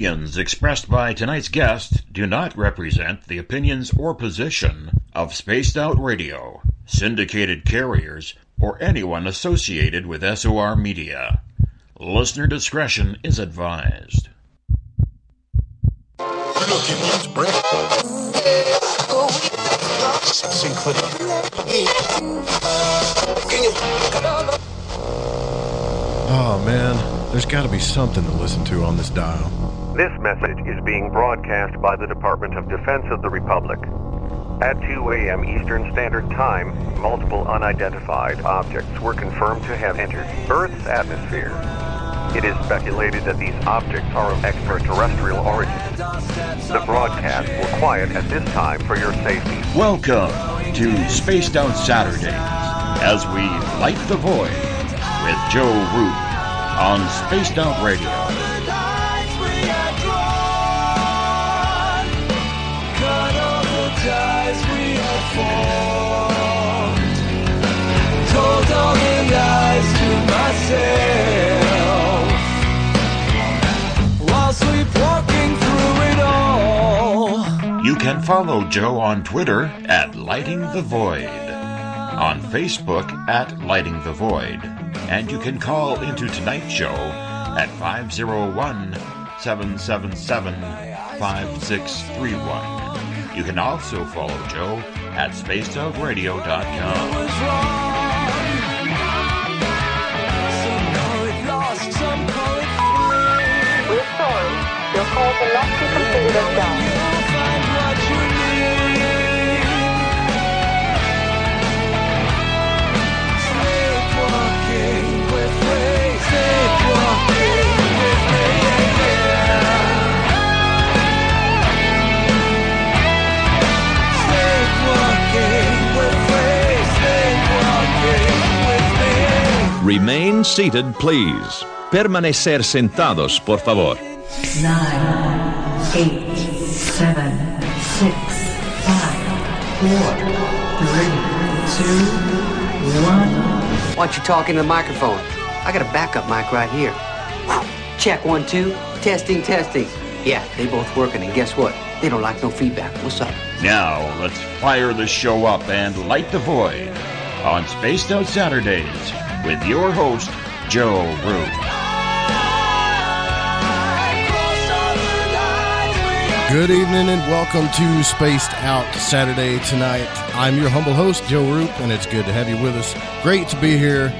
Opinions expressed by tonight's guest do not represent the opinions or position of Spaced Out Radio, syndicated carriers, or anyone associated with SOR Media. Listener discretion is advised. Oh man, there's got to be something to listen to on this dial. This message is being broadcast by the Department of Defense of the Republic. At 2 a.m. Eastern Standard Time, multiple unidentified objects were confirmed to have entered Earth's atmosphere. It is speculated that these objects are of extraterrestrial origin. The broadcast will quiet at this time for your safety. Welcome to Spaced Out Saturdays, as we light the void with Joe Root on Spaced Out Radio. Told all the lies to myself while sleepwalking through it all. You can follow Joe on Twitter at Lighting the Void, on Facebook at Lighting the Void, and you can call into tonight's show at 501-777-5631. You can also follow Joe at spacedoutradio.com. We're sorry. Your call cannot be completed as done. Remain seated, please. Permanecer sentados, por favor. 9, 8, 7, 6, 5, 4, 3, 2, 1. Why don't you talk into the microphone? I got a backup mic right here. Check 1, 2. Testing, testing. Yeah, they both working, and guess what? They don't like no feedback. What's up? Now, let's fire the show up and light the void on Spaced Out Saturdays with your host, Joe Root. Good evening and welcome to Spaced Out Saturday tonight. I'm your humble host, Joe Root, and it's good to have you with us. Great to be here.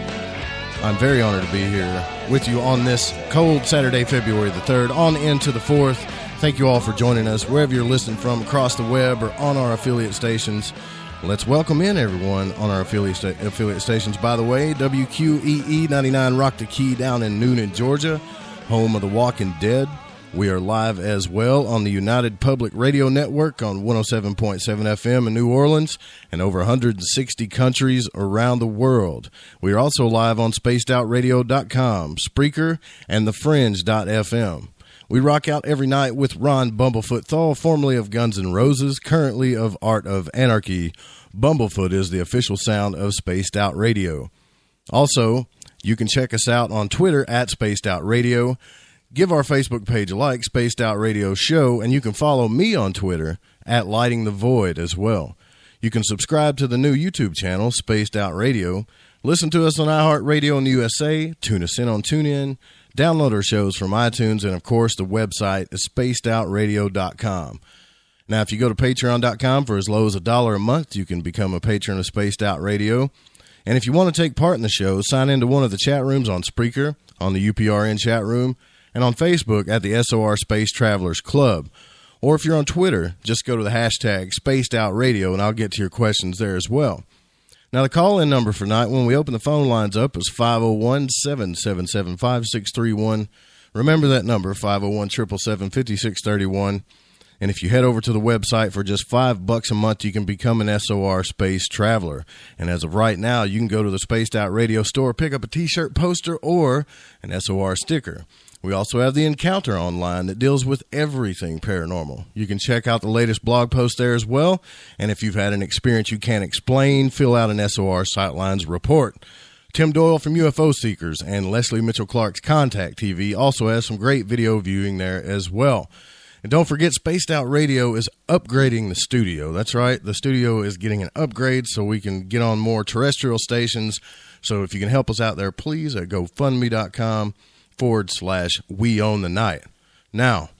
I'm very honored to be here with you on this cold Saturday, February the 3rd, on into the 4th. Thank you all for joining us wherever you're listening from, across the web or on our affiliate stations. Let's welcome in everyone on our affiliate stations. By the way, WQEE 99 Rock the Key down in Noonan, Georgia, home of The Walking Dead. We are live as well on the United Public Radio Network on 107.7 FM in New Orleans and over 160 countries around the world. We are also live on spacedoutradio.com, Spreaker, and thefringe.fm. We rock out every night with Ron Bumblefoot Thal, formerly of Guns N' Roses, currently of Art of Anarchy. Bumblefoot is the official sound of Spaced Out Radio. Also, you can check us out on Twitter at Spaced Out Radio. Give our Facebook page a like, Spaced Out Radio Show, and you can follow me on Twitter at Lighting the Void as well. You can subscribe to the new YouTube channel, Spaced Out Radio. Listen to us on iHeartRadio in the USA. Tune us in on TuneIn. Download our shows from iTunes, and, of course, the website is spacedoutradio.com. Now, if you go to patreon.com for as low as $1 a month, you can become a patron of Spaced Out Radio. And if you want to take part in the show, sign into one of the chat rooms on Spreaker, on the UPRN chat room, and on Facebook at the SOR Space Travelers Club. Or if you're on Twitter, just go to the hashtag Spaced Out Radio, and I'll get to your questions there as well. Now, the call-in number for tonight, when we open the phone lines up, is 501-777-5631. Remember that number, 501-777-5631. And if you head over to the website for just $5 a month, you can become an SOR Space Traveler. And as of right now, you can go to the Spaced Out Radio store, pick up a T-shirt, poster, or an SOR sticker. We also have the Encounter online that deals with everything paranormal. You can check out the latest blog post there as well. And if you've had an experience you can't explain, fill out an SOR Sightlines report. Tim Doyle from UFO Seekers and Leslie Mitchell Clark's Contact TV also has some great video viewing there as well. And don't forget, Spaced Out Radio is upgrading the studio. That's right. The studio is getting an upgrade so we can get on more terrestrial stations. So if you can help us out there, please, at GoFundMe.com/We Own the Night. Now,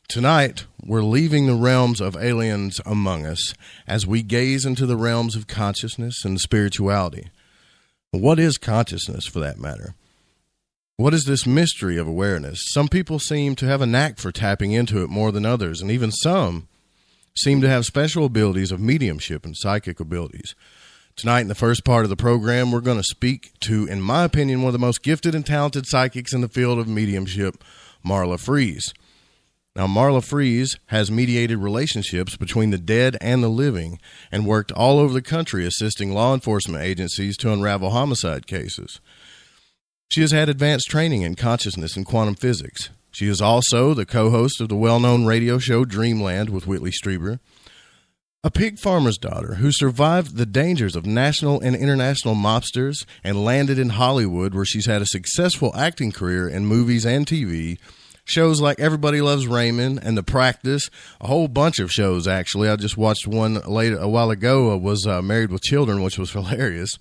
tonight, we're leaving the realms of aliens among us as we gaze into the realms of consciousness and spirituality. What is consciousness, for that matter? What is this mystery of awareness? Some people seem to have a knack for tapping into it more than others, and even some seem to have special abilities of mediumship and psychic abilities. Tonight, in the first part of the program, we're going to speak to, in my opinion, one of the most gifted and talented psychics in the field of mediumship, Marla Frees. Now, Marla Frees has mediated relationships between the dead and the living and worked all over the country assisting law enforcement agencies to unravel homicide cases. She has had advanced training in consciousness and quantum physics. She is also the co-host of the well-known radio show Dreamland with Whitley Strieber, a pig farmer's daughter who survived the dangers of national and international mobsters and landed in Hollywood, where she's had a successful acting career in movies and TV, shows like Everybody Loves Raymond and The Practice, a whole bunch of shows, actually. I just watched one a while ago, was Married with Children, which was hilarious.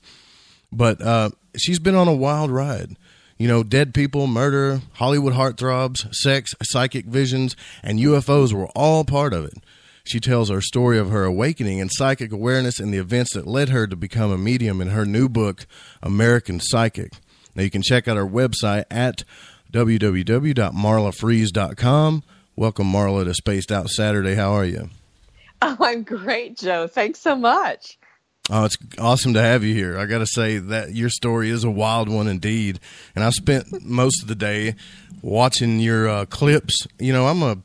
But she's been on a wild ride. You know, dead people, murder, Hollywood heartthrobs, sex, psychic visions, and UFOs were all part of it. She tells her story of her awakening and psychic awareness and the events that led her to become a medium in her new book, American Psychic. Now, you can check out her website at www.marlafrees.com. Welcome, Marla, to Spaced Out Saturday. How are you? Oh, I'm great, Joe. Thanks so much. Oh, it's awesome to have you here. I got to say that your story is a wild one indeed. And I spent most of the day watching your clips. You know, I'm a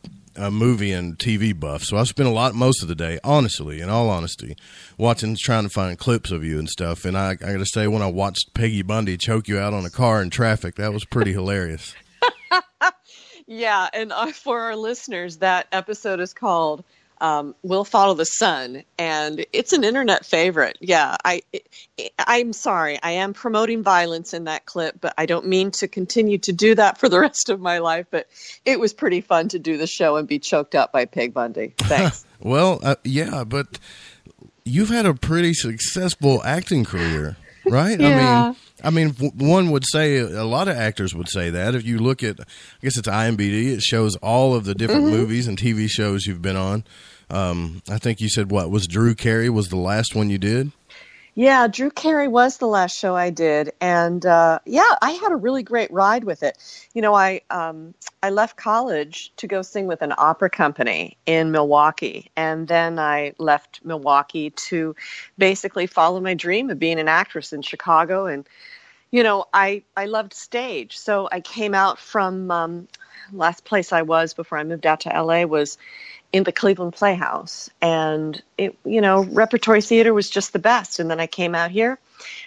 movie and TV buff, so I spent most of the day, honestly, in all honesty, trying to find clips of you and stuff. And I got to say, when I watched Peggy Bundy choke you out on a car in traffic, that was pretty hilarious. Yeah, and for our listeners, that episode is called We'll Follow the Sun, and it's an internet favorite. Yeah, I'm sorry. I am promoting violence in that clip, but I don't mean to continue to do that for the rest of my life, but it was pretty fun to do the show and be choked up by Peg Bundy. Thanks. Well, yeah, but you've had a pretty successful acting career, right? Yeah. I mean, one would say, a lot of actors would say that. If you look at, I guess it's IMDb, it shows all of the different movies and TV shows you've been on. I think you said, was Drew Carey was the last one you did? Yeah, Drew Carey was the last show I did. And yeah, I had a really great ride with it. You know, I left college to go sing with an opera company in Milwaukee. And then I left Milwaukee to basically follow my dream of being an actress in Chicago. And, you know, I loved stage. So I came out from last place I was before I moved out to LA was in the Cleveland Playhouse, and repertory theater was just the best. And then I came out here,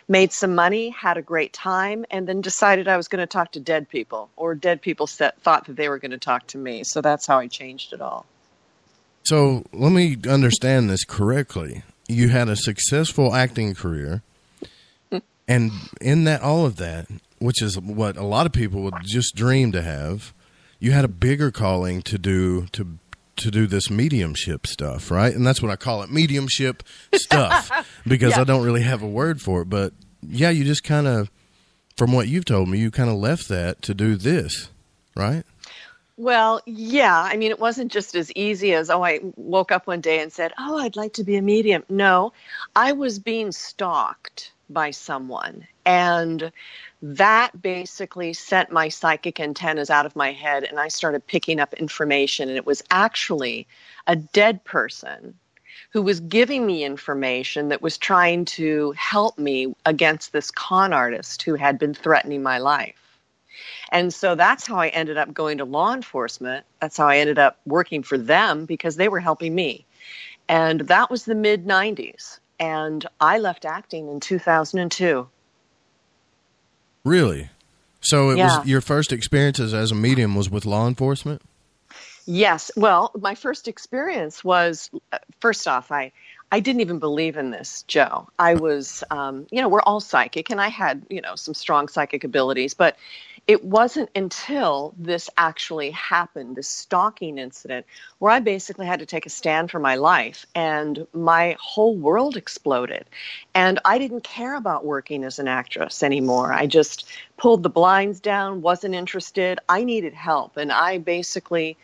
made some money, had a great time, and then decided I was going to talk to dead people, or dead people thought that they were going to talk to me. So that's how I changed it all. So let me understand this correctly. You had a successful acting career, and in that, all of that, which is what a lot of people would just dream to have, you had a bigger calling to do this mediumship stuff, right? And that's what I call it, mediumship stuff, because I don't really have a word for it. But yeah, you just kind of, from what you've told me, you kind of left that to do this, right? Well, yeah. I mean, it wasn't just as easy as, I woke up one day and said, I'd like to be a medium. No, I was being stalked by someone, and that basically sent my psychic antennas out of my head, and I started picking up information. And it was actually a dead person who was giving me information that was trying to help me against this con artist who had been threatening my life. And so that's how I ended up going to law enforcement. That's how I ended up working for them, because they were helping me. And that was the mid-90s. And I left acting in 2002. Really? So it was your first experiences as a medium was with law enforcement? Yes. Well, my first experience was, first off, I I didn't even believe in this, Joe. I was, we're all psychic, and I had, some strong psychic abilities, but it wasn't until this actually happened, this stalking incident, where I basically had to take a stand for my life, and my whole world exploded. And I didn't care about working as an actress anymore. I just pulled the blinds down, wasn't interested. I needed help, and I basically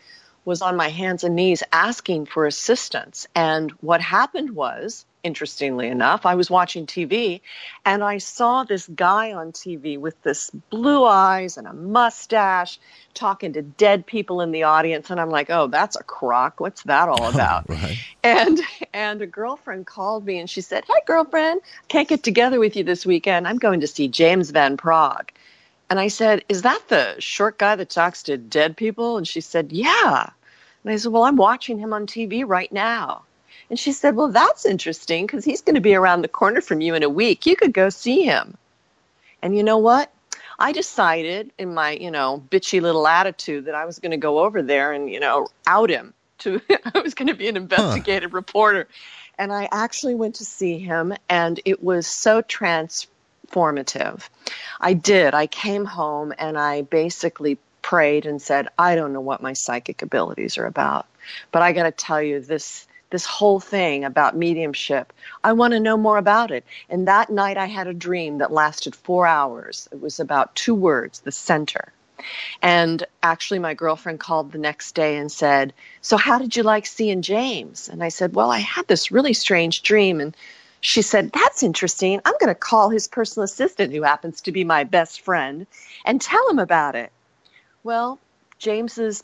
was on my hands and knees asking for assistance. And what happened was, interestingly enough, I was watching TV and I saw this guy on TV with this blue eyes and a mustache talking to dead people in the audience. And I'm like, oh, that's a crock. What's that all about? Right. And a girlfriend called me and she said, hey, girlfriend, can't get together with you this weekend. I'm going to see James Van Prague. And I said, is that the short guy that talks to dead people? And she said, yeah. And I said, well, I'm watching him on TV right now. And she said, well, that's interesting because he's going to be around the corner from you in a week. You could go see him. And you know what? I decided in my, bitchy little attitude that I was going to go over there and, out him. I was going to be an investigative reporter. And I actually went to see him, and it was so transformative. I came home and I basically prayed and said, I don't know what my psychic abilities are about, but I got to tell you, this whole thing about mediumship, I want to know more about it. And that night I had a dream that lasted 4 hours. It was about 2 words, the center. And actually my girlfriend called the next day and said, so how did you like seeing James? And I said, well, I had this really strange dream. And she said, that's interesting. I'm going to call his personal assistant, who happens to be my best friend, and tell him about it. Well, James's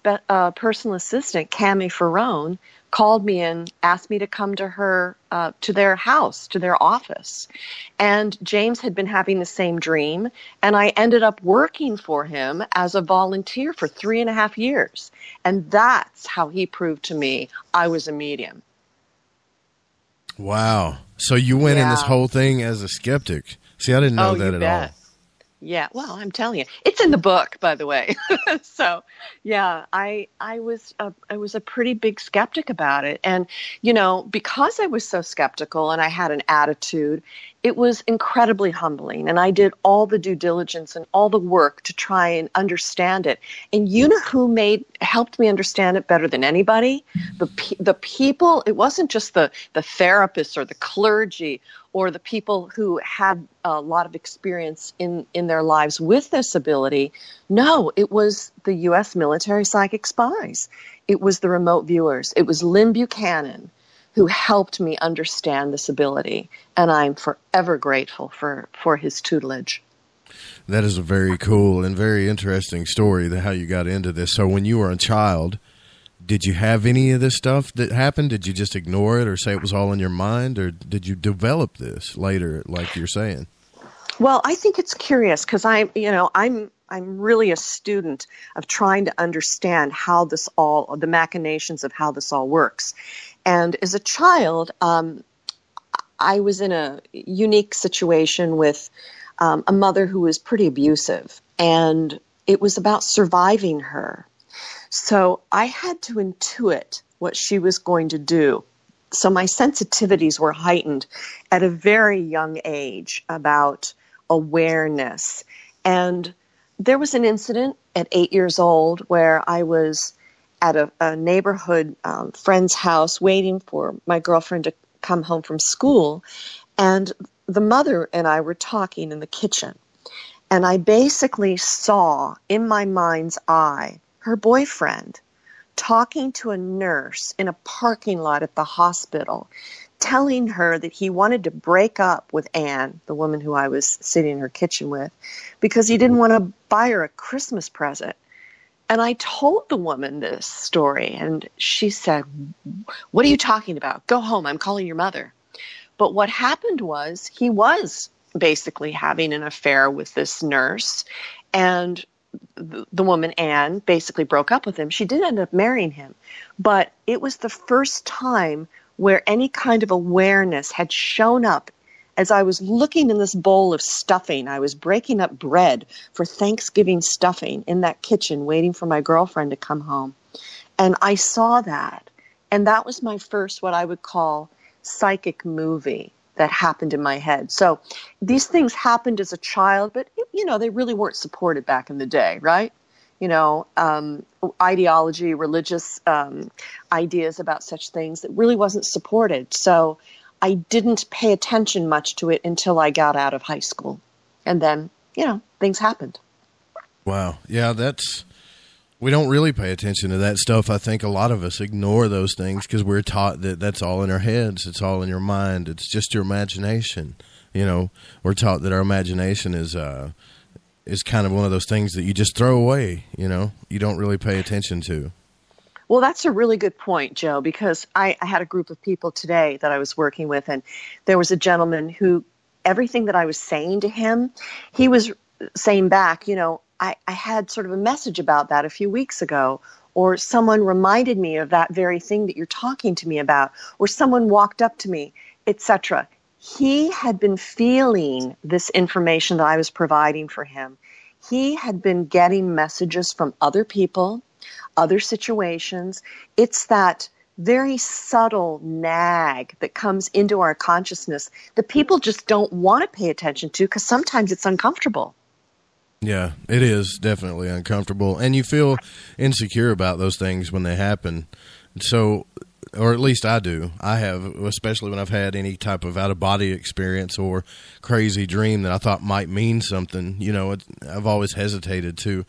personal assistant, Cammie Ferrone, called me and asked me to come to her, to their house, to their office. And James had been having the same dream, and I ended up working for him as a volunteer for 3.5 years. And that's how he proved to me I was a medium. Wow. So you went in this whole thing as a skeptic. See, I didn't know that at all. Yeah, well, I'm telling you, it's in the book, by the way. So, yeah, I was a pretty big skeptic about it, and because I was so skeptical and I had an attitude, it was incredibly humbling. And I did all the due diligence and all the work to try and understand it. And you know who helped me understand it better than anybody? The people. It wasn't just the therapists or the clergy or the people who had a lot of experience in their lives with this ability. No, it was the U.S. military psychic spies. It was the remote viewers. It was Lynn Buchanan who helped me understand this ability. And I'm forever grateful for his tutelage. That is a very cool and very interesting story, how you got into this. So when you were a child, did you have any of this stuff that happened? Did you just ignore it or say it was all in your mind, or did you develop this later, like you're saying? Well, I think it's curious because I'm really a student of trying to understand how the machinations of how this all works. And as a child, I was in a unique situation with a mother who was pretty abusive, and it was about surviving her. So I had to intuit what she was going to do. So my sensitivities were heightened at a very young age about awareness. And there was an incident at 8 years old where I was at a neighborhood friend's house waiting for my girlfriend to come home from school. And the mother and I were talking in the kitchen. And I basically saw in my mind's eye her boyfriend talking to a nurse in a parking lot at the hospital, telling her that he wanted to break up with Anne, the woman who I was sitting in her kitchen with, because he didn't want to buy her a Christmas present. And I told the woman this story, and she said, what are you talking about? Go home. I'm calling your mother. But what happened was he was basically having an affair with this nurse, and the woman, Anne, basically broke up with him. She did end up marrying him, but it was the first time where any kind of awareness had shown up. As I was looking in this bowl of stuffing, I was breaking up bread for Thanksgiving stuffing in that kitchen, waiting for my girlfriend to come home. And I saw that. And that was my first, what I would call psychic movie that happened in my head. So these things happened as a child, but, they really weren't supported back in the day, right? Ideology, religious ideas about such things that really wasn't supported. So I didn't pay attention much to it until I got out of high school. And then, things happened. Wow. Yeah, we don't really pay attention to that stuff. I think a lot of us ignore those things because we're taught that that's all in our heads. It's all in your mind. It's just your imagination. We're taught that our imagination is kind of one of those things that you just throw away, you don't really pay attention to. Well, that's a really good point, Joe, because I had a group of people today that I was working with, and there was a gentleman who everything that I was saying to him, he was saying back, I had sort of a message about that a few weeks ago, or someone reminded me of that very thing that you're talking to me about, or someone walked up to me, etc. He had been feeling this information that I was providing for him. He had been getting messages from other people, other situations. It's that very subtle nag that comes into our consciousness that people just don't want to pay attention to because sometimes it's uncomfortable. Yeah, it is definitely uncomfortable. And you feel insecure about those things when they happen. So, or at least I do. I have, especially when I've had any type of out-of-body experience or crazy dream that I thought might mean something. I've always hesitated to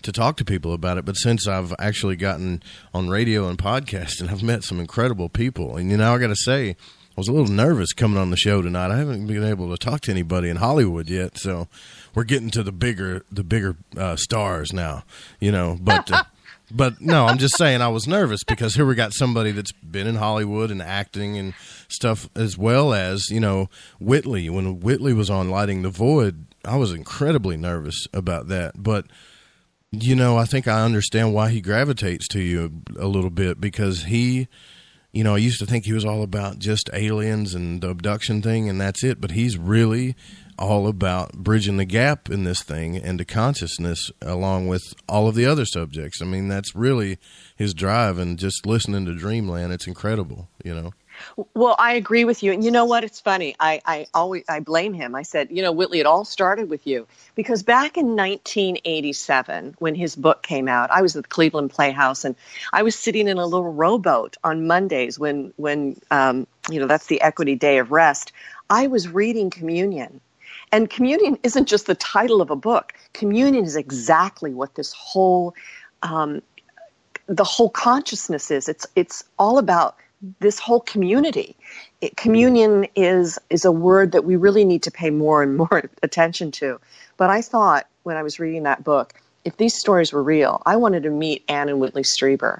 talk to people about it. But since I've actually gotten on radio and podcasting, I've met some incredible people. And, I got to say, I was a little nervous coming on the show tonight. I haven't been able to talk to anybody in Hollywood yet, so we're getting to the bigger stars now, But no, I'm just saying I was nervous because here we got somebody that's been in Hollywood and acting and stuff, as well as Whitley. When Whitley was on Lighting the Void, I was incredibly nervous about that, but. I think I understand why he gravitates to you a little bit because I used to think he was all about just aliens and the abduction thing and that's it, but he's really all about bridging the gap in this thing into consciousness along with all of the other subjects. I mean, that's really his drive, and just listening to Dreamland, it's incredible, Well, I agree with you. And you know what? It's funny. I blame him. I said, Whitley, it all started with you. Because back in 1987, when his book came out, I was at the Cleveland Playhouse, and I was sitting in a little rowboat on Mondays when that's the Equity Day of Rest. I was reading Communion. And Communion isn't just the title of a book. Communion is exactly what this whole, the whole consciousness is. It's all about this whole community. Communion is a word that we really need to pay more and more attention to. But I thought when I was reading that book, if these stories were real, I wanted to meet Ann and Whitley Strieber.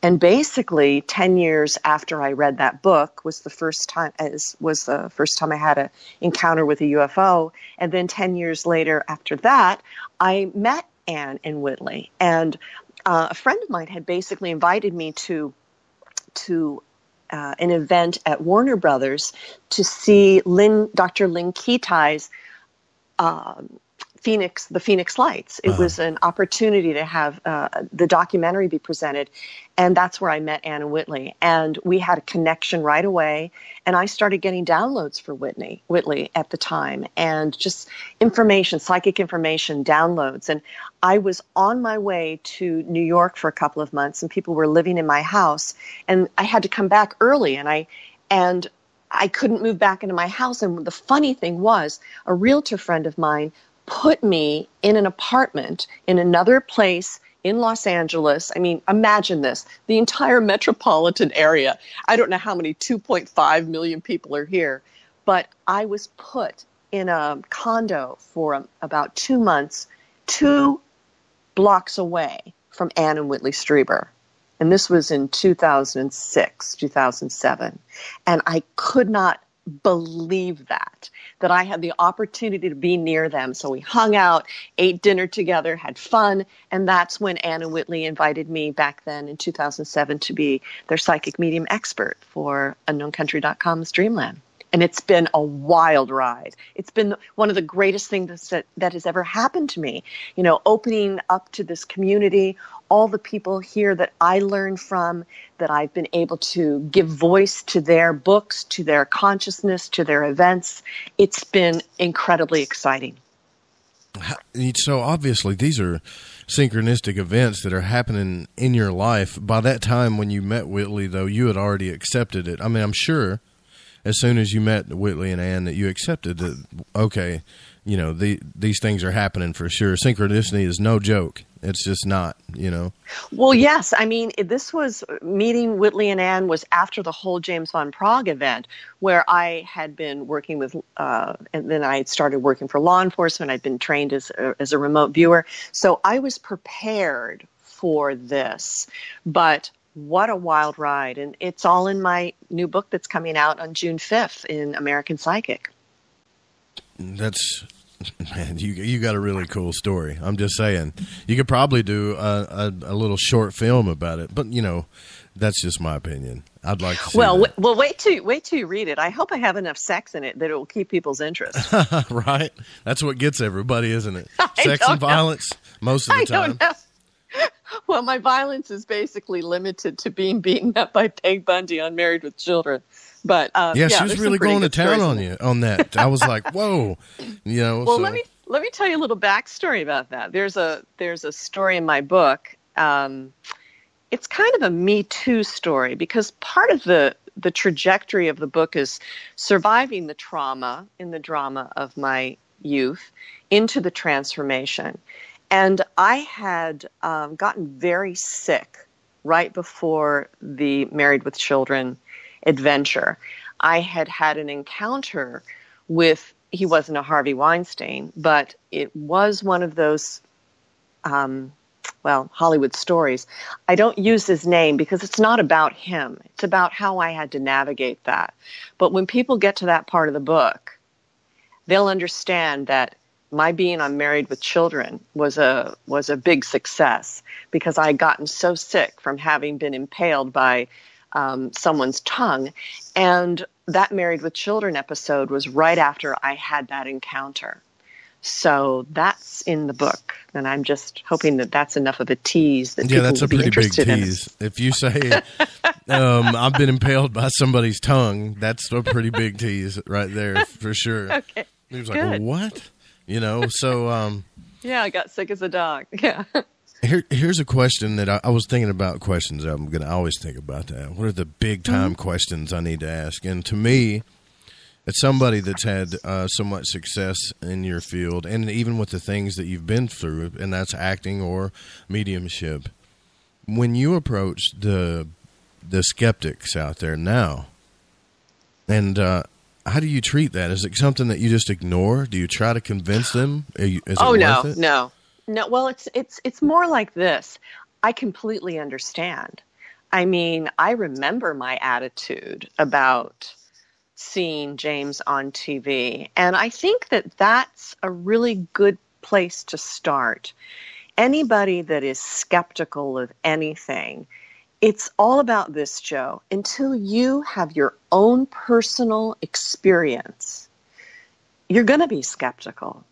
And basically 10 years after I read that book was the first time I had an encounter with a UFO. And then 10 years later after that, I met Ann and Whitley. And a friend of mine had basically invited me to an event at Warner Brothers to see Dr. Lynn Kitai's the Phoenix Lights. It was an opportunity to have the documentary be presented, and that's where I met Ann and Whitley. And we had a connection right away, and I started getting downloads for Whitley at the time, and just information, psychic information, downloads. And I was on my way to New York for a couple of months, and people were living in my house, and I had to come back early, and I couldn't move back into my house. And the funny thing was, a realtor friend of mine put me in an apartment in another place in Los Angeles. I mean, imagine this, the entire metropolitan area. I don't know how many 2.5 million people are here, but I was put in a condo for about 2 months, 2 blocks away from Ann and Whitley Strieber. And this was in 2006, 2007. And I could not believe that I had the opportunity to be near them. So we hung out, ate dinner together, had fun. And that's when Ann and Whitley invited me back then in 2007 to be their psychic medium expert for UnknownCountry.com's Dreamland. And it's been a wild ride. It's been one of the greatest things that has ever happened to me. You know, opening up to this community, all the people here that I learned from, that I've been able to give voice to their books, to their consciousness, to their events. It's been incredibly exciting. So obviously these are synchronistic events that are happening in your life. By that time when you met Whitley, though, you had already accepted it. I mean, I'm sure as soon as you met Whitley and Ann that you accepted that, okay, you know, these things are happening for sure. Synchronicity is no joke. It's just not, you know. Well, yes. I mean, this was meeting Whitley and Ann was after the whole James von Prague event, where I had been working with, and then I had started working for law enforcement. I'd been trained as a remote viewer. So I was prepared for this. But what a wild ride. And it's all in my new book that's coming out on June 5th in American Psychic. That's, man, you got a really cool story. I'm just saying. You could probably do a little short film about it. But, you know, that's just my opinion. I'd like to see that. Well, wait till you read it. I hope I have enough sex in it that it will keep people's interest. Right? That's what gets everybody, isn't it? Sex and violence most of the time. I don't know. Well, my violence is basically limited to being beaten up by Peg Bundy on Married with Children. But yeah, she was really going to town on you on that. I was like, whoa, you know. Well, let me tell you a little backstory about that. There's a story in my book. It's kind of a Me Too story because part of the trajectory of the book is surviving the trauma in the drama of my youth into the transformation. And I had gotten very sick right before the Married with Children adventure. I had had an encounter with, he wasn't a Harvey Weinstein, but it was one of those, Hollywood stories. I don't use his name because it's not about him. It's about how I had to navigate that. But when people get to that part of the book, they'll understand that my being on Married with Children was a big success because I had gotten so sick from having been impaled by someone's tongue. And that Married with Children episode was right after I had that encounter. So that's in the book. And I'm just hoping that that's enough of a tease that people will be interested in. Yeah, that's a pretty big tease. If you say, I've been impaled by somebody's tongue, that's a pretty big tease right there for sure. Okay. He was like, well, what? You know, so... yeah, I got sick as a dog. Yeah. Here's a question that I was thinking about questions. I'm going to always think about that. What are the big time questions I need to ask? And to me, as somebody that's had so much success in your field, and even with the things that you've been through, and that's acting or mediumship, when you approach the skeptics out there now, and how do you treat that? Is it something that you just ignore? Do you try to convince them? No. Well, it's more like this. I completely understand. I mean, I remember my attitude about seeing James on TV, and I think that that's a really good place to start. Anybody that is skeptical of anything, it's all about this, Joe. Until you have your own personal experience, you're going to be skeptical.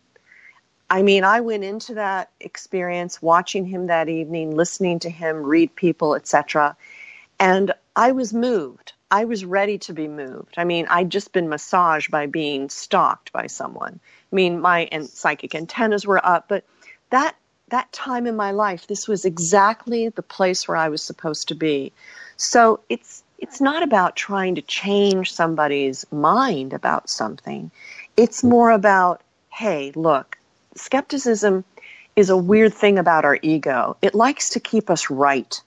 I mean, I went into that experience watching him that evening, listening to him read people, etc., and I was moved. I was ready to be moved. I mean, I'd just been massaged by being stalked by someone. I mean, my psychic antennas were up, but that time in my life, this was exactly the place where I was supposed to be. So it's not about trying to change somebody's mind about something. It's more about, hey, look, skepticism is a weird thing about our ego. It likes to keep us right.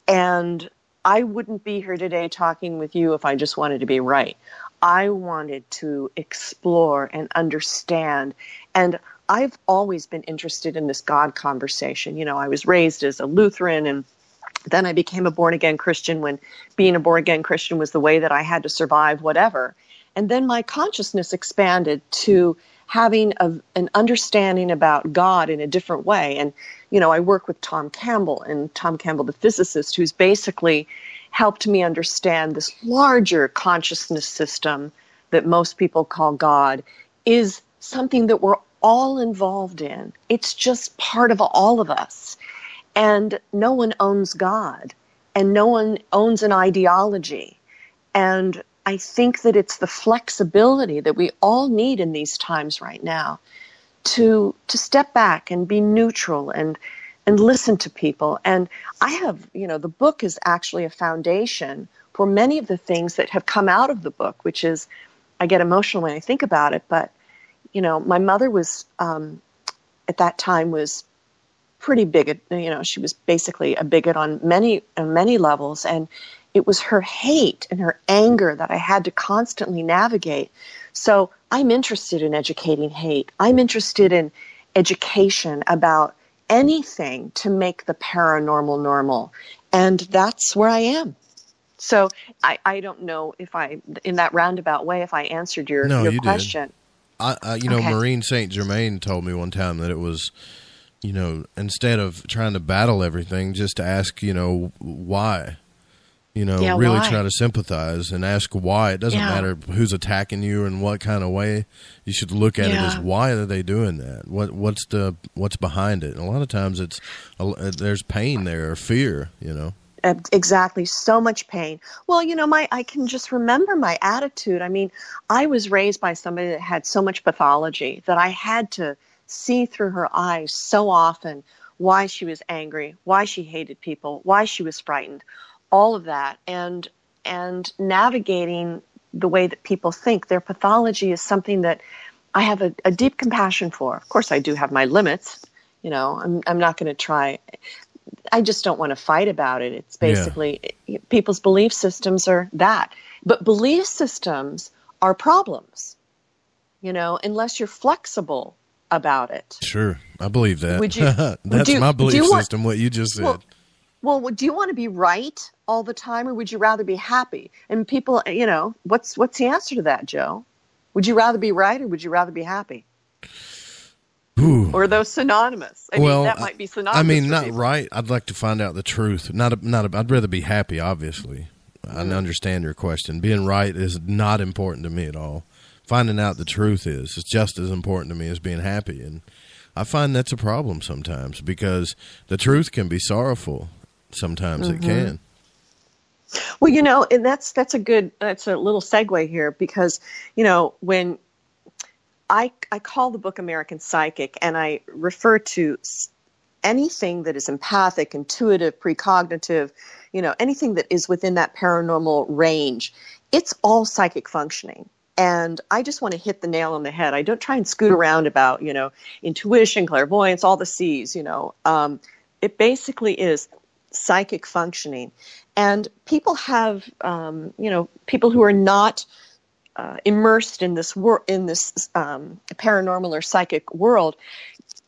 And I wouldn't be here today talking with you if I just wanted to be right. I wanted to explore and understand. And I've always been interested in this God conversation. You know, I was raised as a Lutheran, and then I became a born-again Christian when being a born-again Christian was the way that I had to survive whatever. And then my consciousness expanded to having an understanding about God in a different way. And, you know, I work with Tom Campbell, the physicist, who's basically helped me understand this larger consciousness system that most people call God is something that we're all involved in. It's just part of all of us. And no one owns God, and no one owns an ideology. And I think that it's the flexibility that we all need in these times right now to step back and be neutral and listen to people. And I have, the book is actually a foundation for many of the things that have come out of the book, which is, I get emotional when I think about it, but, my mother was, at that time was pretty bigot. She was basically a bigot on many levels. And it was her hate and her anger that I had to constantly navigate. So I'm interested in educating hate. I'm interested in education about anything to make the paranormal normal. And that's where I am. So I don't know if in that roundabout way, if I answered your question. Did. Maureen St. Germain told me one time that it was, instead of trying to battle everything, just to ask, why. Really why? Try to sympathize and ask why. It doesn't matter who's attacking you and what kind of way. You should look at it as, why are they doing that? What's behind it? And a lot of times there's pain there or fear, Exactly. So much pain. Well, I can just remember my attitude. I mean, I was raised by somebody that had so much pathology that I had to see through her eyes so often why she was angry, why she hated people, why she was frightened, all of that. And navigating the way that people think, their pathology is something that I have a deep compassion for. Of course, I do have my limits. I'm not going to try. I just don't want to fight about it. It's basically people's belief systems are that. But belief systems are problems, unless you're flexible about it. Sure. I believe that. That's my belief system, what you just said. Well, do you want to be right all the time, or would you rather be happy? And people, what's the answer to that, Joe? Would you rather be right, or would you rather be happy? Ooh. Or are those synonymous? I mean, that might be synonymous. Not people. Right. I'd like to find out the truth. I'd rather be happy, obviously. I understand your question. Being right is not important to me at all. Finding out the truth is just as important to me as being happy. And I find that's a problem sometimes, because the truth can be sorrowful. Sometimes it can. Well, and that's a little segue here, because, when I call the book American Psychic, and I refer to anything that is empathic, intuitive, precognitive, anything that is within that paranormal range, it's all psychic functioning. And I just want to hit the nail on the head. I don't try and scoot around about, intuition, clairvoyance, all the C's, it basically is psychic functioning. And people have, people who are not immersed in this paranormal or psychic world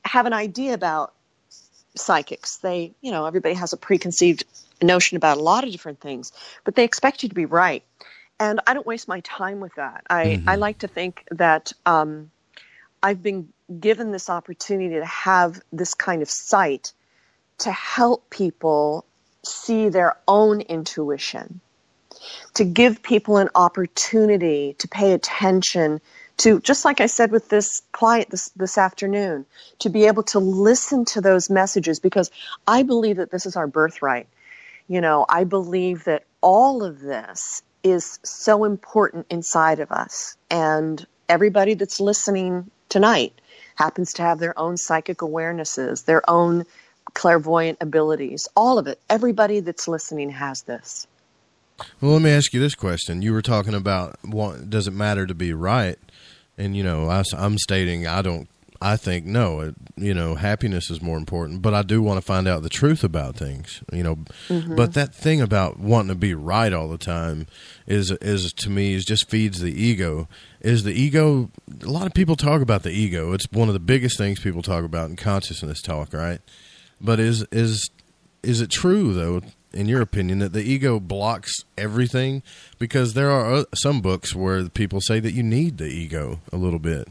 have an idea about psychics. They, everybody has a preconceived notion about a lot of different things, but they expect you to be right. And I don't waste my time with that. I like to think that I've been given this opportunity to have this kind of sight to help people see their own intuition, to give people an opportunity to pay attention to, just like I said with this client this afternoon, to be able to listen to those messages, because I believe that this is our birthright. I believe that all of this is so important inside of us, and everybody that's listening tonight happens to have their own psychic awarenesses, their own clairvoyant abilities, all of it. Everybody that's listening has this. Well, let me ask you this question. You were talking about, does it matter to be right? And, I'm stating I think no, happiness is more important, but I do want to find out the truth about things, but that thing about wanting to be right all the time is to me just feeds the ego. Is the ego, a lot of people talk about the ego. It's one of the biggest things people talk about in consciousness talk, right? But is it true though, in your opinion, that the ego blocks everything? Because there are some books where people say that you need the ego a little bit.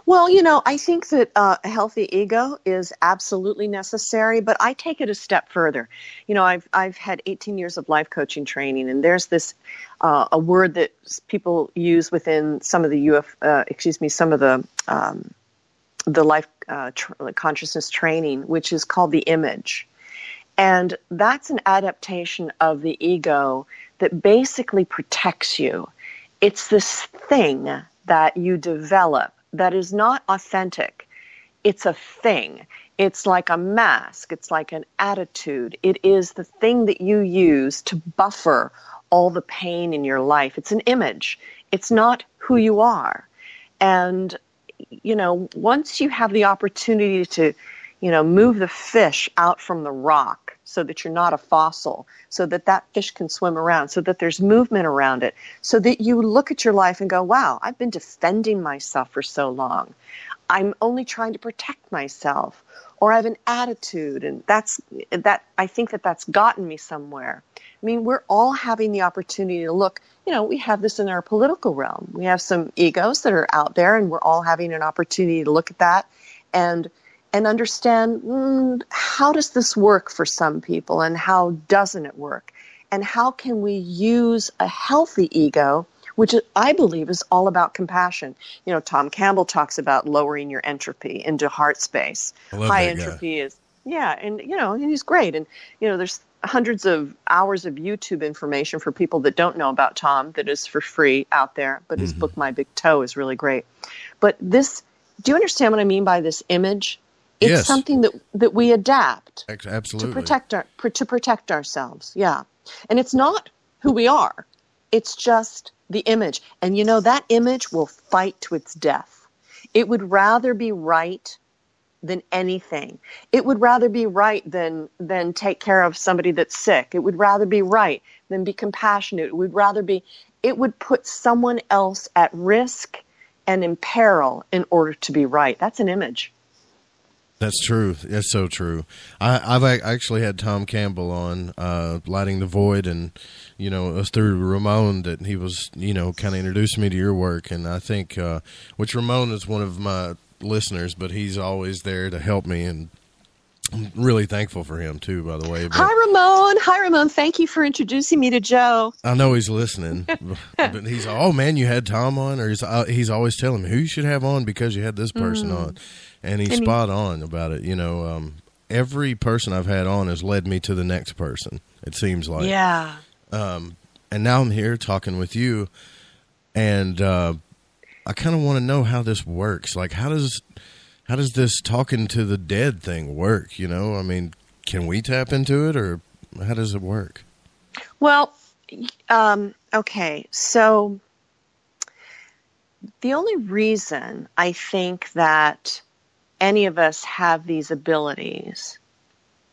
Well, I think that a healthy ego is absolutely necessary, but I take it a step further. I've had 18 years of life coaching training, and there's this a word that people use within some of the some of the life consciousness training, which is called the image. And that's an adaptation of the ego that basically protects you. It's this thing that you develop that is not authentic. It's a thing. It's like a mask. It's like an attitude. It is the thing that you use to buffer all the pain in your life. It's an image. It's not who you are. And, once you have the opportunity to, move the fish out from the rock so that you're not a fossil, so that that fish can swim around, so that there's movement around it, so that you look at your life and go, wow, I've been defending myself for so long. I'm only trying to protect myself, or I have an attitude, and I think that's gotten me somewhere. I mean, we're all having the opportunity to look, we have this in our political realm. We have some egos that are out there, and we're all having an opportunity to look at that and understand, how does this work for some people, and how doesn't it work? And how can we use a healthy ego, which I believe is all about compassion. Tom Campbell talks about lowering your entropy into heart space. High entropy is, and he's great. And, there's hundreds of hours of YouTube information for people that don't know about Tom that is for free out there. But his book, My Big Toe, is really great. But do you understand what I mean by this image? It's something that we adapt. Absolutely. To protect ourselves. Yeah. And it's not who we are. It's just the image. And that image will fight to its death. It would rather be right than anything. It would rather be right than take care of somebody that's sick. It would rather be right than be compassionate. It would put someone else at risk and in peril in order to be right. That's an image. That's true. It's so true. I've actually had Tom Campbell on Lighting the Void, and it was through Ramon that he was kind of introduced me to your work, and I think which Ramon is one of my listeners, but he's always there to help me, and I'm really thankful for him too, by the way. But Hi Ramon. Thank you for introducing me to Joe. I know he's listening, but he's, oh man, you had Tom on, or he's always telling me who you should have on because you had this person on. And he's spot on about it. Every person I've had on has led me to the next person, it seems like. Yeah. And now I'm here talking with you, and I kind of want to know how this works. Like, how does this talking to the dead thing work? I mean, can we tap into it, or how does it work? Well, okay. So the only reason I think that any of us have these abilities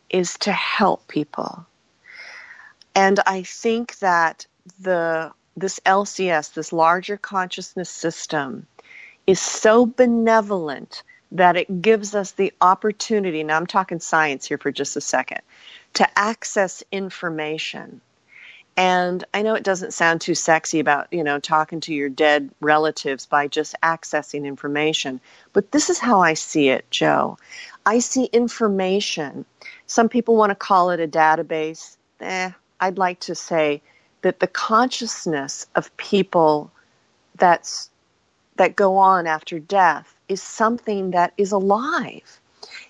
is to help people. And I think that this LCS, this larger consciousness system, is so benevolent that it gives us the opportunity, now I'm talking science here for just a second, to access information. And I know it doesn't sound too sexy about, talking to your dead relatives by just accessing information. But this is how I see it, Joe. I see information. Some people want to call it a database. I'd like to say that the consciousness of people that go on after death is something that is alive.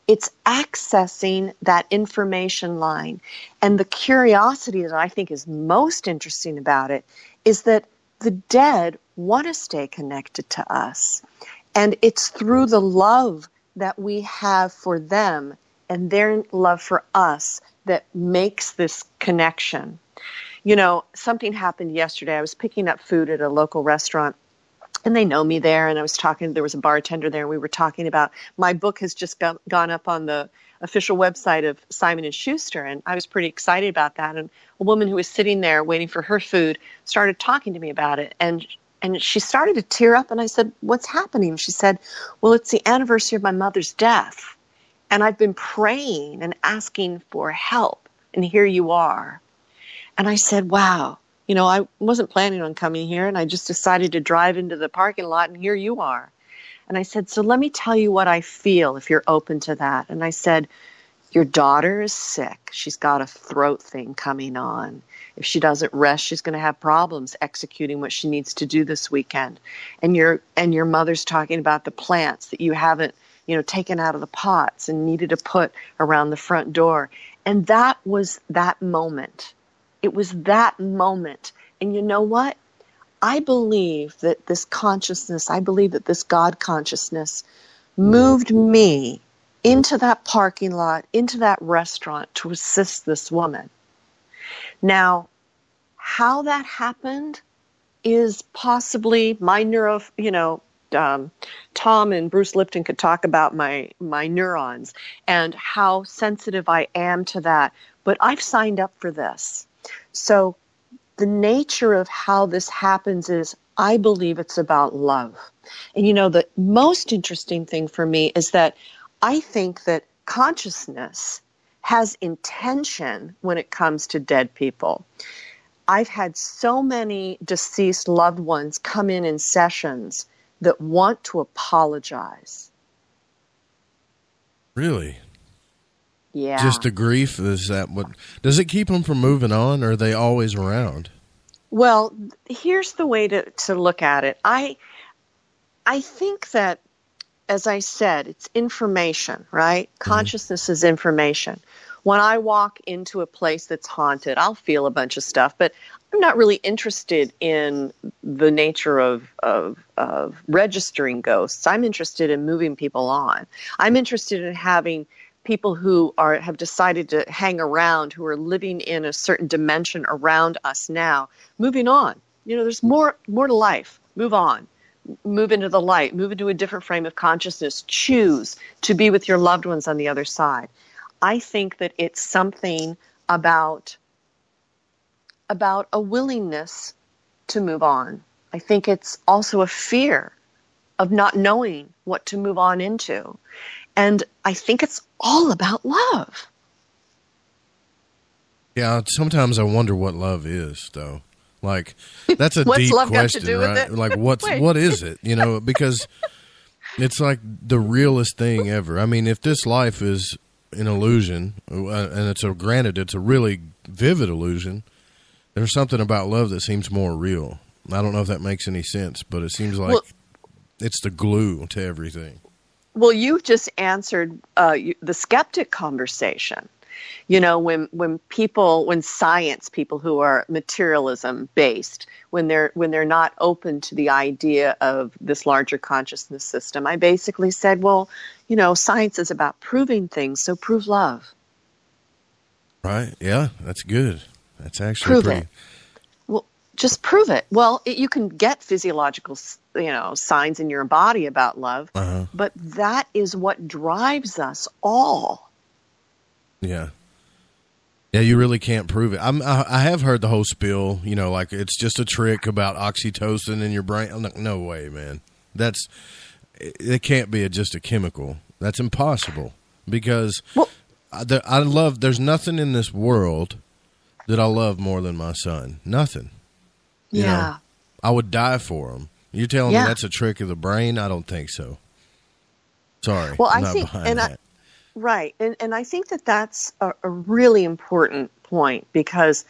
It's accessing that information line. And the curiosity that I think is most interesting about it is that the dead want to stay connected to us. And it's through the love that we have for them and their love for us that makes this connection. Something happened yesterday. I was picking up food at a local restaurant, and they know me there, and there was a bartender there, and we were talking about, my book has just gone up on the official website of Simon & Schuster, and I was pretty excited about that. And a woman who was sitting there waiting for her food started talking to me about it, and she started to tear up, and I said, what's happening? She said, well, it's the anniversary of my mother's death, and I've been praying and asking for help, and here you are. And I said, wow. I wasn't planning on coming here, and I just decided to drive into the parking lot, and here you are. And I said, so let me tell you what I feel if you're open to that. And I said, your daughter is sick. She's got a throat thing coming on. If she doesn't rest, she's going to have problems executing what she needs to do this weekend. And your mother's talking about the plants that you haven't, taken out of the pots and needed to put around the front door. And that was that moment. It was that moment. And you know what? I believe that this consciousness, I believe that this God consciousness moved me into that parking lot, into that restaurant to assist this woman. Now, how that happened is possibly my Tom and Bruce Lipton could talk about my neurons and how sensitive I am to that. But I've signed up for this. So the nature of how this happens is I believe it's about love. And the most interesting thing for me is that I think that consciousness has intention when it comes to dead people. I've had so many deceased loved ones come in sessions that want to apologize. Really? Yeah. Just the grief, is that what does it keep them from moving on, or are they always around? Well, here's the way to look at it. I think that, as I said, it's information, right? Mm-hmm. Consciousness is information. When I walk into a place that's haunted, I'll feel a bunch of stuff, but I'm not really interested in the nature of registering ghosts. I'm interested in moving people on. I'm interested in having people who have decided to hang around, who are living in a certain dimension around us now, moving on. There's more to life. Move on. Move into the light. Move into a different frame of consciousness. Choose to be with your loved ones on the other side. I think that it's something about a willingness to move on. I think it's also a fear of not knowing what to move on into. And I think it's all about love. Yeah, sometimes I wonder what love is, though. Like, that's a What's deep love question, got to do right? with it? Like, what is it? Because it's like the realest thing ever. I mean, if this life is an illusion, and it's a really vivid illusion, there's something about love that seems more real. I don't know if that makes any sense, but it seems like it's the glue to everything. Well, you've just answered the skeptic conversation. When science people who are materialism based, when they're not open to the idea of this larger consciousness system, I basically said, well, science is about proving things, so prove love. Right? Yeah, that's good. That's actually prove pretty. It. Well, just prove it. Well, you can get physiological, signs in your body about love, but that is what drives us all. Yeah. Yeah, you really can't prove it. I have heard the whole spiel, like it's just a trick about oxytocin in your brain. I'm like, no way, man. It can't be just a chemical. That's impossible because there's nothing in this world that I love more than my son. Nothing. Yeah. I would die for him. You're telling me that's a trick of the brain? I don't think so. Sorry. Well, I'm not behind that. Right. And I think that that's a really important point, because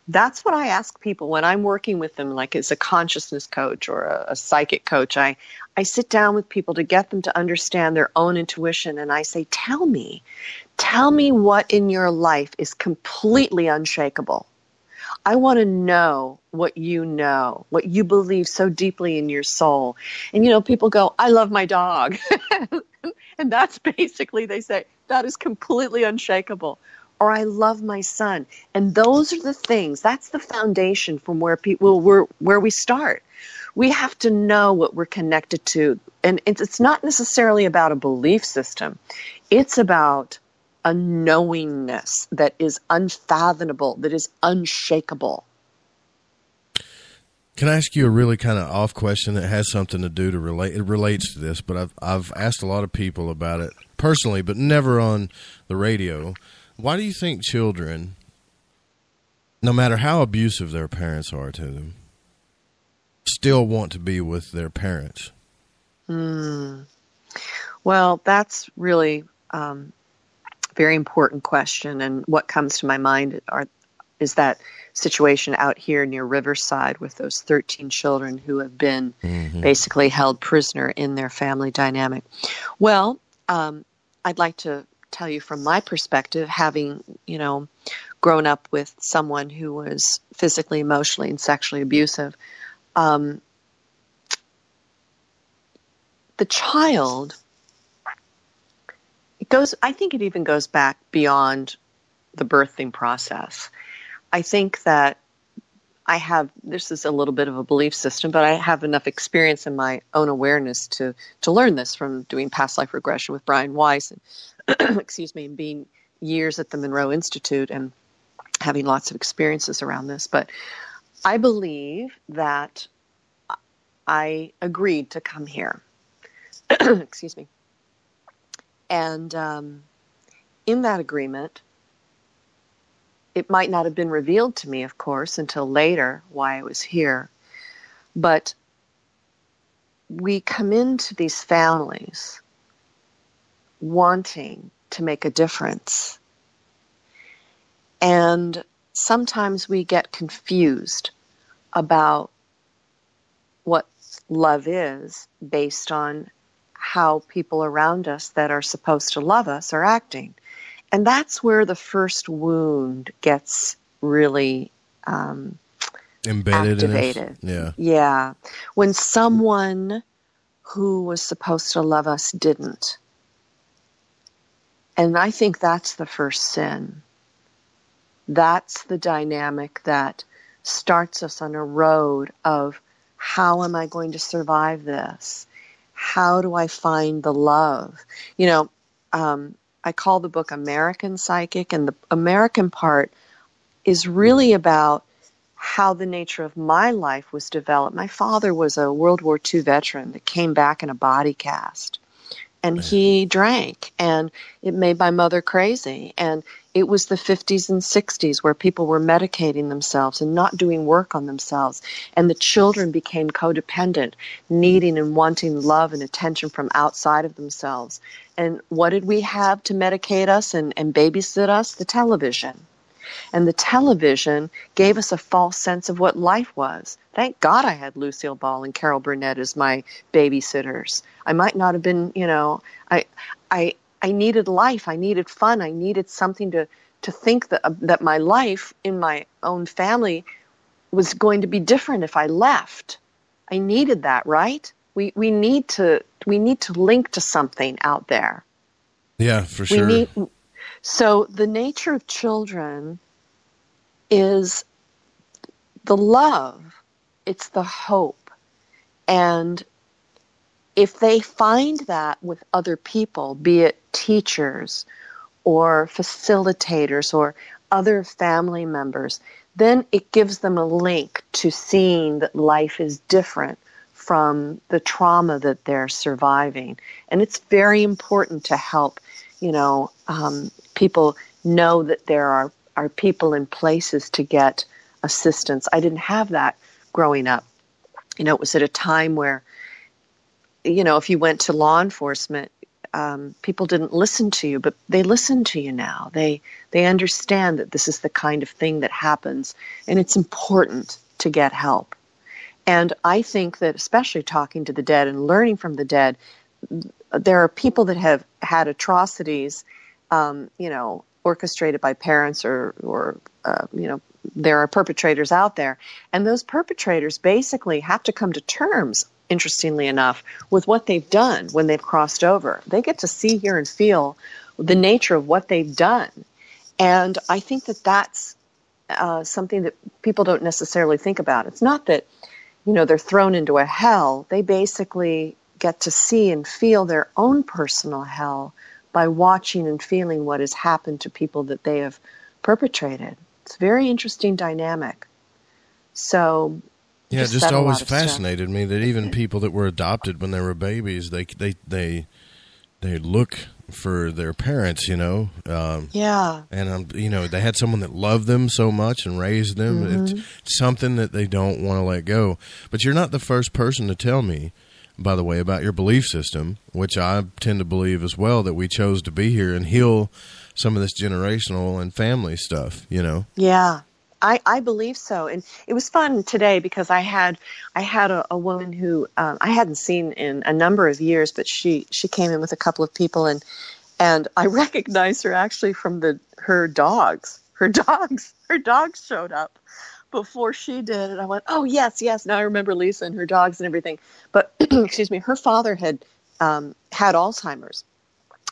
that's what I ask people when I'm working with them, like as a consciousness coach or a psychic coach. I sit down with people to get them to understand their own intuition. And I say, tell me what in your life is completely unshakable. I want to know what you believe so deeply in your soul. And, people go, I love my dog. And that's basically, they say, that is completely unshakable. Or I love my son. And those are the things, that's the foundation from where where we start. We have to know what we're connected to. And it's not necessarily about a belief system. It's about a knowingness that is unfathomable, that is unshakable. Can I ask you a really kind of off question that has something to do to relate? It relates to this, but I've asked a lot of people about it personally, but never on the radio. Why do you think children, no matter how abusive their parents are to them, still want to be with their parents? Well, that's really a very important question. And what comes to my mind is that situation out here near Riverside with those 13 children who have been basically held prisoner in their family dynamic. Well, I'd like to tell you from my perspective, having, grown up with someone who was physically, emotionally, and sexually abusive, the child, I think it even goes back beyond the birthing process. I think that this is a little bit of a belief system, but I have enough experience in my own awareness to learn this from doing past life regression with Brian Weiss and, and being years at the Monroe Institute and having lots of experiences around this. But I believe that I agreed to come here. And in that agreement, it might not have been revealed to me, of course, until later why I was here. But we come into these families wanting to make a difference. And sometimes we get confused about what love is based on how people around us that are supposed to love us are acting. And that's where the first wound gets really embedded activated. In us. Yeah. When someone who was supposed to love us didn't. And I think that's the first sin. That's the dynamic that starts us on a road of, how am I going to survive this? How do I find the love? I call the book American Psychic, and the American part is really about how the nature of my life was developed. My father was a World War II veteran that came back in a body cast, and he drank, and it made my mother crazy. And it was the 50s and 60s where people were medicating themselves and not doing work on themselves. And the children became codependent, needing and wanting love and attention from outside of themselves. And what did we have to medicate us and babysit us? The television. And the television gave us a false sense of what life was. Thank God I had Lucille Ball and Carol Burnett as my babysitters. I might not have been, I needed life. I needed fun. I needed something to think that my life in my own family was going to be different if I left. I needed that, right? We need to link to something out there. Yeah, for sure. So the nature of children is the love. It's the hope. And if they find that with other people, be it teachers or facilitators or other family members, then it gives them a link to seeing that life is different from the trauma that they're surviving. And it's very important to help, people know that there are people in places to get assistance. I didn't have that growing up. It was at a time where, if you went to law enforcement, people didn't listen to you, but they listen to you now. They understand that this is the kind of thing that happens, and it's important to get help. And I think that, especially talking to the dead and learning from the dead, there are people that have had atrocities, orchestrated by parents or there are perpetrators out there. And those perpetrators basically have to come to terms, interestingly enough, with what they've done when they've crossed over. They get to see, hear, and feel the nature of what they've done. And I think that that's something that people don't necessarily think about. It's not that, they're thrown into a hell. They basically get to see and feel their own personal hell by watching and feeling what has happened to people that they have perpetrated. It's a very interesting dynamic. So, yeah, it just always fascinated me that even people that were adopted when they were babies, they look for their parents, yeah. And they had someone that loved them so much and raised them. It's something that they don't want to let go. But you're not the first person to tell me by the way, about your belief system, which I tend to believe as well, that we chose to be here and heal some of this generational and family stuff, you know? Yeah, I believe so. And it was fun today because I had a woman who I hadn't seen in a number of years, but she came in with a couple of people, and I recognized her actually from her dogs. Her dogs showed up before she did, and I went, oh, yes. Now I remember Lisa and her dogs and everything. But, excuse me, her father had Alzheimer's,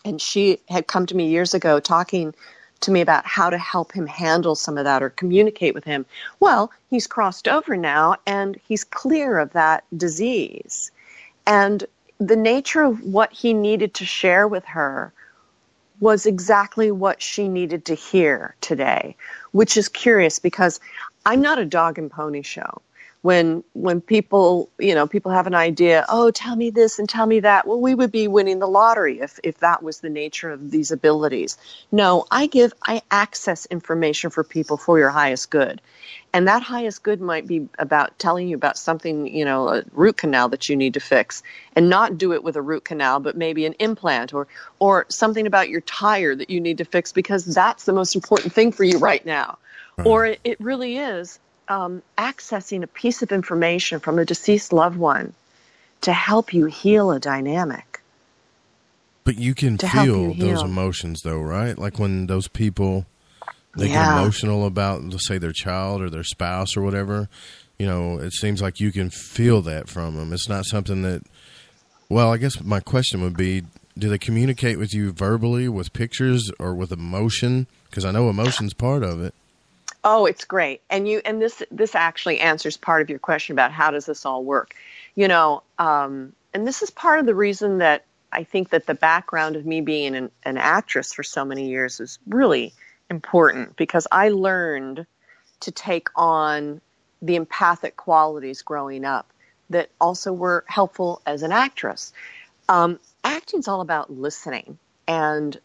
and she had come to me years ago talking to me about how to help him handle some of that or communicate with him. Well, he's crossed over now, and he's clear of that disease. And the nature of what he needed to share with her was exactly what she needed to hear today, which is curious because I'm not a dog and pony show. When people have an idea, oh, tell me this and tell me that. Well, we would be winning the lottery if that was the nature of these abilities. No, I access information for people for your highest good. And that highest good might be about telling you about something, a root canal that you need to fix, and not do it with a root canal, but maybe an implant or something about your tire that you need to fix because that's the most important thing for you right now. Right. Or it really is accessing a piece of information from a deceased loved one to help you heal a dynamic. But you can feel those emotions, though, right? Like when those people, they get emotional about, let's say, their child or their spouse or whatever, it seems like you can feel that from them. It's not something that, well, I guess my question would be, do they communicate with you verbally, with pictures, or with emotion? Because I know emotion's part of it. Oh, it's great. And this actually answers part of your question about how does this all work. And this is part of the reason that I think that the background of me being an actress for so many years is really important, because I learned to take on the empathic qualities growing up that also were helpful as an actress. Acting's all about listening, and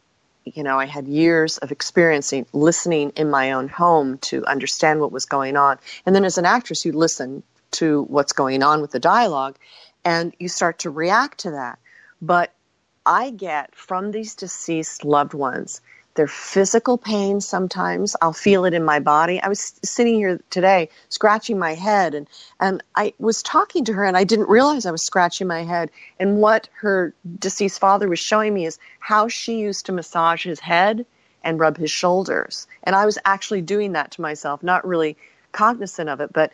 I had years of experiencing listening in my own home to understand what was going on. And then as an actress, you listen to what's going on with the dialogue and you start to react to that. But I get from these deceased loved ones, their physical pain sometimes. I'll feel it in my body. I was sitting here today scratching my head, and I was talking to her, and I didn't realize I was scratching my head. And what her deceased father was showing me is how she used to massage his head and rub his shoulders. And I was actually doing that to myself, not really cognizant of it. But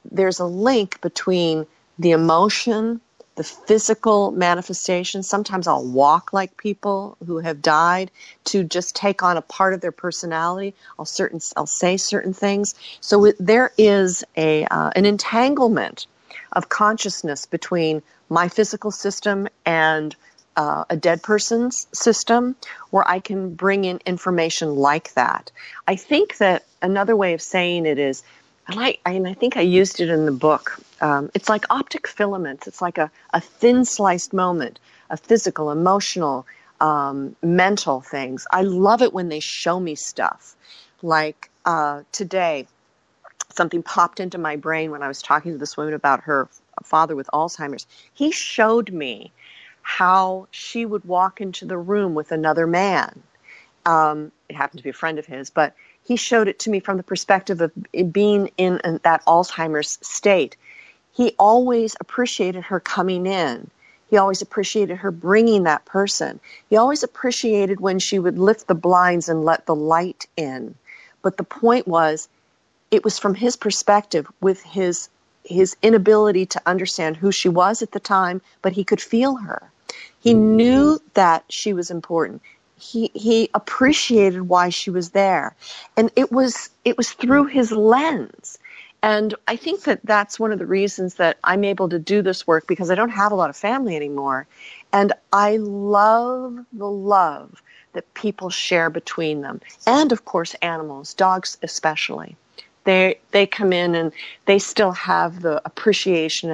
there's a link between the emotion, the physical manifestation. Sometimes I'll walk like people who have died to just take on a part of their personality. I'll say certain things. So there is an entanglement of consciousness between my physical system and a dead person's system, where I can bring in information like that. I think that another way of saying it is, I think I used it in the book. It's like optic filaments. It's like a thin sliced moment of physical, emotional, mental things. I love it when they show me stuff. Like today, something popped into my brain when I was talking to this woman about her father with Alzheimer's. He showed me how she would walk into the room with another man. It happened to be a friend of his, but he showed it to me from the perspective of being in that Alzheimer's state. He always appreciated her coming in. He always appreciated her bringing that person. He always appreciated when she would lift the blinds and let the light in. But the point was, it was from his perspective, with his inability to understand who she was at the time, but he could feel her. He knew that she was important. He appreciated why she was there. And it was through his lens. And I think that that's one of the reasons that I'm able to do this work, because I don't have a lot of family anymore. And I love the love that people share between them. And of course, animals, dogs especially. They come in and they still have the appreciation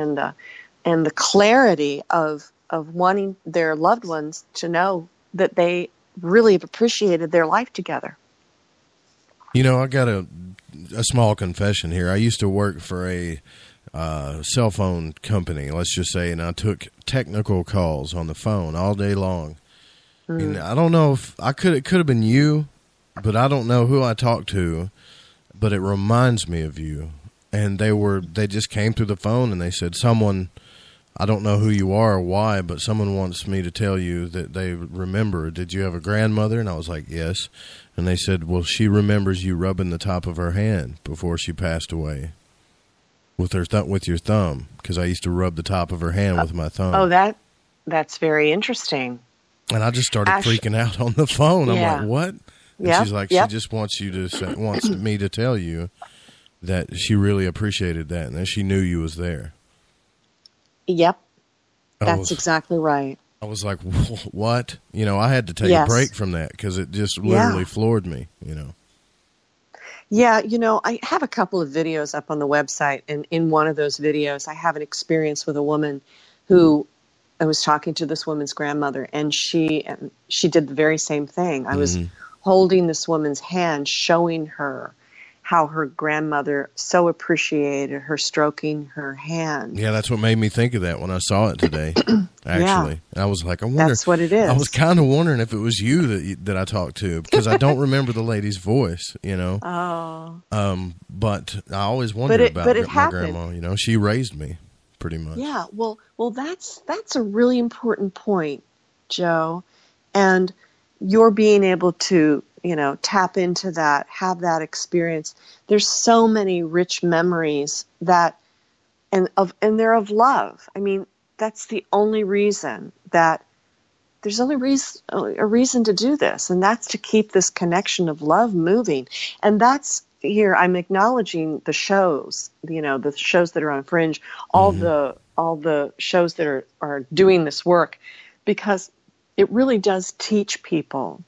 and the clarity of wanting their loved ones to know that they really have appreciated their life together. I got a small confession here. I used to work for a cell phone company, let's just say, and I took technical calls on the phone all day long. And I don't know if it could have been you, but I don't know who I talked to, but it reminds me of you. And they just came through the phone and they said, someone, I don't know who you are or why, but someone wants me to tell you that they remember. Did you have a grandmother? And I was like, yes. And they said, well, she remembers you rubbing the top of her hand before she passed away with your thumb, because I used to rub the top of her hand with my thumb. Oh, that's very interesting. And I just started freaking out on the phone. I'm like, what? And she's like, she just wants me to tell you that she really appreciated that and that she knew you was there. Yep. That's exactly right. I was like, what? I had to take a break from that because it just literally floored me, Yeah, I have a couple of videos up on the website, and in one of those videos, I have an experience with a woman who I was talking to this woman's grandmother, and she did the very same thing. I was holding this woman's hand, showing her how her grandmother so appreciated her stroking her hand. Yeah, that's what made me think of that when I saw it today, actually. Yeah. I was like, I wonder. That's what it is. I was kind of wondering if it was you that I talked to, because I don't remember the lady's voice, Oh. But I always wondered about my grandma. She raised me pretty much. Yeah, well, that's a really important point, Joe. And you're being able to tap into that, have that experience. There's so many rich memories and they're of love. I mean, that's the only reason that there's only a reason to do this, and that's to keep this connection of love moving. And that's here. I'm acknowledging the shows, the shows that are on Fringe, all the shows that are doing this work, because it really does teach people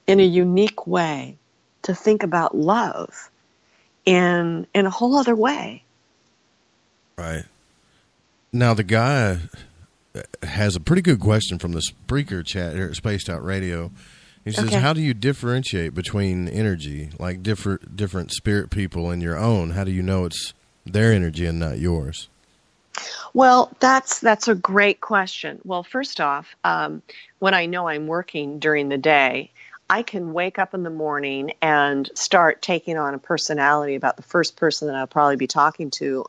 in a unique way to think about love in a whole other way. Right. Now, the guy has a pretty good question from the Spreaker chat here at Spaced Out Radio. He says, how do you differentiate between energy, like different spirit people and your own? How do you know it's their energy and not yours? Well, that's a great question. Well, first off, when I know I'm working during the day, I can wake up in the morning and start taking on a personality about the first person that I'll probably be talking to,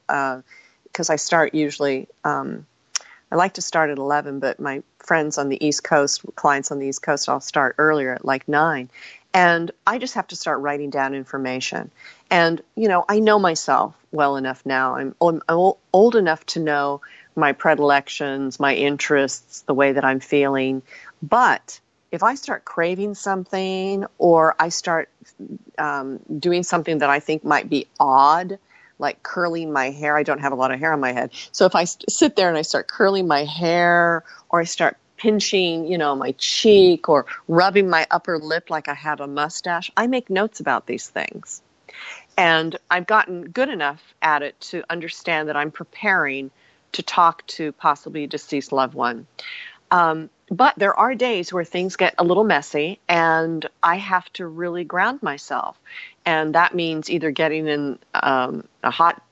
because I start usually, I like to start at 11, but my friends on the East Coast, clients on the East Coast, I'll start earlier at like 9. And I just have to start writing down information. And, I know myself well enough now. I'm old enough to know my predilections, my interests, the way that I'm feeling. But if I start craving something, or I start doing something that I think might be odd, like curling my hair. I don't have a lot of hair on my head. So if I sit there and I start curling my hair, or I start pinching, my cheek, or rubbing my upper lip like I have a mustache, I make notes about these things. And I've gotten good enough at it to understand that I'm preparing to talk to possibly a deceased loved one. But there are days where things get a little messy, and I have to really ground myself. And that means either getting in a hot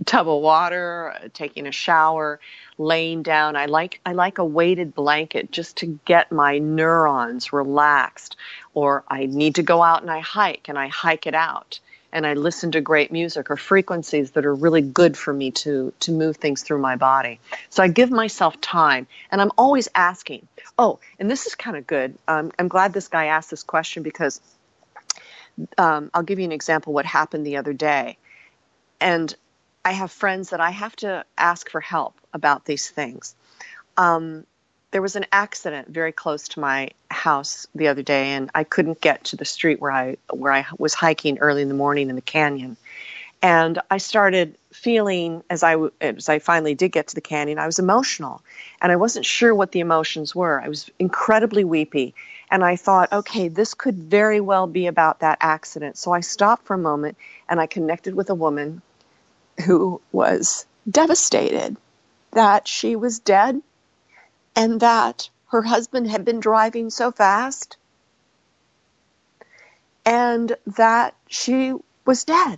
tub of water, taking a shower, laying down. I like a weighted blanket just to get my neurons relaxed. Or I need to go out and I hike it out. And I listen to great music or frequencies that are really good for me to move things through my body. So I give myself time, and I'm always asking. Oh, and this is kind of good. I'm glad this guy asked this question, because I'll give you an example of what happened the other day. And I have friends that I have to ask for help about these things. There was an accident very close to my house the other day, and I couldn't get to the street where I was hiking early in the morning in the canyon. And I started feeling, as I finally did get to the canyon, I was emotional, and I wasn't sure what the emotions were. I was incredibly weepy, and I thought, okay, this could very well be about that accident. So I stopped for a moment, and I connected with a woman who was devastated that she was dead, and that her husband had been driving so fast, and that she was dead.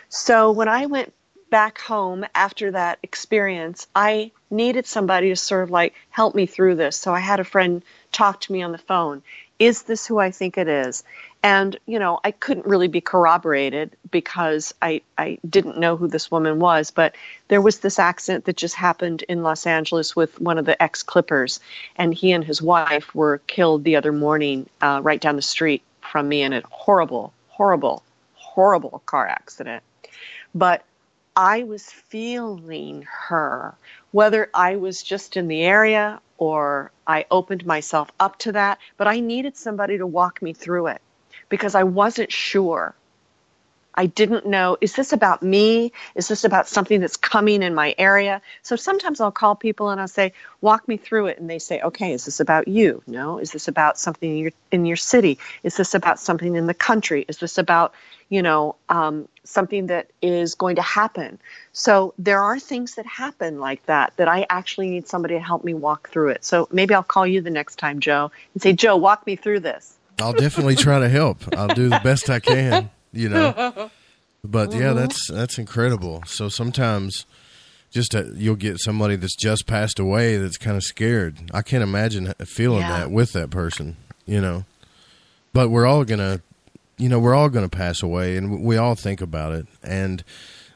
So when I went back home after that experience, I needed somebody to sort of like help me through this. So I had a friend talk to me on the phone. Is this who I think it is? And, I couldn't really be corroborated because I didn't know who this woman was. But there was this accident that just happened in Los Angeles with one of the ex-Clippers. And he and his wife were killed the other morning right down the street from me in a horrible, horrible, horrible car accident. But I was feeling her, whether I was just in the area or I opened myself up to that. But I needed somebody to walk me through it, because I wasn't sure. I didn't know, is this about me? Is this about something that's coming in my area? So sometimes I'll call people and I'll say, walk me through it. And they say, okay, is this about you? No. Is this about something in your city? Is this about something in the country? Is this about, something that is going to happen? So there are things that happen like that I actually need somebody to help me walk through it. So maybe I'll call you the next time, Joe, and say, Joe, walk me through this. I'll definitely try to help. I'll do the best I can, But yeah, that's incredible. So sometimes you'll get somebody that's just passed away that's kind of scared. I can't imagine feeling that with that person, But we're all gonna pass away, and we all think about it.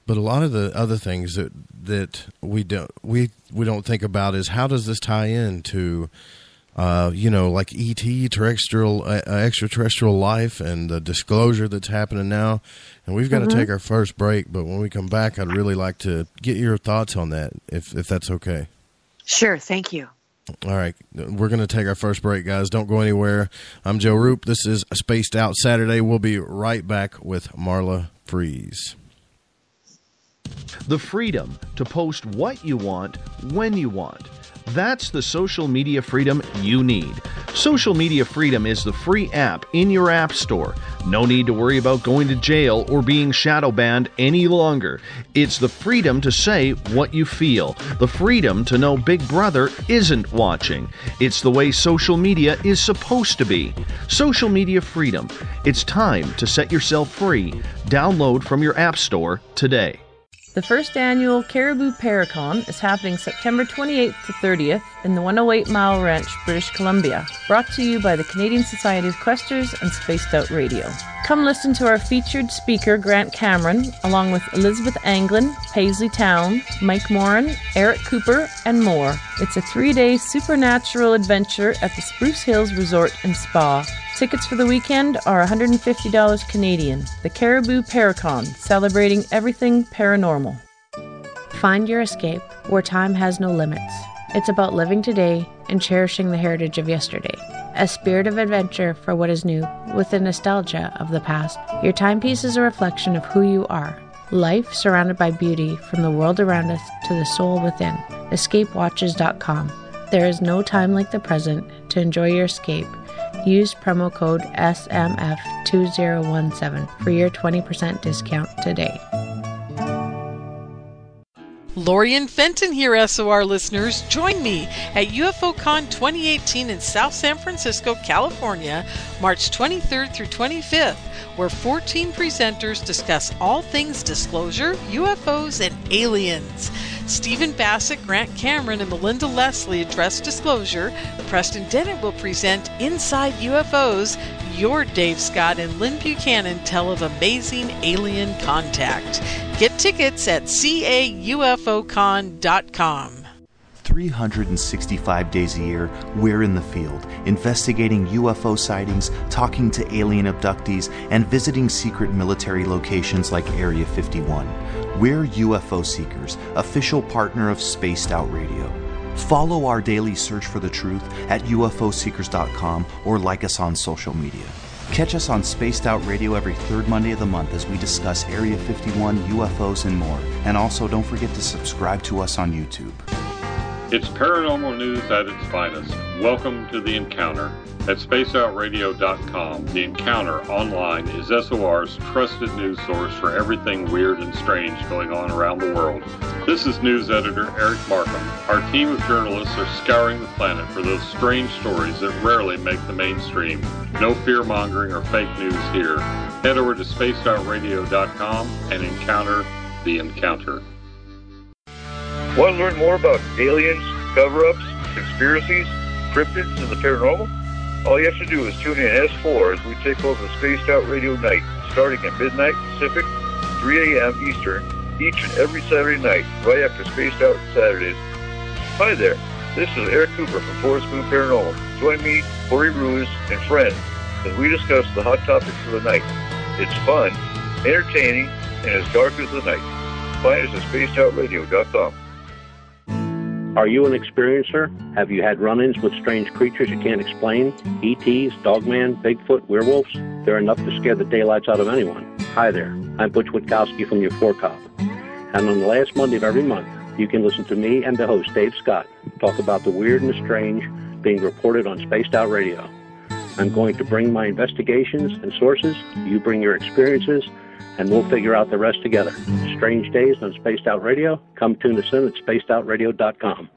But a lot of the other things that we don't think about is, how does this tie in to like ET, extraterrestrial life, and the disclosure that's happening now. And we've got to take our first break, but when we come back, I'd really like to get your thoughts on that, if that's okay. Sure, thank you. All right, we're going to take our first break, guys. Don't go anywhere. I'm Joe Roop. This is Spaced Out Saturday. We'll be right back with Marla Frees. The freedom to post what you want, when you want. That's the social media freedom you need. Social Media Freedom is the free app in your app store. No need to worry about going to jail or being shadow banned any longer. It's the freedom to say what you feel. The freedom to know Big Brother isn't watching. It's the way social media is supposed to be. Social Media Freedom. It's time to set yourself free. Download from your app store today. The first annual Caribou Paracon is happening September 28th to 30th in the 108 Mile Ranch, British Columbia. Brought to you by the Canadian Society of Questers and Spaced Out Radio. Come listen to our featured speaker, Grant Cameron, along with Elizabeth Anglin, Paisley Town, Mike Moran, Eric Cooper, and more. It's a 3-day supernatural adventure at the Spruce Hills Resort and Spa. Tickets for the weekend are $150 Canadian. The Caribou Paracon, celebrating everything paranormal. Find your escape where time has no limits. It's about living today and cherishing the heritage of yesterday. A spirit of adventure for what is new, with the nostalgia of the past. Your timepiece is a reflection of who you are. Life surrounded by beauty from the world around us to the soul within. EscapeWatches.com. There is no time like the present to enjoy your escape. Use promo code SMF2017 for your 20% discount today. Lorian Fenton here, SOR listeners. Join me at UFOCon 2018 in South San Francisco, California, March 23rd through 25th, where 14 presenters discuss all things disclosure, UFOs, and aliens. Stephen Bassett, Grant Cameron, and Melinda Leslie address disclosure. Preston Dennett will present Inside UFOs. Your Dave Scott and Lynn Buchanan tell of amazing alien contact. Get tickets at caufocon.com. 365 days a year, we're in the field, investigating UFO sightings, talking to alien abductees, and visiting secret military locations like Area 51. We're UFO Seekers, official partner of Spaced Out Radio. Follow our daily search for the truth at ufoseekers.com or like us on social media. Catch us on Spaced Out Radio every third Monday of the month as we discuss Area 51, UFOs, and more. And also, don't forget to subscribe to us on YouTube. It's paranormal news at its finest. Welcome to The Encounter. At spaceoutradio.com, The Encounter online is SOR's trusted news source for everything weird and strange going on around the world. This is news editor Eric Markham. Our team of journalists are scouring the planet for those strange stories that rarely make the mainstream. No fear-mongering or fake news here. Head over to spaceoutradio.com and encounter The Encounter. Want to learn more about aliens, cover-ups, conspiracies, cryptids, and the paranormal? All you have to do is tune in S4 as we take over the Spaced Out Radio Night, starting at midnight Pacific, 3 a.m. Eastern, each and every Saturday night, right after Spaced Out Saturdays. Hi there, this is Eric Cooper from Forest Moon Paranormal. Join me, Corey Ruiz, and friends as we discuss the hot topics of the night. It's fun, entertaining, and as dark as the night. Find us at spacedoutradio.com. Are you an experiencer? Have you had run-ins with strange creatures you can't explain? ETs, Dogman, Bigfoot, werewolves? They're enough to scare the daylights out of anyone. Hi there, I'm Butch Witkowski from your Four Cop. And on the last Monday of every month, you can listen to me and the host, Dave Scott, talk about the weird and the strange being reported on Spaced Out Radio. I'm going to bring my investigations and sources, you bring your experiences, and we'll figure out the rest together. Strange Days on Spaced Out Radio. Come tune us in at spacedoutradio.com.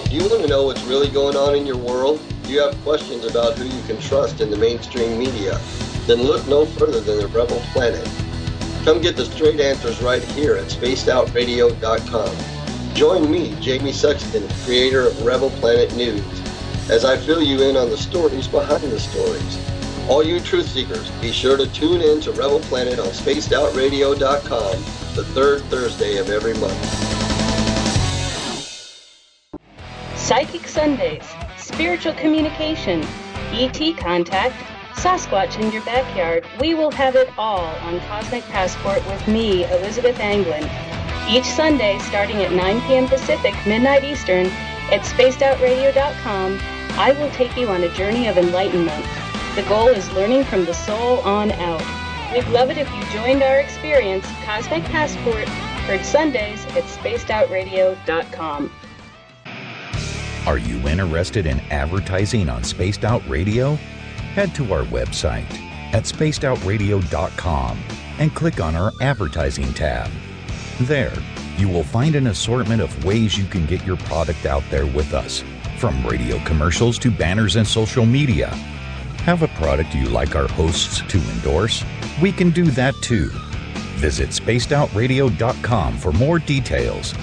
Do you want to know what's really going on in your world? Do you have questions about who you can trust in the mainstream media? Then look no further than the Rebel Planet. Come get the straight answers right here at spacedoutradio.com. Join me, Jamie Sexton, creator of Rebel Planet News, as I fill you in on the stories behind the stories. All you truth seekers, be sure to tune in to Rebel Planet on spacedoutradio.com the third Thursday of every month. Psychic Sundays, spiritual communication, ET contact, Sasquatch in your backyard. We will have it all on Cosmic Passport with me, Elizabeth Anglin. Each Sunday, starting at 9 p.m. Pacific, midnight Eastern, at spacedoutradio.com, I will take you on a journey of enlightenment. The goal is learning from the soul on out. We'd love it if you joined our experience. Cosmic Passport, heard Sundays at spacedoutradio.com. Are you interested in advertising on Spaced Out Radio? Head to our website at spacedoutradio.com and click on our advertising tab. There, you will find an assortment of ways you can get your product out there with us, from radio commercials to banners and social media. Have a product you like our hosts to endorse? We can do that too. Visit spacedoutradio.com for more details.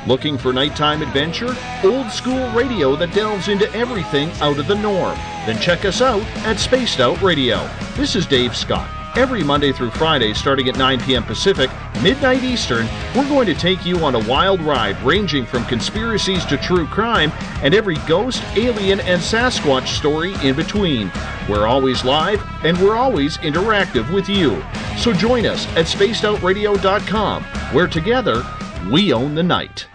Looking for nighttime adventure? Old school radio that delves into everything out of the norm? Then check us out at Spaced Out Radio. This is Dave Scott. Every Monday through Friday, starting at 9 p.m. Pacific, midnight Eastern, we're going to take you on a wild ride ranging from conspiracies to true crime and every ghost, alien, and Sasquatch story in between. We're always live and we're always interactive with you. So join us at spacedoutradio.com, where together we own the night.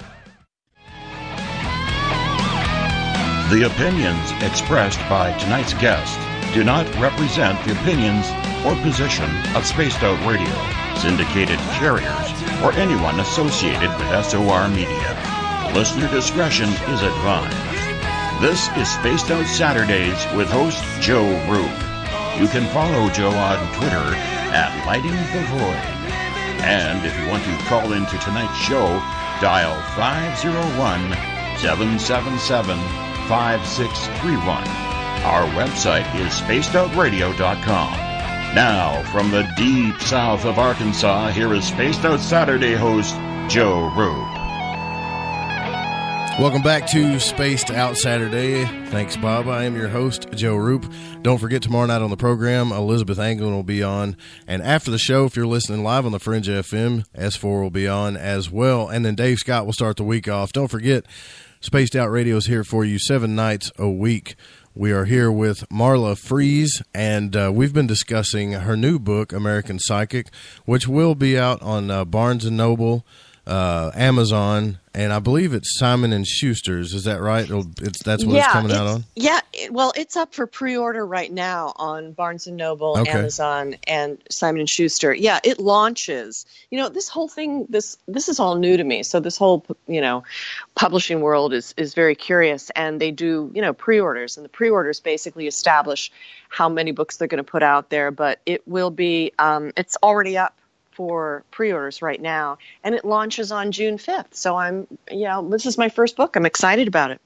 The opinions expressed by tonight's guest do not represent the opinions or position of Spaced Out Radio, syndicated carriers, or anyone associated with SOR Media. Listener discretion is advised. This is Spaced Out Saturdays with host Joe Roop. You can follow Joe on Twitter at Lighting the Void. And if you want to call into tonight's show, dial 501-777-5631. Our website is spacedoutradio.com. Now, from the deep south of Arkansas, here is Spaced Out Saturday host Joe Roop. Welcome back to Spaced Out Saturday. Thanks, Bob. I am your host, Joe Roop. Don't forget, tomorrow night on the program, Elizabeth Anglin will be on. And after the show, if you're listening live on the Fringe FM, S4 will be on as well. And then Dave Scott will start the week off. Don't forget, Spaced Out Radio is here for you 7 nights a week. We are here with Marla Frees, and we've been discussing her new book, American Psychic, which will be out on Barnes & Noble, Amazon, and I believe it's Simon & Schuster's. Is that right? That's what it's coming out on? Yeah, well, it's up for pre-order right now on Barnes & Noble, Amazon, and Simon & Schuster. Yeah, it launches. You know, this whole thing, this is all new to me. So this whole, publishing world is very curious, and they do, pre-orders, and the pre-orders basically establish how many books they're going to put out there, but it will be, it's already up for pre-orders right now, and it launches on June 5th. So this is my first book. I'm excited about it.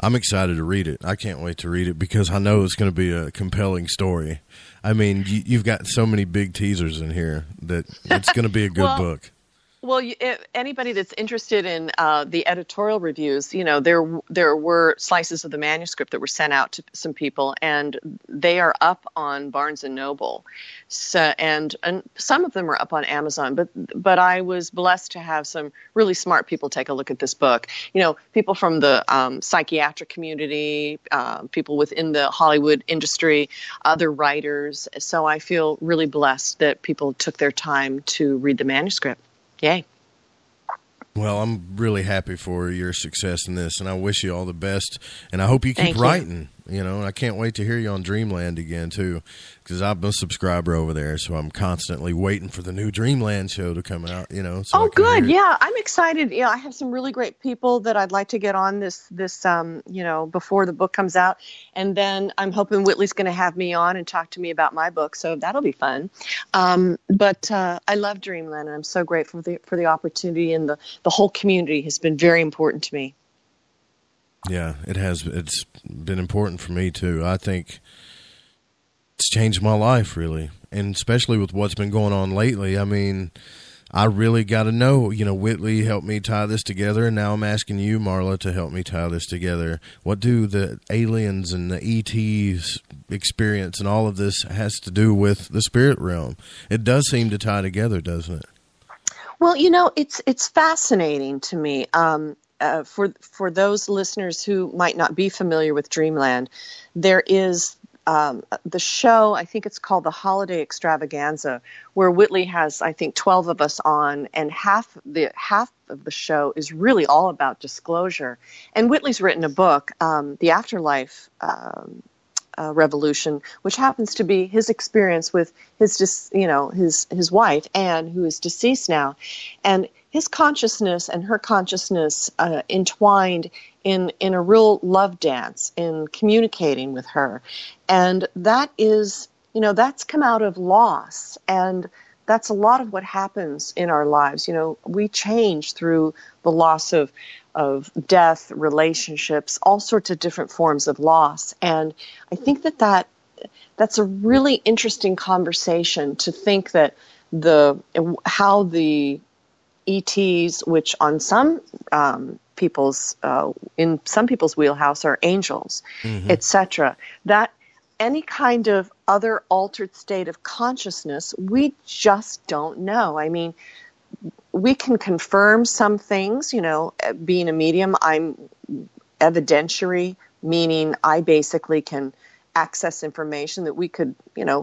I'm excited to read it. I can't wait to read it because I know it's going to be a compelling story. I mean, you've got so many big teasers in here that it's going to be a good book. Well, anybody that's interested in the editorial reviews, there were slices of the manuscript that were sent out to some people, and they are up on Barnes and Noble, and some of them are up on Amazon. But I was blessed to have some really smart people take a look at this book. People from the psychiatric community, people within the Hollywood industry, other writers. So I feel really blessed that people took their time to read the manuscript. Yay. Well, I'm really happy for your success in this, and I wish you all the best, and I hope you keep writing. I can't wait to hear you on Dreamland again, too, because I'm a subscriber over there, so I'm constantly waiting for the new Dreamland show to come out, So good. Yeah, I'm excited. Yeah, I have some really great people that I'd like to get on this before the book comes out, and then I'm hoping Whitley's going to have me on and talk to me about my book, so that'll be fun. But I love Dreamland, and I'm so grateful for the opportunity, and the whole community has been very important to me. Yeah, it has. It's been important for me, too. I think it's changed my life, really, and especially with what's been going on lately. I mean, I really got to know, Whitley helped me tie this together, and now I'm asking you, Marla, to help me tie this together. What do the aliens and the ETs experience and all of this has to do with the spirit realm? It does seem to tie together, doesn't it? Well, it's fascinating to me. For those listeners who might not be familiar with Dreamland, there is the show, I think it's called the Holiday Extravaganza, where Whitley has, I think, 12 of us on, and half of the show is really all about disclosure. And Whitley's written a book, The Afterlife Revolution, which happens to be his experience with his wife, Anne, who is deceased now, and his consciousness and her consciousness entwined in a real love dance in communicating with her. And that is, that's come out of loss. And that's a lot of what happens in our lives. We change through the loss of death, relationships, all sorts of different forms of loss. And I think that's a really interesting conversation to think that how the ETs, which on some in some people's wheelhouse are angels, etc., that any kind of other altered state of consciousness, we just don't know. I mean, we can confirm some things, being a medium, I'm evidentiary, meaning I basically can access information that we could,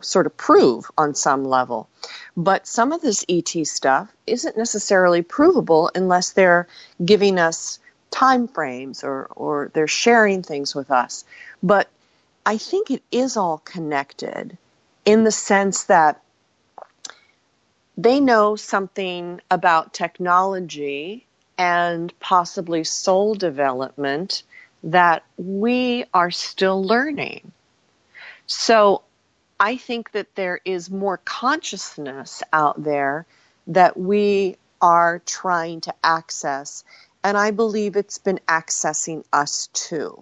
sort of prove on some level. But some of this ET stuff isn't necessarily provable unless they're giving us time frames or they're sharing things with us. But I think it is all connected in the sense that they know something about technology and possibly soul development that we are still learning. So I think that there is more consciousness out there that we are trying to access, and I believe it's been accessing us too.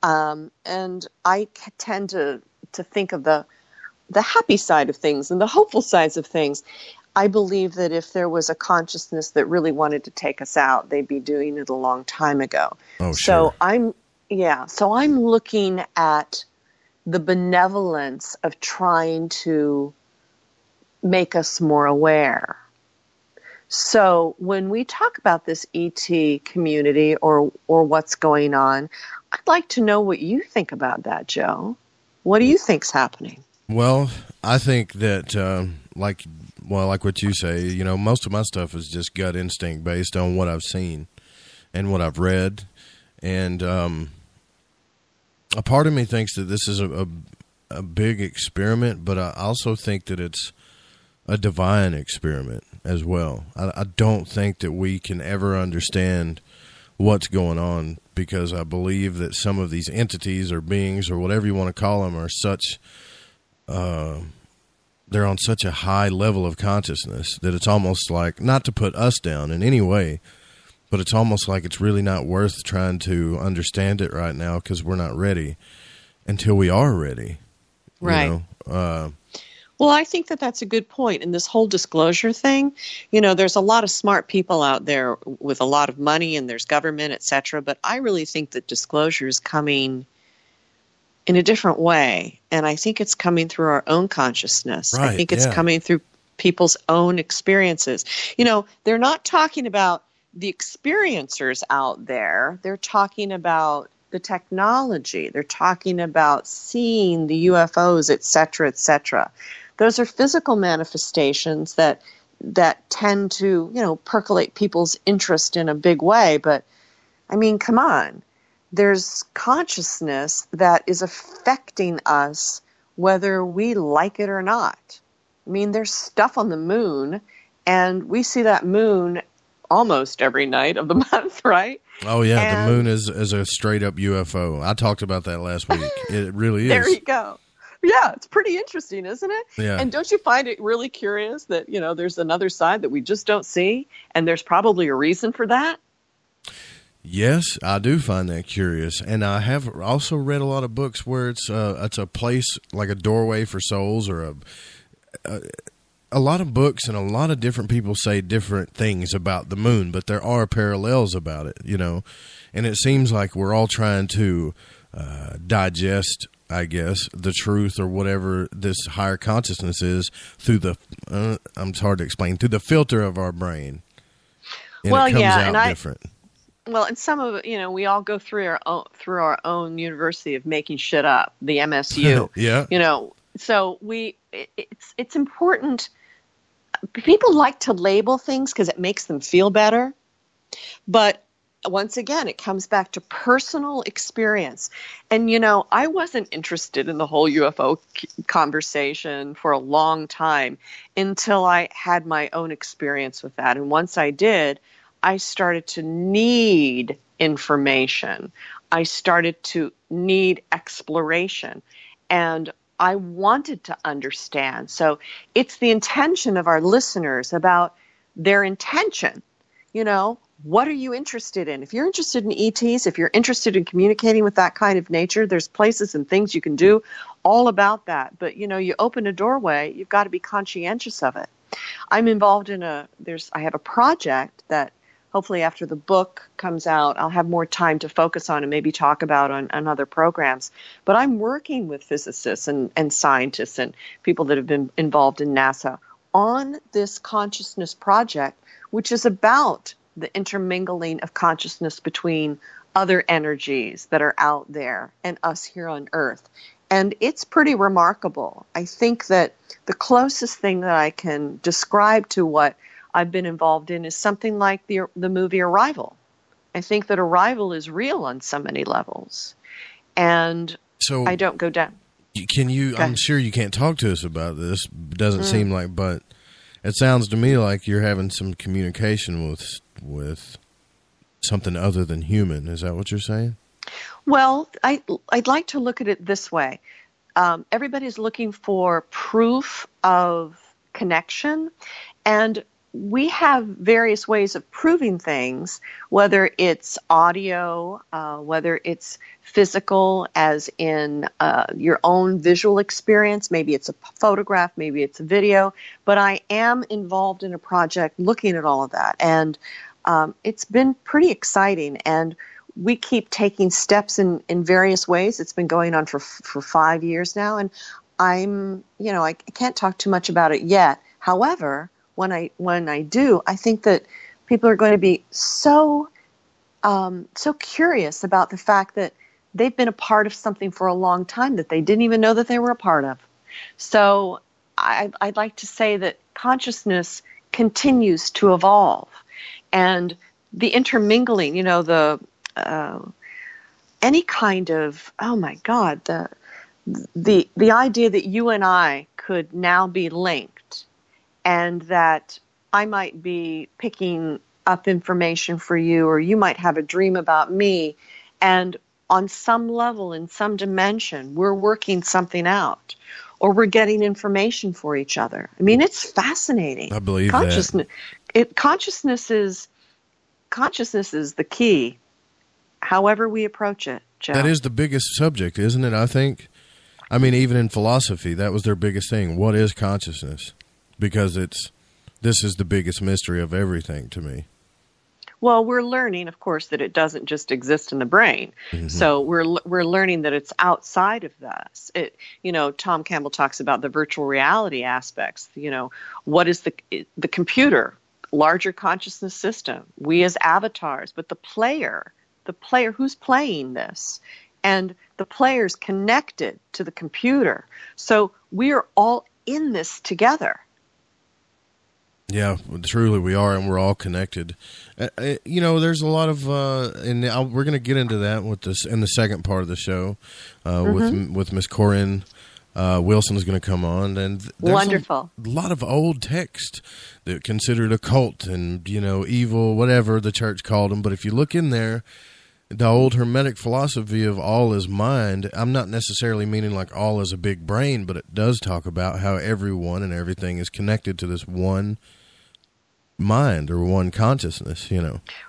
And I tend to think of the happy side of things and the hopeful sides of things. I believe that if there was a consciousness that really wanted to take us out, they'd be doing it a long time ago. Oh, so sure. I'm looking at the benevolence of trying to make us more aware. So when we talk about this ET community or what's going on, I'd like to know what you think about that, Joe. What do you think's happening? Well, I think that, like what you say, most of my stuff is just gut instinct based on what I've seen and what I've read. And a part of me thinks that this is a big experiment, but I also think that it's a divine experiment as well. I don't think that we can ever understand what's going on, because I believe that some of these entities or beings or whatever you want to call them are such they're on such a high level of consciousness that it's almost like, not to put us down in any way, but it's almost like it's really not worth trying to understand it right now because we're not ready until we are ready. Right. Well, I think that that's a good point. And this whole disclosure thing, there's a lot of smart people out there with a lot of money, and there's government, et cetera. But I really think that disclosure is coming in a different way. And I think it's coming through our own consciousness. Right, I think it's coming through people's own experiences. They're not talking about the experiencers out there. They're talking about the technology. They're talking about seeing the UFOs, et cetera, et cetera. Those are physical manifestations that tend to, percolate people's interest in a big way. But, I mean, come on. There's consciousness that is affecting us whether we like it or not. I mean, there's stuff on the moon, and we see that moon almost every night of the month, right? Oh, yeah, the moon is a straight-up UFO. I talked about that last week. It really is. There you go. Yeah, it's pretty interesting, isn't it? Yeah. And don't you find it really curious that, there's another side that we just don't see, and there's probably a reason for that? Yes, I do find that curious. And I have also read a lot of books where it's a place, like a doorway for souls, or a lot of books and a lot of different people say different things about the moon, but there are parallels about it, and it seems like we're all trying to digest, I guess, the truth or whatever this higher consciousness is through it's hard to explain, through the filter of our brain. And well, it comes yeah, out and different. Well, and some of it, we all go through our own university of making shit up, the MSU. Yeah. So it's important. People like to label things because it makes them feel better. But once again, it comes back to personal experience. And, I wasn't interested in the whole UFO conversation for a long time until I had my own experience with that. And once I did, I started to need information. I started to need exploration. And I wanted to understand. So it's the intention of our listeners about their intention. What are you interested in? If you're interested in ETs, if you're interested in communicating with that kind of nature, there's places and things you can do all about that. But, you open a doorway, you've got to be conscientious of it. I'm involved in I have a project that hopefully after the book comes out, I'll have more time to focus on and maybe talk about on other programs. But I'm working with physicists and scientists and people that have been involved in NASA on this consciousness project, which is about the intermingling of consciousness between other energies that are out there and us here on Earth. And it's pretty remarkable. I think that the closest thing that I can describe to what I've been involved in is something like the movie Arrival. I think that Arrival is real on so many levels. And so I don't go down. I'm sure you can't talk to us about this. It doesn't seem like, but it sounds to me like you're having some communication with something other than human. Is that what you're saying? Well, I'd like to look at it this way. Everybody's looking for proof of connection, and we have various ways of proving things, whether it's audio, whether it's physical, as in your own visual experience. Maybe it's a photograph, maybe it's a video. But I am involved in a project looking at all of that. And it's been pretty exciting. And we keep taking steps in various ways. It's been going on for 5 years now. And I can't talk too much about it yet. However, when I do, I think that people are going to be so curious about the fact that they've been a part of something for a long time that they didn't even know that they were a part of. So I'd like to say that consciousness continues to evolve, and the intermingling, any kind of, oh my God, the idea that you and I could now be linked, and that I might be picking up information for you, or you might have a dream about me, and on some level, in some dimension, we're working something out, or we're getting information for each other. I mean, it's fascinating. I believe Consciousness. Consciousness consciousness is the key, however we approach it, Joe. That is the biggest subject, isn't it, I think? I mean, even in philosophy, that was their biggest thing. What is consciousness? Because this is the biggest mystery of everything to me. Well, we're learning, of course, that it doesn't just exist in the brain. Mm-hmm. So we're learning that it's outside of us. Tom Campbell talks about the virtual reality aspects. What is the computer, larger consciousness system? We as avatars, but the player who's playing this, and the player's connected to the computer. So we are all in this together. Yeah, truly we are, and we're all connected. There's a lot of, and we're going to get into that with this in the second part of the show, with Miss Corinne Wilson is going to come on, and there's wonderful. A lot of old text that considered occult and evil, whatever the church called them. But if you look in there, the old Hermetic philosophy of all is mind. I'm not necessarily meaning like all is a big brain, but it does talk about how everyone and everything is connected to this one mind or one consciousness,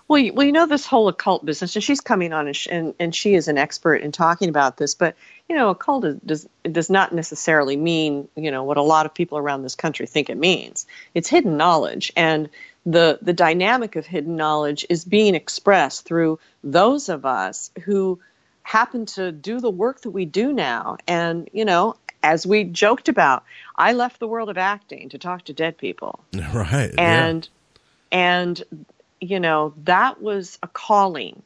Well, this whole occult business, and she's coming on, and she is an expert in talking about this, but occult does not necessarily mean what a lot of people around this country think it means. It's hidden knowledge, and the dynamic of hidden knowledge is being expressed through those of us who happen to do the work that we do now. And as we joked about, I left the world of acting to talk to dead people. Right. And that was a calling.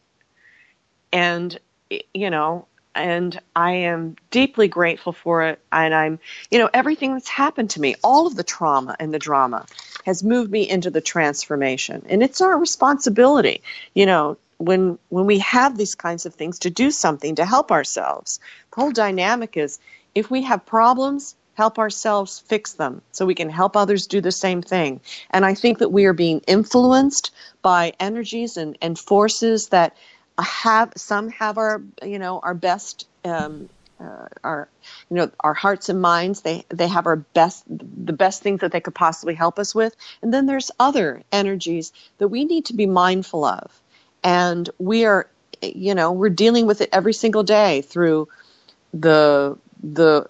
And and I am deeply grateful for it. And I'm, everything that's happened to me, all of the trauma and the drama has moved me into the transformation. And it's our responsibility, when we have these kinds of things, to do something to help ourselves. The whole dynamic is, if we have problems, help ourselves fix them so we can help others do the same thing. And I think that we are being influenced by energies and forces that have our our best our hearts and minds. They have the best things that they could possibly help us with. And then there's other energies that we need to be mindful of, and we are we're dealing with it every single day through the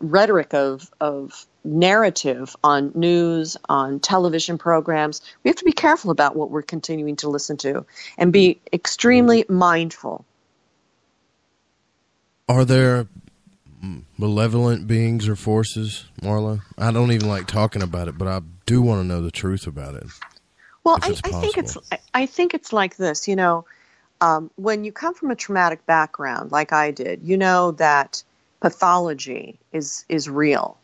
rhetoric of narrative on news, on television programs. We have to be careful about what we're continuing to listen to and be extremely mindful. Are there malevolent beings or forces, Marla? I don't even like talking about it, but I do want to know the truth about it. Well, I think it's like this. When you come from a traumatic background, like I did, that pathology is real.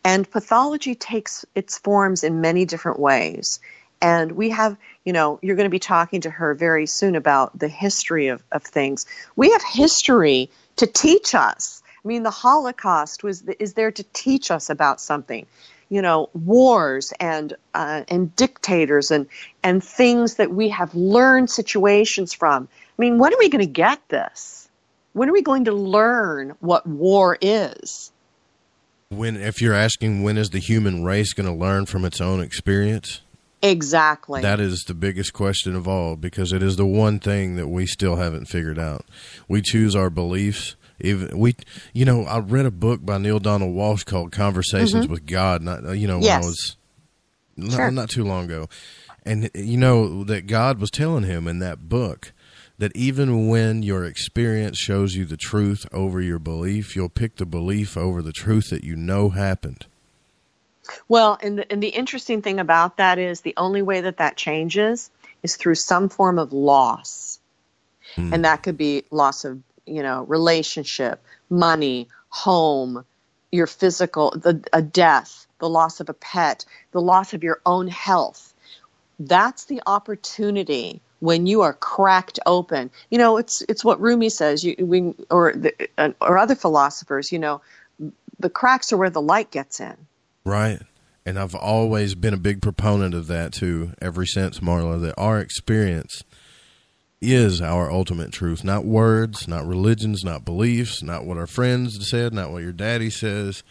And pathology takes its forms in many different ways. And we have, you're going to be talking to her very soon about the history of things. We have history to teach us. I mean, the Holocaust is there to teach us about something. Wars and dictators and things that we have learned situations from. I mean, when are we going to get this? When are we going to learn what war is? If you're asking when is the human race going to learn from its own experience? Exactly. That is the biggest question of all, because it is the one thing that we still haven't figured out. We choose our beliefs. I read a book by Neil Donald Walsh called Conversations with God, when I was not too long ago. And that God was telling him in that book that even when your experience shows you the truth over your belief, you'll pick the belief over the truth that happened. Well, and the interesting thing about that is the only way that changes is through some form of loss. And that could be loss of, relationship, money, home, your physical, a death, the loss of a pet, the loss of your own health. That's the opportunity when you are cracked open. It's what Rumi says, or other philosophers, the cracks are where the light gets in. Right. And I've always been a big proponent of that too, ever since, Marla, that our experience is our ultimate truth. Not words, not religions, not beliefs, not what our friends said, not what your daddy says.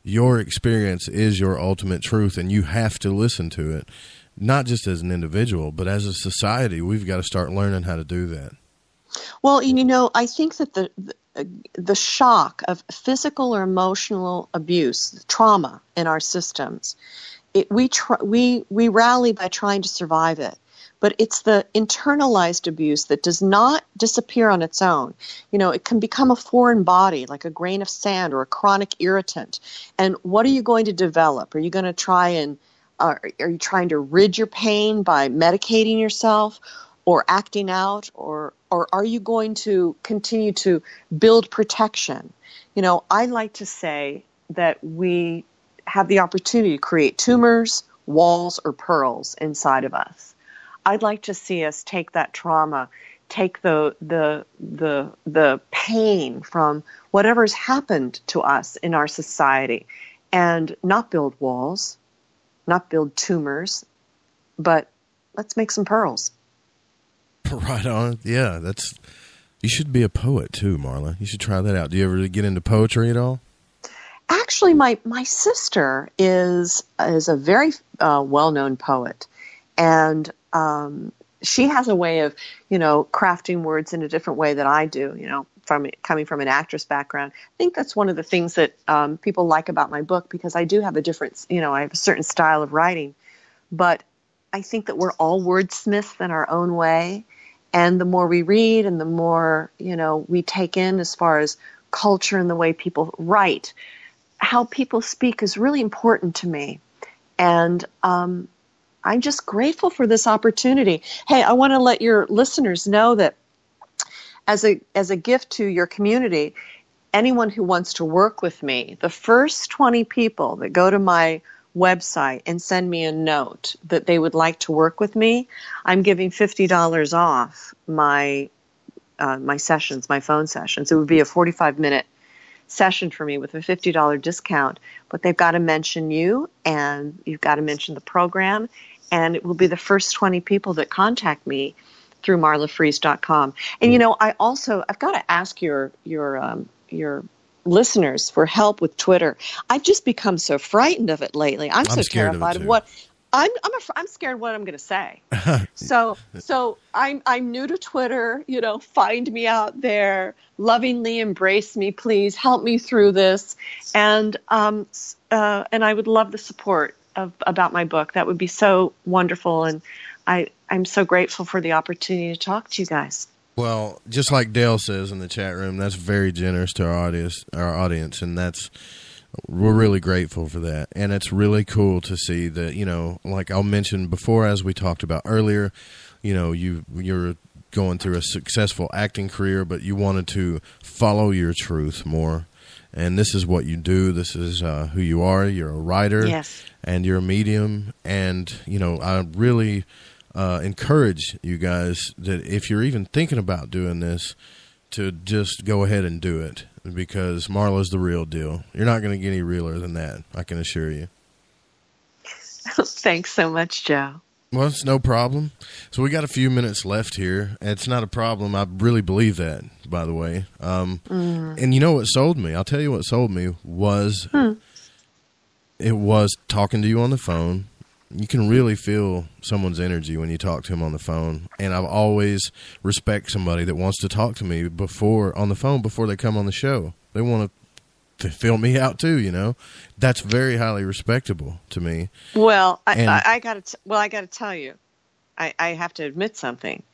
Your experience is your ultimate truth, and you have to listen to it. not just as an individual, but as a society, we've got to start learning how to do that. Well, I think that the shock of physical or emotional abuse, trauma in our systems, we rally by trying to survive it. But it's the internalized abuse that does not disappear on its own. It can become a foreign body, like a grain of sand or a chronic irritant. And what are you going to develop? Are you going to try and are you trying to rid your pain by medicating yourself or acting out, or are you going to continue to build protection? I like to say that we have the opportunity to create tumors, walls, or pearls inside of us. I'd like to see us take that trauma, take the pain from whatever's happened to us in our society, and not build walls, not build tumors, but let's make some pearls. Right on. Yeah, you should be a poet too, Marla. You should try that out. Do you ever get into poetry at all? Actually, my sister is a very well-known poet, and she has a way of, crafting words in a different way that I do, coming from an actress background. I think that's one of the things that people like about my book, because I do have a different, I have a certain style of writing. But I think that we're all wordsmiths in our own way. And the more we read and the more, we take in as far as culture and the way people write, how people speak is really important to me. And I'm just grateful for this opportunity. Hey, I want to let your listeners know that as a gift to your community, anyone who wants to work with me, the first 20 people that go to my website and send me a note that they would like to work with me, I'm giving $50 off my sessions, my phone sessions. It would be a 45-minute session for me with a $50 discount, but they've got to mention you, and you've got to mention the program, and it will be the first 20 people that contact me through marlafrees.com. And I've got to ask your listeners for help with Twitter. I've just become so frightened of it lately. I'm so terrified of what I'm scared of what I'm going to say. So I'm new to Twitter. Find me out there, lovingly embrace me, please help me through this, and I would love the support about my book. That would be so wonderful, and I'm so grateful for the opportunity to talk to you guys. Well, just like Dale says in the chat room, that's very generous to our audience, and we're really grateful for that. And it's really cool to see that, like I'll mention before, as we talked about earlier, you're going through a successful acting career, but you wanted to follow your truth more. And this is what you do. This is who you are. You're a writer, yes, and you're a medium. And, I really encourage you guys that if you're even thinking about doing this, to just go ahead and do it, because Marla's the real deal. You're not going to get any realer than that, I can assure you. Thanks so much, Joe. Well, it's no problem. So we got a few minutes left here. It's not a problem. I really believe that, by the way. And you know what sold me? I'll tell you what sold me was it was talking to you on the phone. You can really feel someone's energy when you talk to them on the phone. And I've always respect somebody that wants to talk to me on the phone before they come on the show. They want to fill me out too, That's very highly respectable to me. Well, I got to tell you, I have to admit something.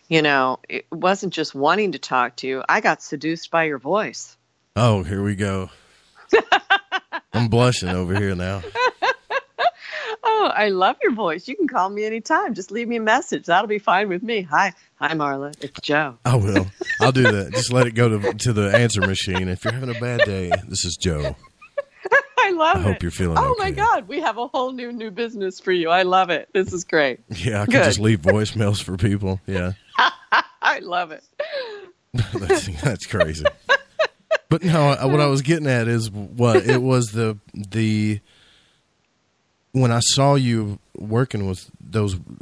It wasn't just wanting to talk to you. I got seduced by your voice. Oh, here we go. I'm blushing over here now. Oh, I love your voice. You can call me anytime. Just leave me a message. That'll be fine with me. Hi, Marla. It's Joe. I will. I'll do that. Just let it go to the answer machine. If you're having a bad day, this is Joe. I love it. I hope you're feeling okay. Oh, my God. We have a whole new business for you. I love it. This is great. Yeah, I can just leave voicemails for people. Yeah. I love it. That's crazy. But no, what I was getting at is it was the when I saw you working with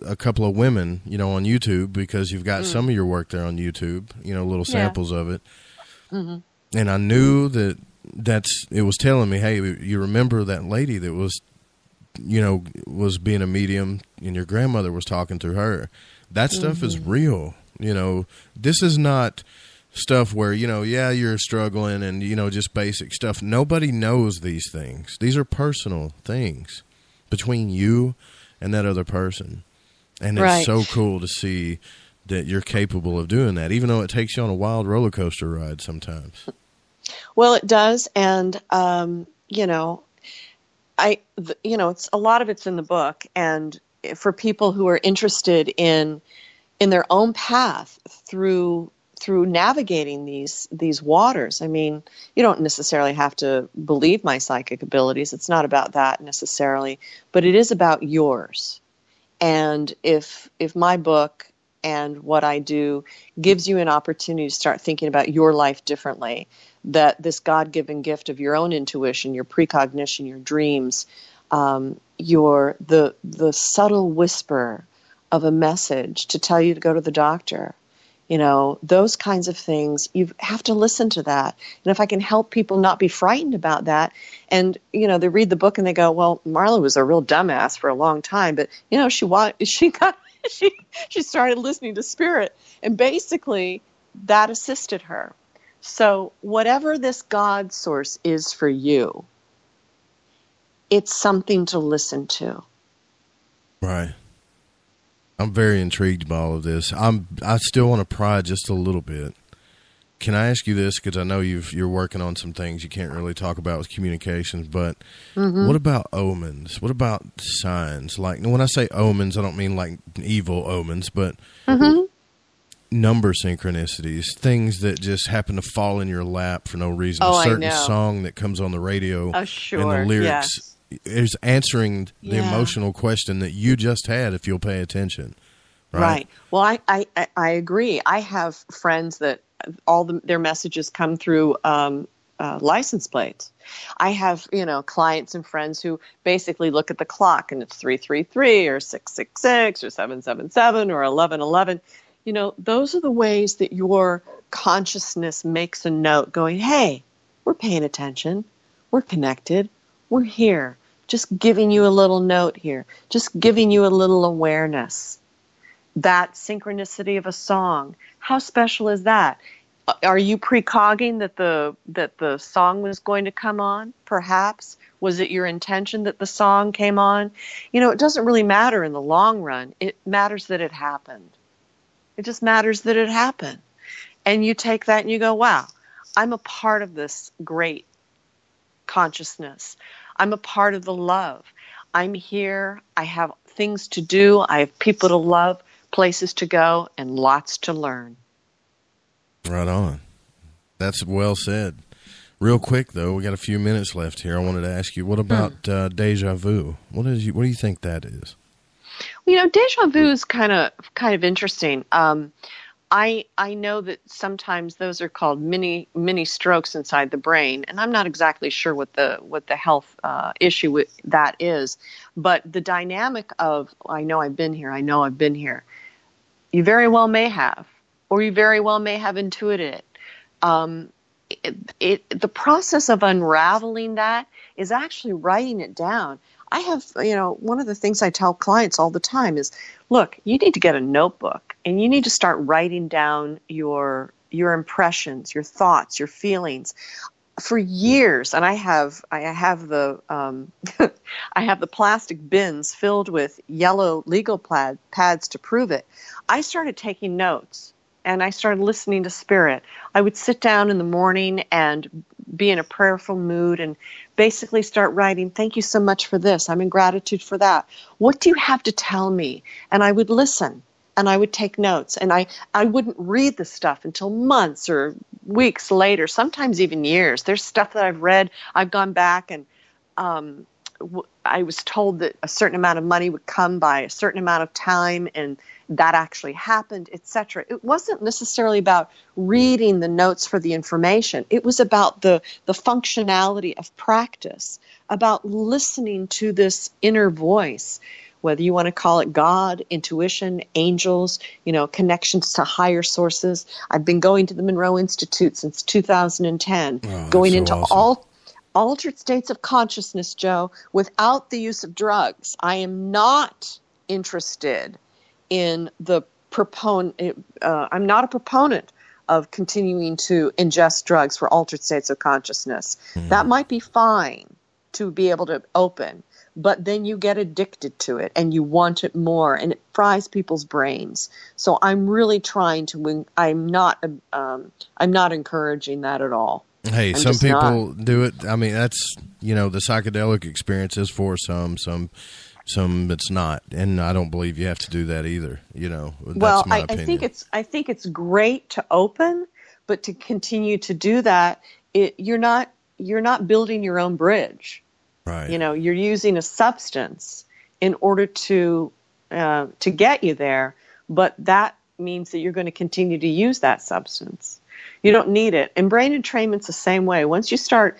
a couple of women, on YouTube, because you've got some of your work there on YouTube, little samples of it. Mm-hmm. And I knew it was telling me, hey, you remember that lady that was was being a medium and your grandmother was talking through her. That stuff is real. This is not stuff where, you're struggling and, just basic stuff. Nobody knows these things. These are personal things between you and that other person. And it's so cool to see that you're capable of doing that, even though it takes you on a wild roller coaster ride sometimes. Well, it does. And, it's a lot of it's in the book. And for people who are interested in their own path through navigating these waters. I mean, you don't necessarily have to believe my psychic abilities. It's not about that necessarily, but it is about yours. And if my book and what I do gives you an opportunity to start thinking about your life differently, that this God-given gift of your own intuition, your precognition, your dreams, the subtle whisper of a message to tell you to go to the doctor, those kinds of things, you have to listen to that. And if I can help people not be frightened about that, and, they read the book and they go, well, Marla was a real dumbass for a long time, but, she started listening to spirit, and basically that assisted her. So whatever this God source is for you, it's something to listen to. Right. I'm very intrigued by all of this. I still want to pry just a little bit. Can I ask you this? Because I know you're working on some things you can't really talk about with communications, but what about omens? What about signs? Like, when I say omens, I don't mean like evil omens, but number synchronicities, things that just happen to fall in your lap for no reason. A certain song that comes on the radio and the lyrics is answering the emotional question that you just had, if you'll pay attention. Right. Well, I agree. I have friends that their messages come through license plates. I have, clients and friends who basically look at the clock and it's 333 or 666 or 777 or 1111. Those are the ways that your consciousness makes a note going, hey, we're paying attention. We're connected. We're here. Just giving you a little note here. Just giving you a little awareness. That synchronicity of a song. How special is that? Are you precogging that the song was going to come on? Perhaps. Was it your intention that the song came on? It doesn't really matter in the long run. It matters that it happened. It just matters that it happened. And you take that and you go, wow, I'm a part of this great consciousness. I'm a part of the love. I'm here. I have things to do. I have people to love, places to go, and lots to learn. Right on. That's well said. Real quick, though, we got a few minutes left here. I wanted to ask you, what about deja vu? What do you think that is? Deja vu is kind of interesting. I know that sometimes those are called mini strokes inside the brain, and I'm not exactly sure what the health issue with that is. But the dynamic of I know I've been here, you very well may have, or you very well may have intuited it. The process of unraveling that is actually writing it down. I have, one of the things I tell clients all the time is, look, you need to get a notebook and you need to start writing down your impressions, your thoughts, your feelings. For years, and I have the I have the plastic bins filled with yellow legal pads to prove it. I started taking notes and I started listening to spirit. I would sit down in the morning and be in a prayerful mood and basically start writing, thank you so much for this. I'm in gratitude for that. What do you have to tell me? And I would listen and I would take notes. And I wouldn't read the stuff until months or weeks later, sometimes even years. There's stuff that I've read. I've gone back and I was told that a certain amount of money would come by a certain amount of time, and that actually happened, etc. It wasn't necessarily about reading the notes for the information. It was about the functionality of practice, about listening to this inner voice, whether you want to call it God, intuition, angels, connections to higher sources. I've been going to the Monroe Institute since 2010, going into awesome. altered states of consciousness, Joe, without the use of drugs. I am not interested in the proponent. I'm not a proponent of continuing to ingest drugs for altered states of consciousness. That might be fine to be able to open, but then you get addicted to it and you want it more, and it fries people's brains. So I'm really trying to. I'm not encouraging that at all. Hey, some people do it. I mean, that's, the psychedelic experience is for some it's not, and I don't believe you have to do that either. That's well, my opinion. opinion. I think it's great to open, but to continue to do that, you're not building your own bridge. Right. You're using a substance in order to get you there, but that means that you're going to continue to use that substance. You don't need it. And brain entrainment's the same way. Once you start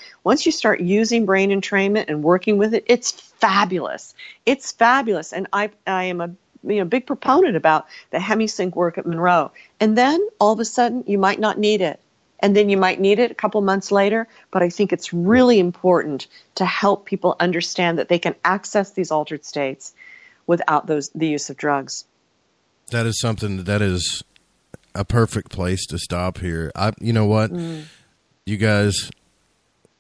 using brain entrainment and working with it, it's fabulous. It's fabulous. And I am a big proponent about the hemisync work at Monroe. And then all of a sudden you might not need it. And then you might need it a couple months later. But I think it's really important to help people understand that they can access these altered states without the use of drugs. That is something that is a perfect place to stop here. You know what? You guys,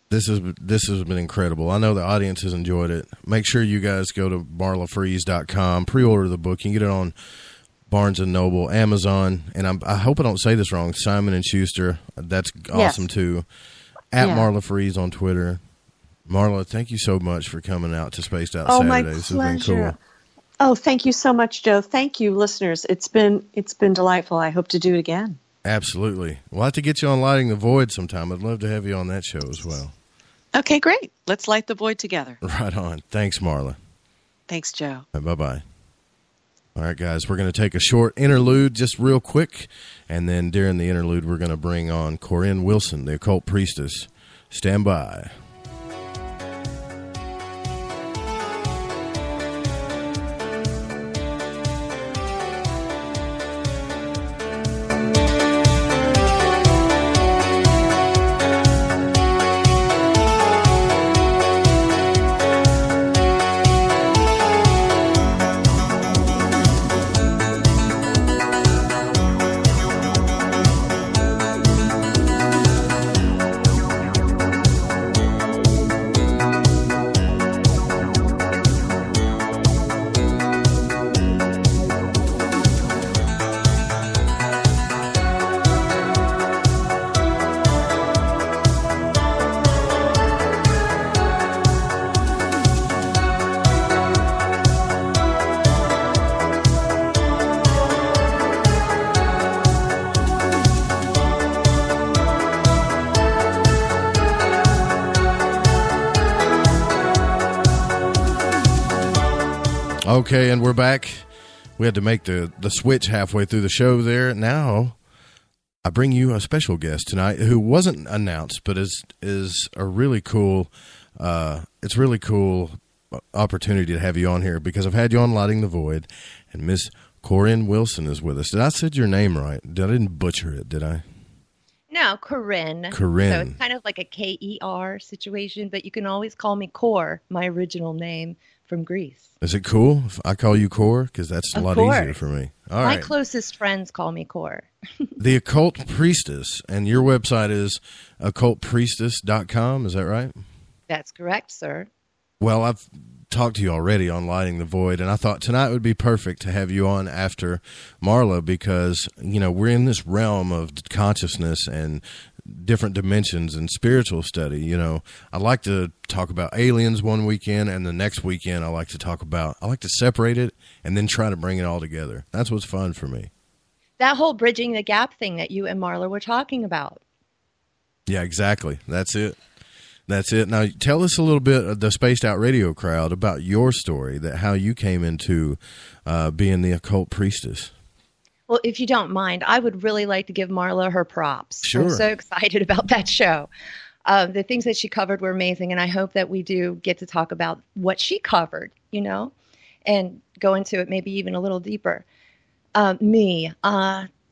this has been incredible. I know the audience has enjoyed it. Make sure you guys go to marlafrees.com, pre-order the book. You can get it on Barnes & Noble, Amazon, and I hope I don't say this wrong, Simon & Schuster. That's awesome, too. At Marla Frees on Twitter. Marla, thank you so much for coming out to Spaced Out Saturdays. My This has been pleasure. cool. Oh, thank you so much, Joe. Thank you, listeners. It's been delightful. I hope to do it again. Absolutely. We'll have to get you on Lighting the Void sometime. I'd love to have you on that show as well. Okay, great. Let's light the void together. Right on. Thanks, Marla. Thanks, Joe. Bye-bye. All right, guys, we're going to take a short interlude just real quick, and then during the interlude, we're going to bring on Corinne Wilson, the occult priestess. Stand by. Okay, and we're back. We had to make the switch halfway through the show there. Now, I bring you a special guest tonight who wasn't announced, but is a really cool, it's really cool opportunity to have you on here because I've had you on Lighting the Void, and Miss Corinne Wilson is with us. Did I say your name right? I didn't butcher it, did I? No, Corinne. Corinne. So it's kind of like a K-E-R situation, but you can always call me Cor, my original name from Greece. Is it cool if I call you Cor? Because that's a lot easier for me. All right. My closest friends call me Cor. The Occult Priestess, and your website is occultpriestess.com, is that right? That's correct, sir. Well, I've talked to you already on Lighting the Void, and I thought tonight would be perfect to have you on after Marla because, we're in this realm of consciousness and different dimensions and spiritual study. I like to talk about aliens one weekend, and the next weekend I like to separate it and then try to bring it all together. That's what's fun for me. That whole bridging the gap thing that you and Marla were talking about. Yeah, exactly. That's it. Now, tell us a little bit of the Spaced Out Radio crowd about your story, how you came into being the occult priestess. Well, if you don't mind, I would really like to give Marla her props. Sure. I'm so excited about that show. The things that she covered were amazing, and I hope that we do get to talk about what she covered, and go into it maybe even a little deeper.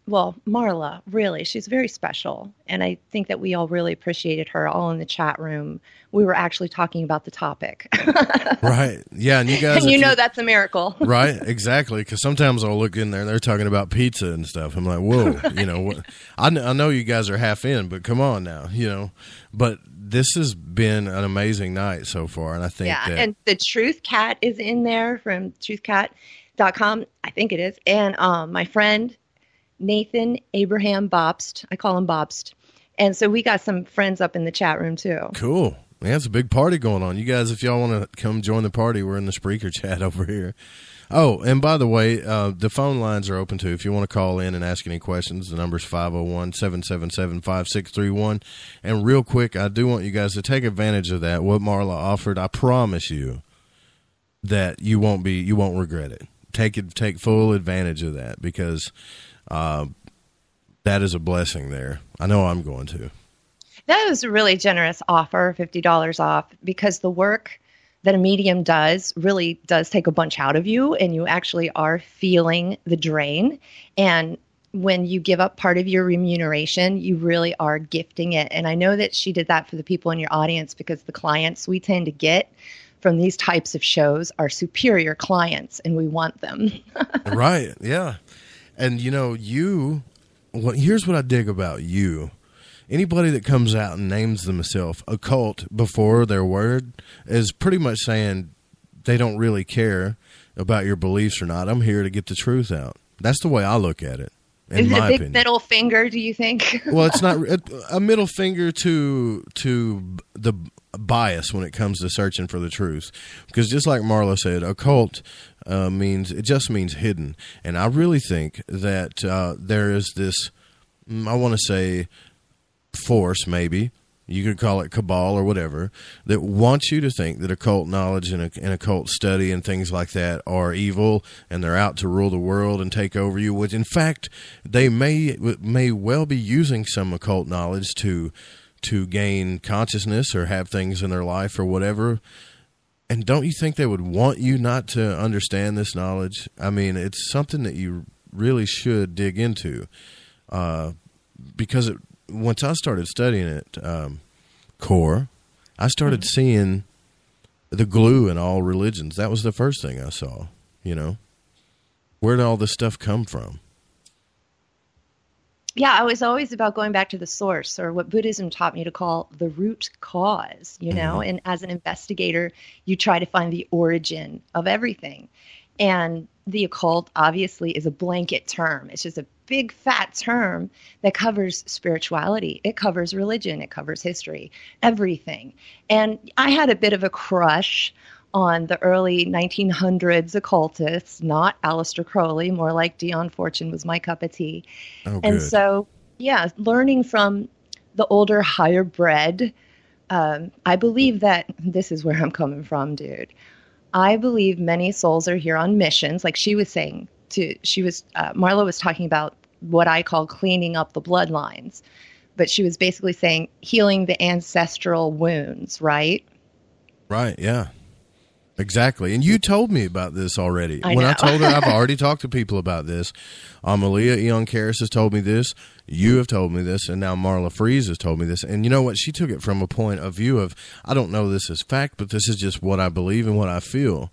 Marla, really, she's very special. And I think that we all really appreciated her all in the chat room. We were actually talking about the topic. Right. Yeah. And you guys, and that's a miracle. Right. Exactly. Because sometimes I'll look in there and they're talking about pizza and stuff. I'm like, whoa, what? I know you guys are half in, but come on now, but this has been an amazing night so far. And I think and the Truth Cat is in there from truthcat.com. I think it is. And my friend, Nathan Abraham Bobst. I call him Bobst. And so we got some friends up in the chat room too. Cool. Man, it's a big party going on. You guys, if y'all want to come join the party, we're in the Spreaker chat over here. Oh, and by the way, the phone lines are open too. If you want to call in and ask any questions, the number's 501-777-5631. And real quick, I do want you guys to take advantage of that. What Marla offered, I promise you that you won't regret it. Take full advantage of that, because that is a blessing there. I know I'm going to. That was a really generous offer, $50 off, because the work that a medium does really does take a bunch out of you, and you actually are feeling the drain. And when you give up part of your remuneration, you really are gifting it. And I know that she did that for the people in your audience, because the clients we tend to get from these types of shows are superior clients, and we want them. Right. Yeah. And here's what I dig about you. Anybody that comes out and names themselves occult before their word is pretty much saying they don't really care about your beliefs or not. I'm here to get the truth out. That's the way I look at it. Is it a big middle finger, do you think? Well, it's not a middle finger to the bias when it comes to searching for the truth. Because just like Marla said, occult just means hidden. And I really think that there is this, I want to say, force, maybe you could call it cabal or whatever, that wants you to think that occult knowledge and occult study and things like that are evil, and they're out to rule the world and take over you, which in fact they may well be using some occult knowledge to gain consciousness or have things in their life or whatever. And don't you think they would want you not to understand this knowledge? I mean, it's something that you really should dig into, because once I started studying it, core, I started seeing the glue in all religions. That was the first thing I saw, Where did all this stuff come from? Yeah, I was always about going back to the source, or what Buddhism taught me to call the root cause, and as an investigator, you try to find the origin of everything. And the occult obviously is a blanket term. It's just a big fat term that covers spirituality. It covers religion. It covers history, everything. And I had a bit of a crush on the early 1900s occultists, not Aleister Crowley, more like Dion Fortune was my cup of tea. Oh, and good. So, learning from the older, higher bred, I believe that this is where I'm coming from, dude. I believe many souls are here on missions, like she was saying. Marla was talking about what I call cleaning up the bloodlines, but she was basically saying healing the ancestral wounds, right? Right, yeah. Exactly. And you told me about this already. I when know. I told her I've already talked to people about this. Malia Eon Karras has told me this. You have told me this. And now Marla Frees has told me this. And you know what? She took it from a point of view of, I don't know this is fact, but this is just what I believe and what I feel.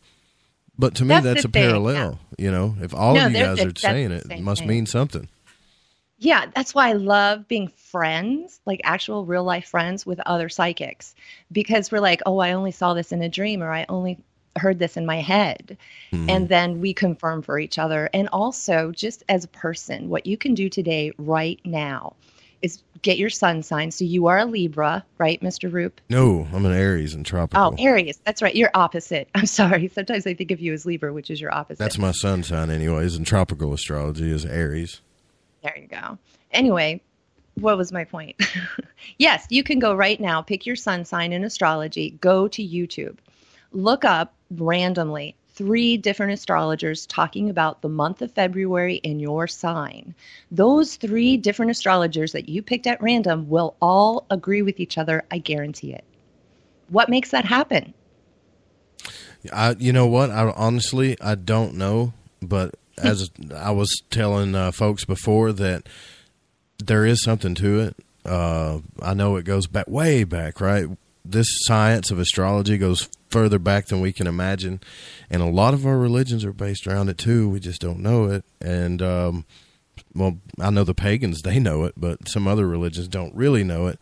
But to me, that's a parallel. If all of you guys are saying it, it must mean something. Yeah, that's why I love being friends, like actual real life friends with other psychics, because we're like, oh, I only saw this in a dream, or I only heard this in my head. And then we confirm for each other. And also, just as a person, what you can do today right now is get your sun sign. So you are a Libra, right, Mr. Roop? No, I'm an Aries and tropical. Oh, Aries. That's right. You're opposite. I'm sorry. Sometimes I think of you as Libra, which is your opposite. That's my sun sign anyways, and tropical astrology is Aries. There you go. Anyway, what was my point? Yes, you can go right now, pick your sun sign in astrology, go to YouTube, look up randomly 3 different astrologers talking about the month of February in your sign. Those 3 different astrologers that you picked at random will all agree with each other. I guarantee it. What makes that happen? You know what? I honestly don't know, but as I was telling folks before, that there is something to it. I know it goes back, way back, right? This science of astrology goes further back than we can imagine, and a lot of our religions are based around it too. We just don't know it. And well, I know the pagans, they know it, but some other religions don't really know it.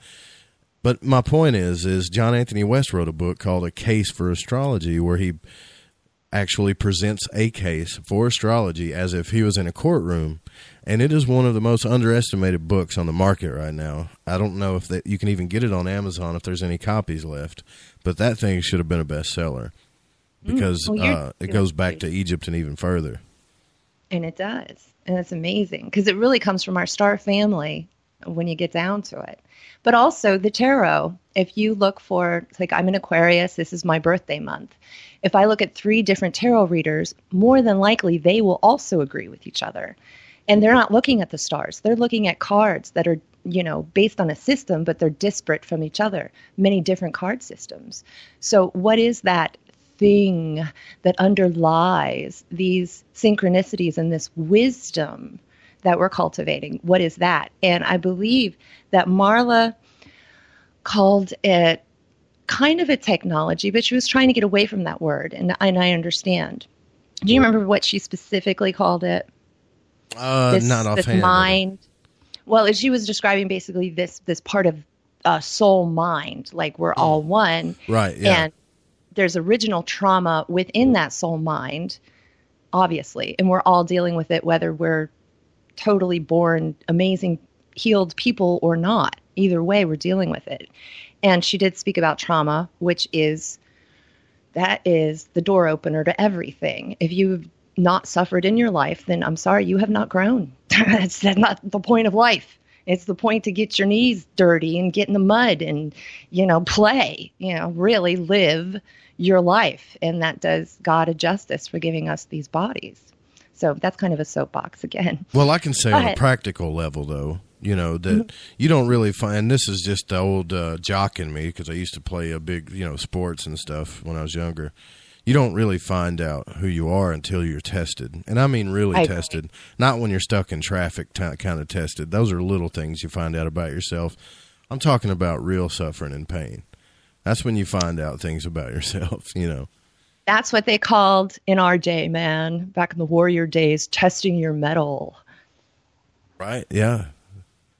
But my point is John Anthony West wrote a book called A Case for Astrology, where he actually presents a case for astrology as if he was in a courtroom. And it is one of the most underestimated books on the market right now. I don't know if you can even get it on Amazon if there's any copies left, but that thing should have been a bestseller because it goes back to Egypt and even further. And it does. And it's amazing because it really comes from our star family when you get down to it. But also the tarot, if you look for, like, I'm an Aquarius, this is my birthday month. If I look at 3 different tarot readers, more than likely they will also agree with each other. And they're not looking at the stars. They're looking at cards that are, based on a system, but they're disparate from each other, many different card systems. So what is that thing that underlies these synchronicities and this wisdom that we're cultivating? What is that? And I believe that Marla called it kind of a technology, but she was trying to get away from that word, and I understand. Do you remember what she specifically called it? Not offhand. This mind. Well, she was describing basically this part of soul mind, like we're all one. Right, yeah. And there's original trauma within that soul mind, obviously, and we're all dealing with it, whether we're totally born amazing healed people or not. Either way, we're dealing with it. And she did speak about trauma, which is the door opener to everything. If you've not suffered in your life, then I'm sorry, you have not grown. That's not the point of life. It's the point to get your knees dirty and get in the mud and, play, really live your life. And that does God a justice for giving us these bodies. So that's kind of a soapbox again. Well, I can say on a practical level, though, that you don't really find, this is just the old jock in me, because I used to play a big, sports and stuff when I was younger. You don't really find out who you are until you're tested. And I mean really tested, not when you're stuck in traffic kind of tested. Those are little things you find out about yourself. I'm talking about real suffering and pain. That's when you find out things about yourself, That's what they called in our day, man, back in the warrior days, testing your mettle. Right, yeah.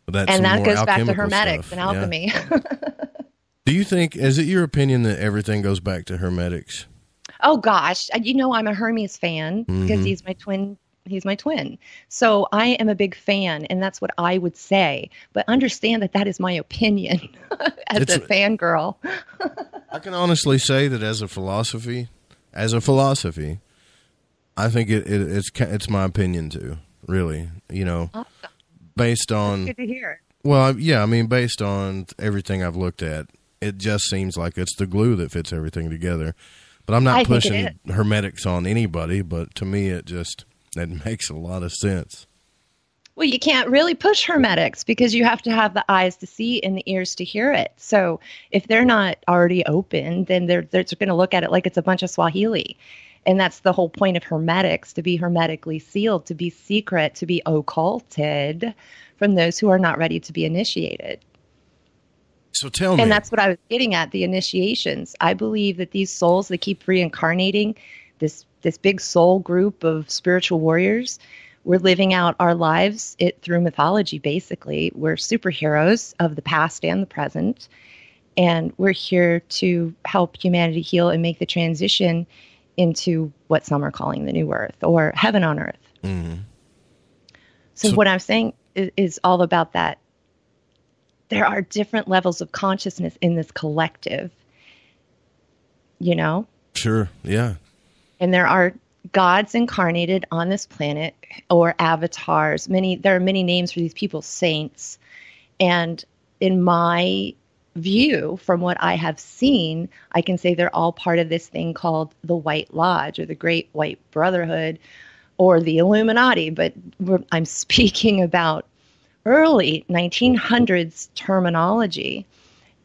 And that goes back to hermetics and alchemy. Yeah. Do you think, is it your opinion that everything goes back to hermetics? Oh, gosh. I'm a Hermes fan because he's my twin. He's my twin. So I am a big fan, and that's what I would say. But understand that is my opinion as a fangirl. I can honestly say that as a philosophy, I think it's my opinion too, really. Awesome. Based on... That's good to hear. Well, yeah, based on everything I've looked at, it just seems like it's the glue that fits everything together. But I'm not pushing hermetics on anybody, but to me it makes a lot of sense. Well, you can't really push hermetics because you have to have the eyes to see and the ears to hear it. So if they're not already open, then they're going to look at it like it's a bunch of Swahili. And that's the whole point of hermetics, to be hermetically sealed, to be secret, to be occulted from those who are not ready to be initiated. So tell me. And that's what I was getting at, the initiations. I believe that these souls that keep reincarnating, this big soul group of spiritual warriors, we're living out our lives through mythology, basically. We're superheroes of the past and the present. And we're here to help humanity heal and make the transition into what some are calling the new earth or heaven on earth. Mm-hmm. So what I'm saying is all about that. There are different levels of consciousness in this collective, Sure, yeah. And there are gods incarnated on this planet or avatars. There are many names for these people, saints. And in my view, from what I have seen, I can say they're all part of this thing called the White Lodge or the Great White Brotherhood or the Illuminati. But I'm speaking about early 1900s terminology.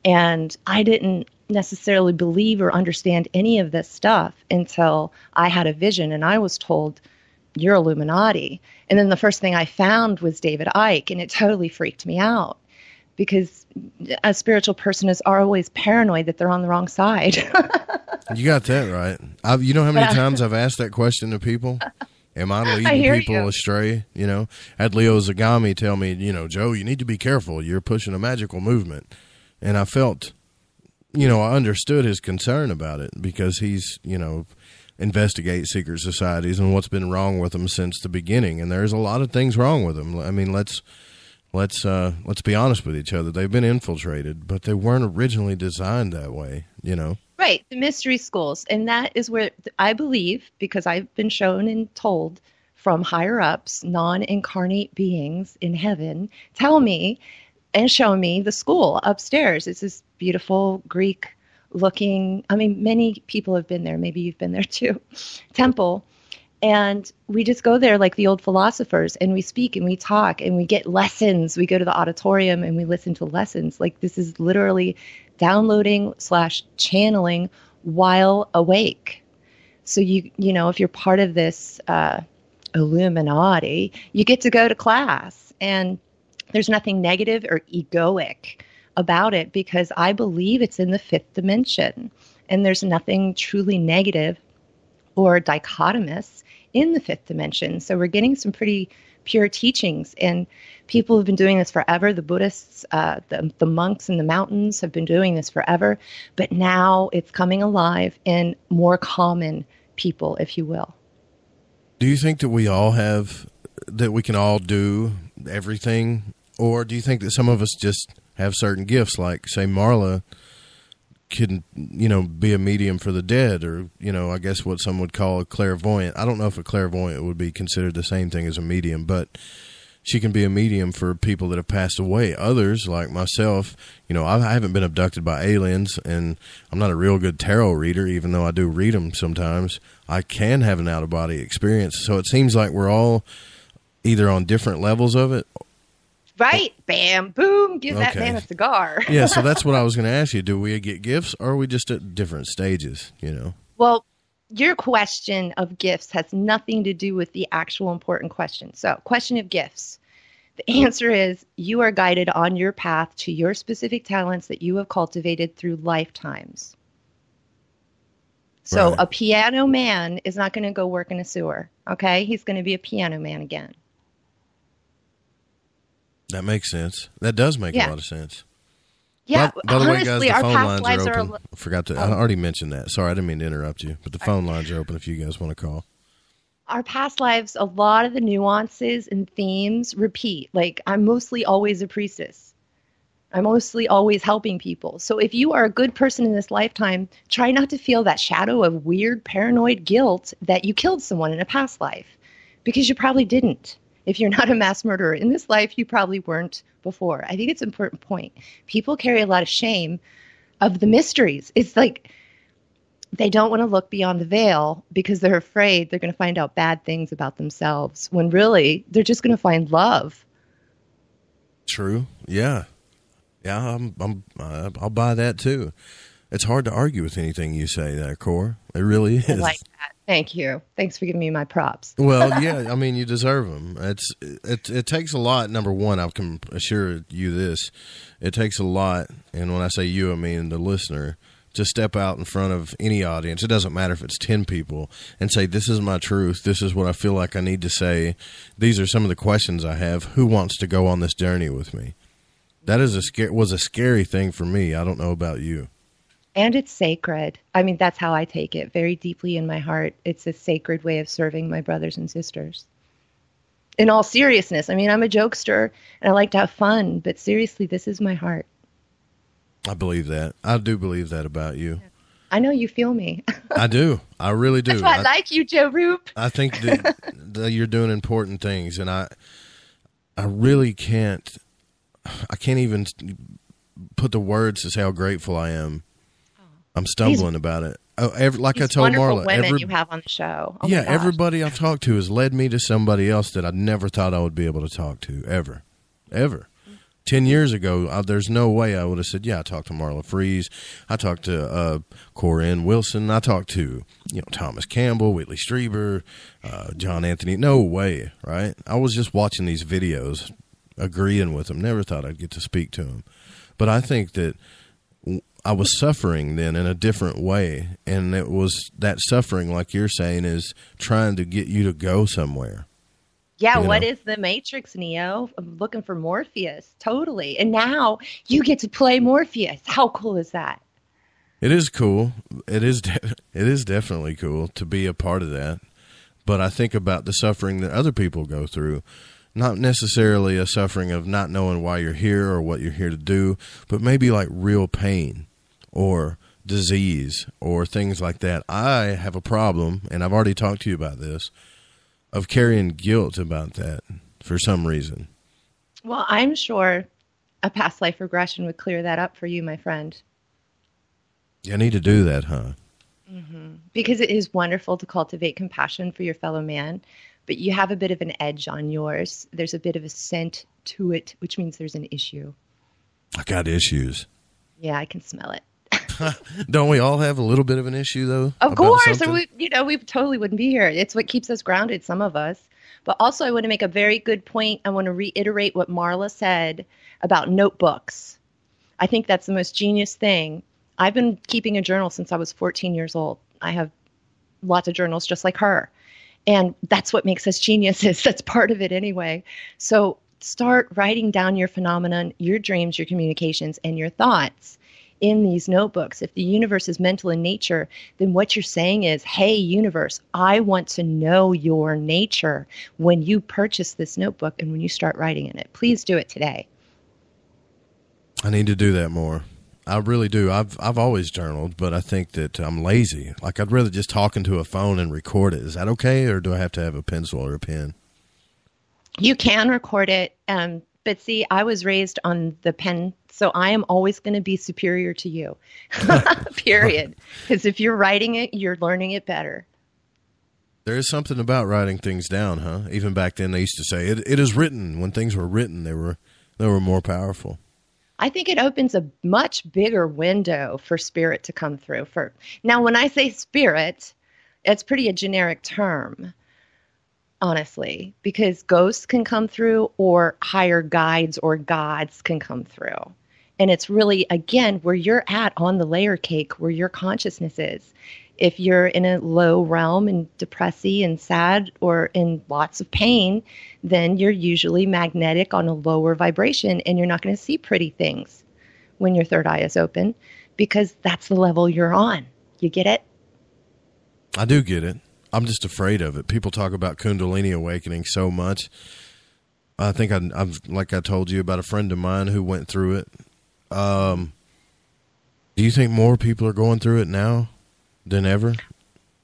And I didn't necessarily believe or understand any of this stuff until I had a vision and I was told, you're Illuminati. And then the first thing I found was David Icke, and it totally freaked me out because a spiritual person is always paranoid that they're on the wrong side. You got that right. You know how many times I've asked that question to people? Am I leading people astray? You know, I had Leo Zagami tell me, you know, Joe, you need to be careful. You're pushing a magical movement. And I felt, you know, I understood his concern about it because he's, you know, investigate secret societies and what's been wrong with them since the beginning. And there's a lot of things wrong with them. I mean, let's be honest with each other. They've been infiltrated, but they weren't originally designed that way, you know? Right, the mystery schools. And that is where I believe, because I've been shown and told from higher ups, non-incarnate beings in heaven, tell me and show me the school upstairs. It's this beautiful Greek looking, I mean, many people have been there. Maybe you've been there too. Temple. And we just go there like the old philosophers, and we speak and we talk and we get lessons. We go to the auditorium and we listen to lessons. Like, this is literally downloading/channeling while awake. So you know, if you're part of this Illuminati, you get to go to class, and there's nothing negative or egoic about it because I believe it's in the fifth dimension, and there's nothing truly negative or dichotomous in the fifth dimension. So we're getting some pretty pure teachings, and people have been doing this forever. The Buddhists, the monks in the mountains have been doing this forever, but now it's coming alive in more common people, if you will. Do you think that we can all do everything, or do you think that some of us just have certain gifts, like, say, Marla can, you know, be a medium for the dead, or, you know, I guess what some would call a clairvoyant. I don't know if a clairvoyant would be considered the same thing as a medium, but she can be a medium for people that have passed away. Others, like myself, you know, I haven't been abducted by aliens, and I'm not a real good tarot reader, even though I do read them sometimes. I can have an out-of-body experience. So it seems like we're all either on different levels of it. Right. Bam, boom, give that man a cigar. Yeah, so that's what I was going to ask you. Do we get gifts, or are we just at different stages, you know? Well, your question of gifts has nothing to do with the actual important question. So, question of gifts. The answer is you are guided on your path to your specific talents that you have cultivated through lifetimes. So, a piano man is not going to go work in a sewer, okay? He's going to be a piano man again. That makes sense. That does make a lot of sense. Yeah, by the way, guys, the our phone past lines are lives open. I forgot to. I already mentioned that. Sorry, I didn't mean to interrupt you. But the phone lines are open if you guys want to call. Our past lives, a lot of the nuances and themes repeat. Like, I'm mostly always a priestess. I'm mostly always helping people. So if you are a good person in this lifetime, try not to feel that shadow of weird paranoid guilt that you killed someone in a past life, because you probably didn't. If you're not a mass murderer in this life, you probably weren't before. I think it's an important point. People carry a lot of shame of the mysteries. It's like they don't want to look beyond the veil because they're afraid they're going to find out bad things about themselves, when really they're just going to find love. True. Yeah. Yeah, I'll buy that too. It's hard to argue with anything you say there, Cor. It really is. I like that. Thank you. Thanks for giving me my props. Well, yeah, I mean, you deserve them. It takes a lot. Number one, I can assure you this. It takes a lot, and when I say you, I mean the listener, to step out in front of any audience. It doesn't matter if it's 10 people, and say, this is my truth. This is what I feel like I need to say. These are some of the questions I have. Who wants to go on this journey with me? That is was a scary thing for me. I don't know about you. And it's sacred. I mean, that's how I take it, very deeply in my heart. It's a sacred way of serving my brothers and sisters. In all seriousness, I mean, I'm a jokester and I like to have fun, but seriously, this is my heart. I believe that. I do believe that about you. I know you feel me. I do. I really do. That's why I like you, Joe Roop. I think that you're doing important things, and I really can't even put the words to say how grateful I am. I'm stumbling about it. Like I told Marla, women you have on the show. Oh yeah, everybody I've talked to has led me to somebody else that I never thought I would be able to talk to, ever. 10 years ago, there's no way I would have said, yeah, I talked to Marla Frees. I talked to Corinne Wilson. I talked to, Thomas Campbell, Whitley Strieber, John Anthony. No way, right? I was just watching these videos, agreeing with them. Never thought I'd get to speak to them. But I think that I was suffering then in a different way. And it was that suffering, like you're saying, is trying to get you to go somewhere. Yeah, what is the Matrix, Neo? I'm looking for Morpheus, totally. And now you get to play Morpheus. How cool is that? It is cool. It is definitely cool to be a part of that. But I think about the suffering that other people go through, not necessarily a suffering of not knowing why you're here or what you're here to do, but maybe like real pain or disease or things like that. I have a problem, and I've already talked to you about this, of carrying guilt about that for some reason. Well, I'm sure a past life regression would clear that up for you, my friend. You need to do that, huh? Mm-hmm. Because it is wonderful to cultivate compassion for your fellow man, but you have a bit of an edge on yours. There's a bit of a scent to it, which means there's an issue. I got issues. Yeah, I can smell it. Don't we all have a little bit of an issue, though? Of course, or we totally wouldn't be here. It's what keeps us grounded, some of us. But also, I want to make a very good point. I want to reiterate what Marla said about notebooks. I think that's the most genius thing. I've been keeping a journal since I was 14 years old. I have lots of journals just like her. And that's what makes us geniuses. That's part of it anyway. So start writing down your phenomenon, your dreams, your communications, and your thoughts in these notebooks. If the universe is mental in nature, then what you're saying is, hey, universe, I want to know your nature when you purchase this notebook and when you start writing in it. Please do it today. I need to do that more. I really do. I've always journaled, but I think that I'm lazy. Like, I'd rather just talk into a phone and record it. Is that okay, or do I have to have a pencil or a pen? You can record it, but see, I was raised on the pen, so I am always going to be superior to you, period. Because if you're writing it, you're learning it better. There is something about writing things down, huh? Even back then, they used to say, it is written. When things were written, they were more powerful. I think it opens a much bigger window for spirit to come through. Now, when I say spirit, it's pretty a generic term, honestly, because ghosts can come through or higher guides or gods can come through. And it's really, again, where you're at on the layer cake, where your consciousness is. If you're in a low realm and depressy and sad or in lots of pain, then you're usually magnetic on a lower vibration and you're not going to see pretty things when your third eye is open because that's the level you're on. You get it? I do get it. I'm just afraid of it. People talk about Kundalini awakening so much. I think I've like I told you about a friend of mine who went through it. Do you think more people are going through it now than ever?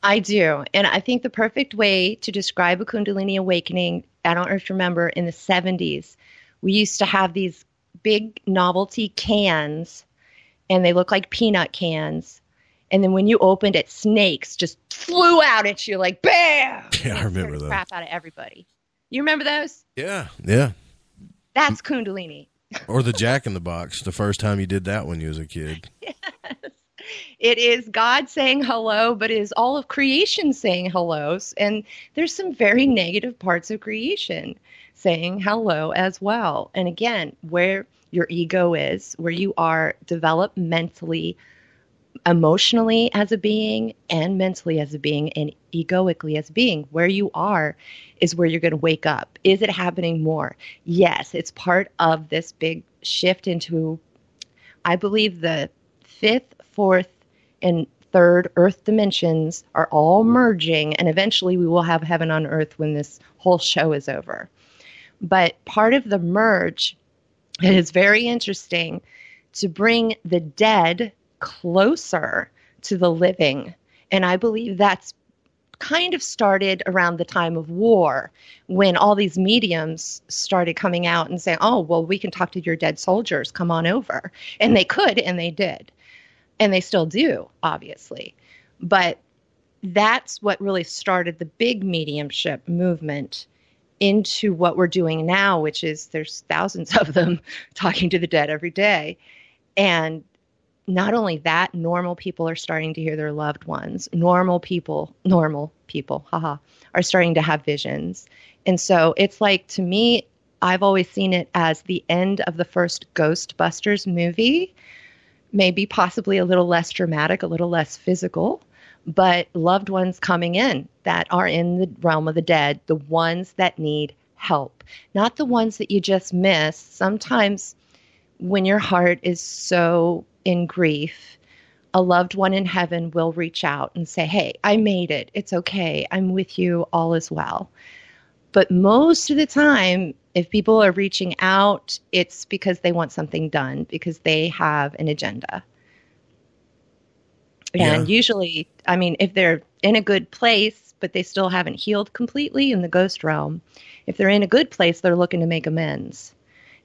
I do. And I think the perfect way to describe a Kundalini awakening, I don't know if you remember, in the 70s, we used to have these big novelty cans, and they look like peanut cans. And then when you opened it, snakes just flew out at you like, bam! Yeah, I remember those. Crap out of everybody. You remember those? Yeah. That's Kundalini. Or the Jack in the Box, the first time you did that when you was a kid. Yes. It is God saying hello, but it is all of creation saying hellos. And there's some very negative parts of creation saying hello as well. And again, where your ego is, where you are developmentally, emotionally as a being and mentally as a being and egoically as a being, where you are is where you're going to wake up. Is it happening more? Yes, it's part of this big shift into, I believe, the fifth, fourth, and third earth dimensions are all merging, and eventually we will have heaven on earth when this whole show is over. But part of the merge is very interesting to bring the dead closer to the living. And I believe that's kind of started around the time of war when all these mediums started coming out and saying, oh, well, we can talk to your dead soldiers. Come on over. And they could, and they did. And they still do, obviously. But that's what really started the big mediumship movement into what we're doing now, which is there's thousands of them talking to the dead every day. And not only that, normal people are starting to hear their loved ones. Normal people, are starting to have visions. And so it's like, to me, I've always seen it as the end of the first Ghostbusters movie, maybe possibly a little less dramatic, a little less physical, but loved ones coming in that are in the realm of the dead, the ones that need help, not the ones that you just miss. Sometimes when your heart is so in grief, a loved one in heaven will reach out and say, hey, I made it. It's okay. I'm with you. All is well. But most of the time, if people are reaching out, it's because they want something done, because they have an agenda. And usually, I mean, if they're in a good place, but they still haven't healed completely in the ghost realm, if they're in a good place, they're looking to make amends.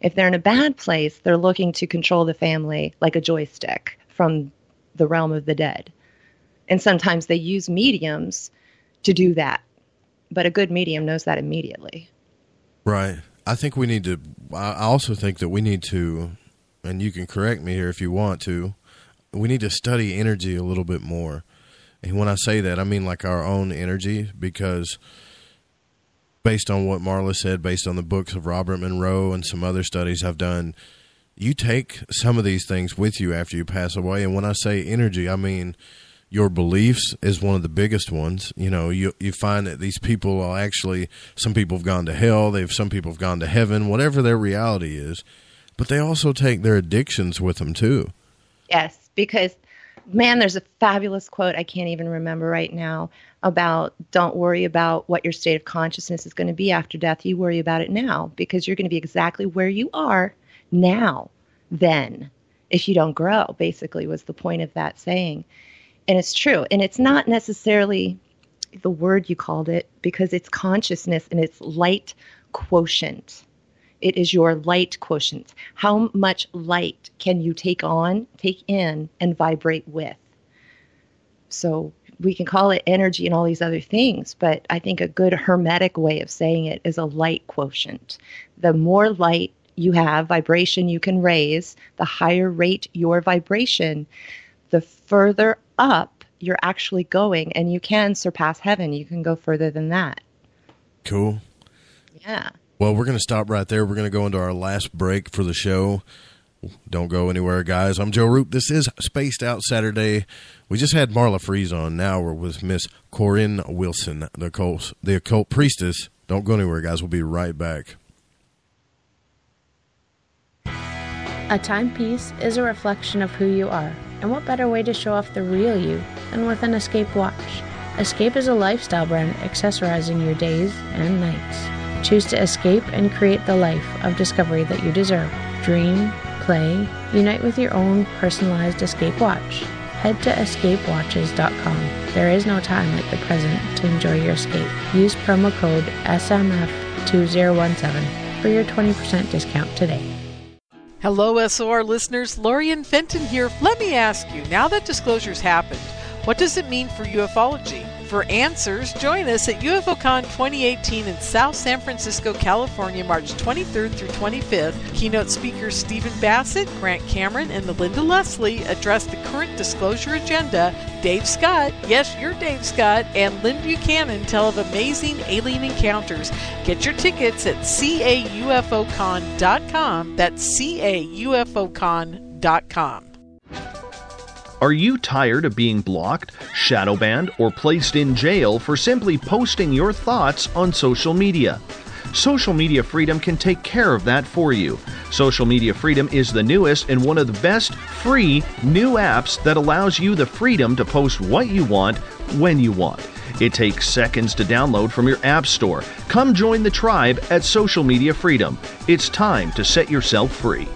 If they're in a bad place, they're looking to control the family like a joystick from the realm of the dead. And sometimes they use mediums to do that. But a good medium knows that immediately. Right. I think we need to, I also think that we need to, and you can correct me here if you want to, we need to study energy a little bit more. And when I say that, I mean like our own energy, because based on what Marla said, based on the books of Robert Monroe and some other studies I've done, you take some of these things with you after you pass away. And when I say energy, I mean your beliefs is one of the biggest ones. You know, you find that these people are actually, some people have gone to hell, some people have gone to heaven, whatever their reality is, but they also take their addictions with them too. Yes, because, man, there's a fabulous quote, I can't even remember right now, about don't worry about what your state of consciousness is going to be after death. You worry about it now, because you're going to be exactly where you are now, then, if you don't grow, basically was the point of that saying. And it's true. And it's not necessarily the word you called it, because it's consciousness and it's light quotient. It is your light quotient. How much light can you take in, and vibrate with? So we can call it energy and all these other things, but I think a good hermetic way of saying it is a light quotient. The more light you have, vibration you can raise, the higher rate your vibration, the further up you're actually going, and you can surpass heaven. You can go further than that. Cool. Yeah. Well, we're going to stop right there. We're going to go into our last break for the show. Don't go anywhere, guys. I'm Joe Roop. This is Spaced Out Saturday. We just had Marla Frees on. Now we're with Miss Corinne Wilson, the occult priestess. Don't go anywhere, guys. We'll be right back. A timepiece is a reflection of who you are, and what better way to show off the real you than with an Escape watch? Escape is a lifestyle brand accessorizing your days and nights. Choose to escape and create the life of discovery that you deserve. Dream, play, unite with your own personalized Escape watch. Head to escapewatches.com. There is no time like the present to enjoy your escape. Use promo code SMF2017 for your 20% discount today. Hello, SOR listeners. Lorian Fenton here. Let me ask you, now that disclosure's happened, what does it mean for ufology? For answers, join us at UFOCon 2018 in South San Francisco, California, March 23rd through 25th. Keynote speakers Stephen Bassett, Grant Cameron, and Melinda Leslie address the current disclosure agenda. Dave Scott, yes, you're Dave Scott, and Lynn Buchanan tell of amazing alien encounters. Get your tickets at caufocon.com. That's caufocon.com. Are you tired of being blocked, shadow banned, or placed in jail for simply posting your thoughts on social media? Social Media Freedom can take care of that for you. Social Media Freedom is the newest and one of the best free new apps that allows you the freedom to post what you want, when you want. It takes seconds to download from your app store. Come join the tribe at Social Media Freedom. It's time to set yourself free.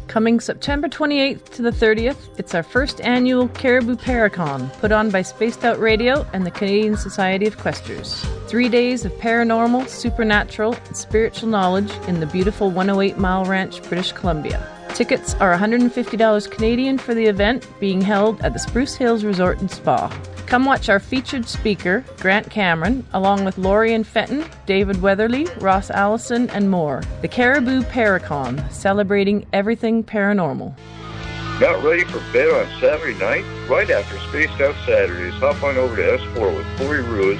Coming September 28th to the 30th, it's our first annual Caribou Paracon, put on by Spaced Out Radio and the Canadian Society of Questers. 3 days of paranormal, supernatural, and spiritual knowledge in the beautiful 108 Mile Ranch, British Columbia. Tickets are $150 Canadian for the event, being held at the Spruce Hills Resort and Spa. Come watch our featured speaker, Grant Cameron, along with Lorian Fenton, David Weatherly, Ross Allison, and more. The Caribou Paracon, celebrating everything paranormal. Not ready for bed on Saturday night? Right after Spaced Out Saturdays, hop on over to S4 with Corey Ruiz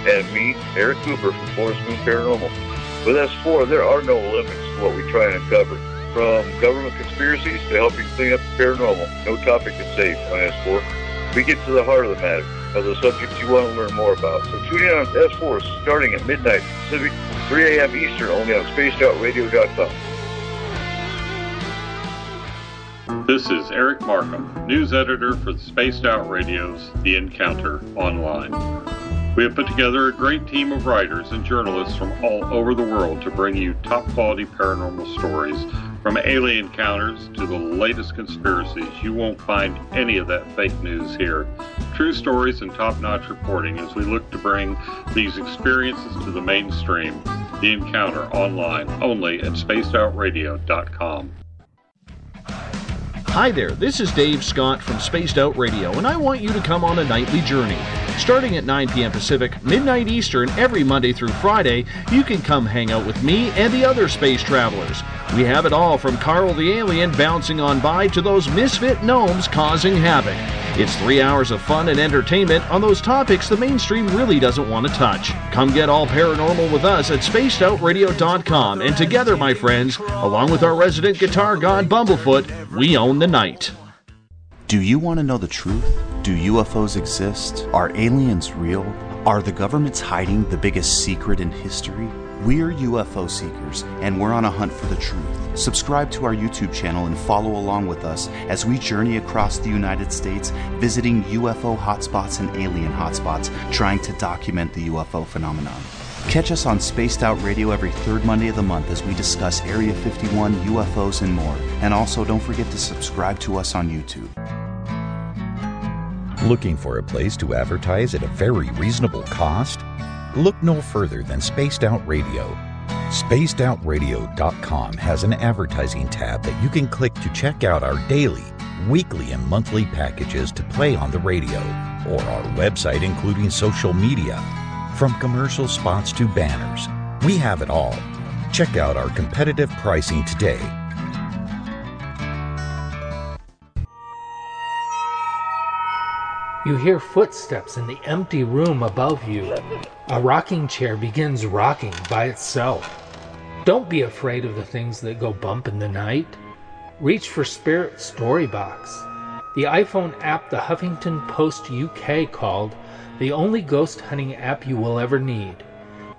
and me, Eric Cooper from Forest Moon Paranormal. With S4, there are no limits to what we try and uncover. From government conspiracies to helping clean up the paranormal, no topic is safe on S4. We get to the heart of the matter, of the subjects you want to learn more about. So tune in on S4 starting at midnight Pacific, 3 a.m. Eastern, only on spacedoutradio.com. This is Eric Markham, news editor for the Spaced Out Radio's The Encounter Online. We have put together a great team of writers and journalists from all over the world to bring you top-quality paranormal stories, from alien encounters to the latest conspiracies. You won't find any of that fake news here. True stories and top-notch reporting as we look to bring these experiences to the mainstream. The Encounter Online, only at spacedoutradio.com. Hi there, this is Dave Scott from Spaced Out Radio, and I want you to come on a nightly journey. Starting at 9 p.m. Pacific, midnight Eastern, every Monday through Friday, you can come hang out with me and the other space travelers. We have it all from Carl the Alien bouncing on by to those misfit gnomes causing havoc. It's 3 hours of fun and entertainment on those topics the mainstream really doesn't want to touch. Come get all paranormal with us at spacedoutradio.com, and together, my friends, along with our resident guitar god Bumblefoot, we own the night. Do you want to know the truth? Do UFOs exist? Are aliens real? Are the governments hiding the biggest secret in history? We're UFO seekers, and we're on a hunt for the truth. Subscribe to our YouTube channel and follow along with us as we journey across the United States, visiting UFO hotspots and alien hotspots, trying to document the UFO phenomenon. Catch us on Spaced Out Radio every third Monday of the month as we discuss Area 51, UFOs, and more. And also, don't forget to subscribe to us on YouTube. Looking for a place to advertise at a very reasonable cost? Look no further than Spaced Out Radio. SpacedOutRadio.com has an advertising tab that you can click to check out our daily, weekly, and monthly packages to play on the radio, or our website including social media. From commercial spots to banners, we have it all. Check out our competitive pricing today. You hear footsteps in the empty room above you. A rocking chair begins rocking by itself. Don't be afraid of the things that go bump in the night. Reach for Spirit Storybox, the iPhone app the Huffington Post UK called the only ghost hunting app you will ever need.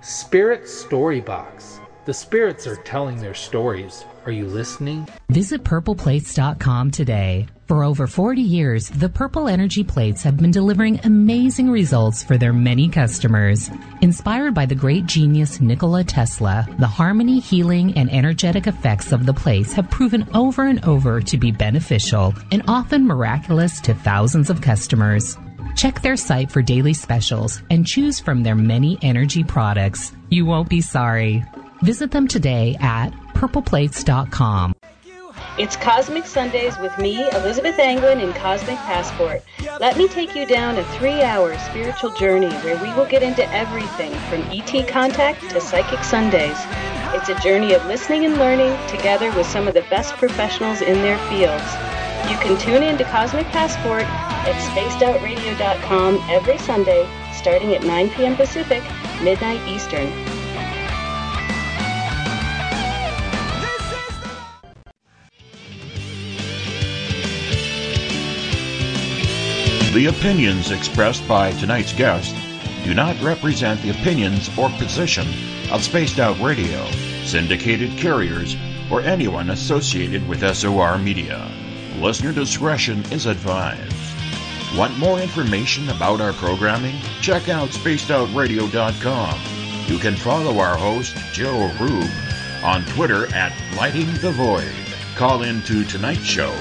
Spirit Storybox. The spirits are telling their stories. Are you listening? Visit purpleplates.com today. For over 40 years, the Purple Energy Plates have been delivering amazing results for their many customers. Inspired by the great genius Nikola Tesla, the harmony, healing, and energetic effects of the plates have proven over and over to be beneficial and often miraculous to thousands of customers. Check their site for daily specials and choose from their many energy products. You won't be sorry. Visit them today at purpleplates.com. It's Cosmic Sundays with me, Elizabeth Anglin, in Cosmic Passport. Let me take you down a 3-hour spiritual journey where we will get into everything from ET contact to Psychic Sundays. It's a journey of listening and learning together with some of the best professionals in their fields. You can tune in to Cosmic Passport at spacedoutradio.com every Sunday, starting at 9 p.m. Pacific, midnight Eastern. The opinions expressed by tonight's guest do not represent the opinions or position of Spaced Out Radio, syndicated carriers, or anyone associated with SOR Media. Listener discretion is advised. Want more information about our programming? Check out spacedoutradio.com. You can follow our host, Joe Rube, on Twitter at Lighting the Void. Call in to tonight's show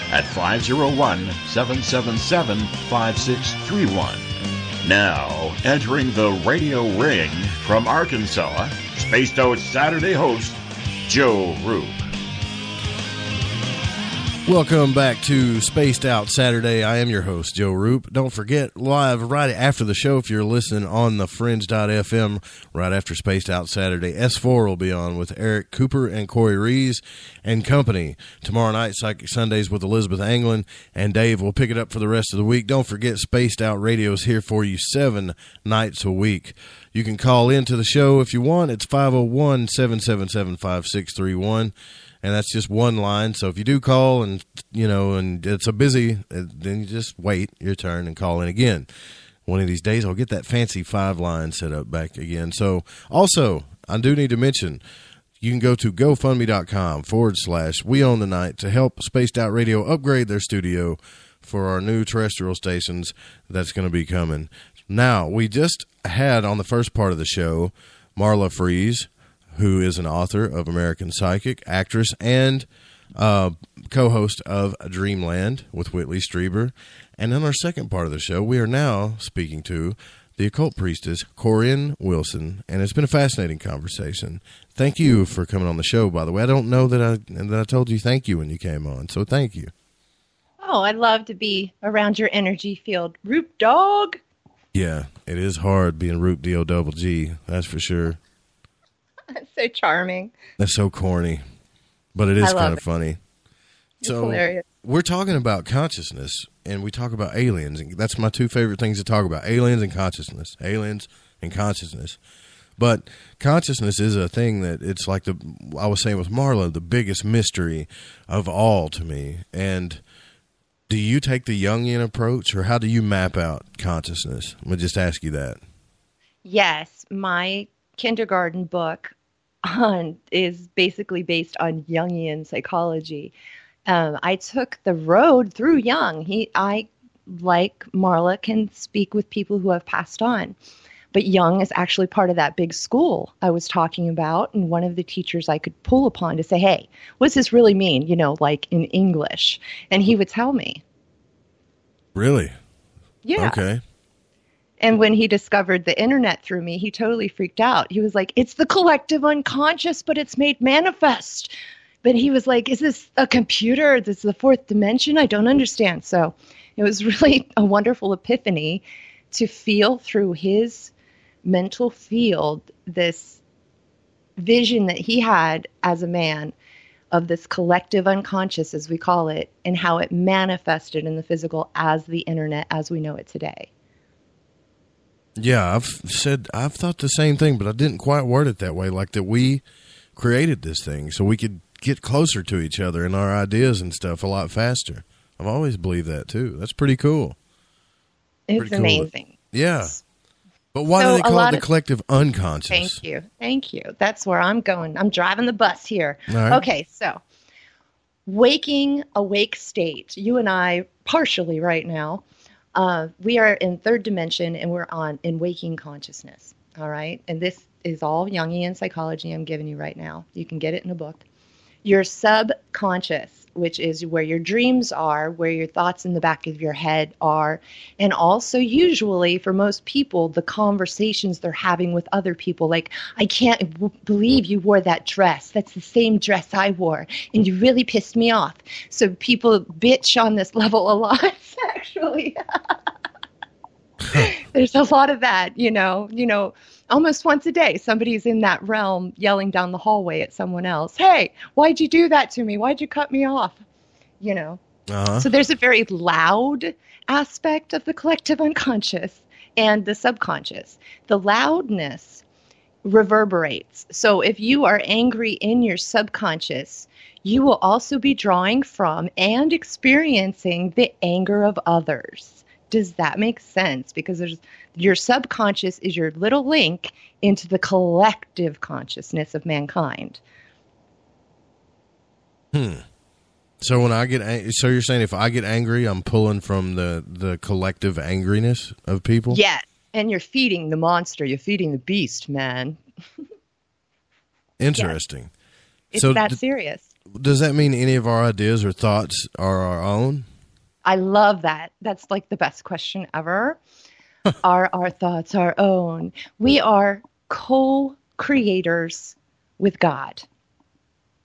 at 501-777-5631. Now, entering the radio ring from Arkansas, Spaced Out Saturday host, Joe Rube. Welcome back to Spaced Out Saturday. I am your host, Joe Roop. Don't forget, live right after the show, if you're listening on the Fringe.fm, right after Spaced Out Saturday, S4 will be on with Eric Cooper and Corey Rees and company. Tomorrow night, Psychic Sundays with Elizabeth Anglin, and Dave will pick it up for the rest of the week. Don't forget, Spaced Out Radio is here for you 7 nights a week. You can call into the show if you want. It's 501-777-5631. And that's just one line. So if you do call and, and it's a busy, then you just wait your turn and call in again. One of these days I'll get that fancy 5-line set up back again. So also, I do need to mention, you can go to GoFundMe.com/We Own the Night to help Spaced Out Radio upgrade their studio for our new terrestrial stations that's going to be coming. Now, we just had on the first part of the show, Marla Frees, who is an author of American Psychic, actress, and co-host of Dreamland with Whitley Strieber. And in our second part of the show, we are now speaking to the occult priestess, Corinne Wilson, and it's been a fascinating conversation. Thank you for coming on the show, by the way. I don't know that I told you thank you when you came on, so thank you. Oh, I'd love to be around your energy field. Roop dog! Yeah, it is hard being Roop D-O-double-G, that's for sure. That's so charming. That's so corny, but it is kind of funny. It's hilarious. We're talking about consciousness, and we talk about aliens, and that's my two favorite things to talk about, aliens and consciousness. Aliens and consciousness. But consciousness is a thing that it's like I was saying with Marla, the biggest mystery of all to me. And do you take the Jungian approach, or how do you map out consciousness? I'm going to just ask you that. Yes, my kindergarten book is basically based on Jungian psychology. I took the road through Jung. I, like Marla, can speak with people who have passed on. But Jung is actually part of that big school I was talking about, and one of the teachers I could pull upon to say, hey, what does this really mean, like in English? And he would tell me. Really? Yeah. Okay. And when he discovered the internet through me, he totally freaked out. He was like, it's the collective unconscious, but it's made manifest. But he was like, is this a computer? This is the fourth dimension? I don't understand. So it was really a wonderful epiphany to feel through his mental field this vision that he had as a man of this collective unconscious, as we call it, and how it manifested in the physical as the internet as we know it today. Yeah, I've thought the same thing, but I didn't quite word it that way, like that we created this thing so we could get closer to each other and our ideas and stuff a lot faster. I've always believed that, too. That's pretty cool. It's amazing. Yeah. But why do they call it the collective unconscious? Thank you. That's where I'm going. I'm driving the bus here. All right. Okay, so waking awake state. You and I, partially right now, we are in third dimension, and we're in waking consciousness, all right? And this is all Jungian psychology I'm giving you right now. You can get it in a book. Your subconscious, which is where your dreams are, where your thoughts in the back of your head are, and also usually for most people, the conversations they're having with other people, like, I can't believe you wore that dress. That's the same dress I wore, and you really pissed me off. So people bitch on this level a lot, actually. There's a lot of that, almost once a day, somebody's in that realm yelling down the hallway at someone else. Hey, why'd you do that to me? Why'd you cut me off? Uh-huh. So there's a very loud aspect of the collective unconscious and the subconscious. The loudness reverberates. So if you are angry in your subconscious, you will also be drawing from and experiencing the anger of others. Does that make sense? Because your subconscious is your little link into the collective consciousness of mankind. So when I so you're saying if I get angry, I'm pulling from the collective angriness of people? Yes, and you're feeding the monster. You're feeding the beast, man. Interesting. Yes. It's that serious. Does that mean any of our ideas or thoughts are our own? I love that. That's like the best question ever. Are our thoughts our own? We are co-creators with God.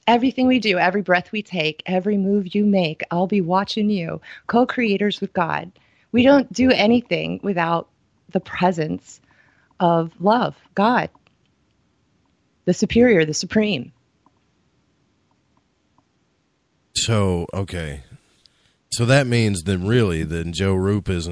Everything we do, every breath we take, every move you make, I'll be watching you. Co-creators with God. We don't do anything without the presence of love, God, the superior, the supreme. So, okay. So that means then really then Joe Roop is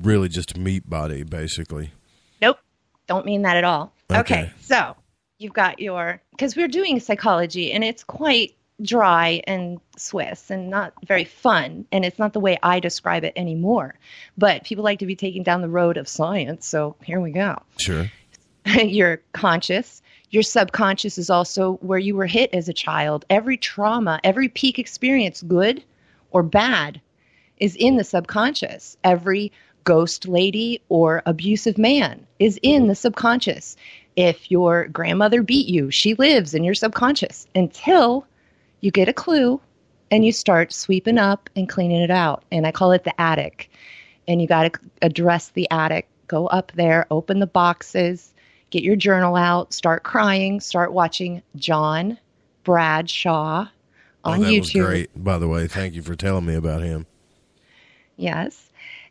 really just a meat body, basically. Nope. Don't mean that at all. Okay. So you've got because we're doing psychology and it's quite dry and Swiss and not very fun. And it's not the way I describe it anymore. But people like to be taking down the road of science. So here we go. Sure. You're conscious. Your subconscious is also where you were hit as a child. Every trauma, every peak experience, good or bad, is in the subconscious. Every ghost lady or abusive man is in the subconscious. If your grandmother beat you, she lives in your subconscious until you get a clue and you start sweeping up and cleaning it out. And I call it the attic. And you got to address the attic. Go up there, open the boxes, get your journal out, start crying, start watching John Bradshaw on that YouTube. Was great, by the way. Thank you for telling me about him. Yes.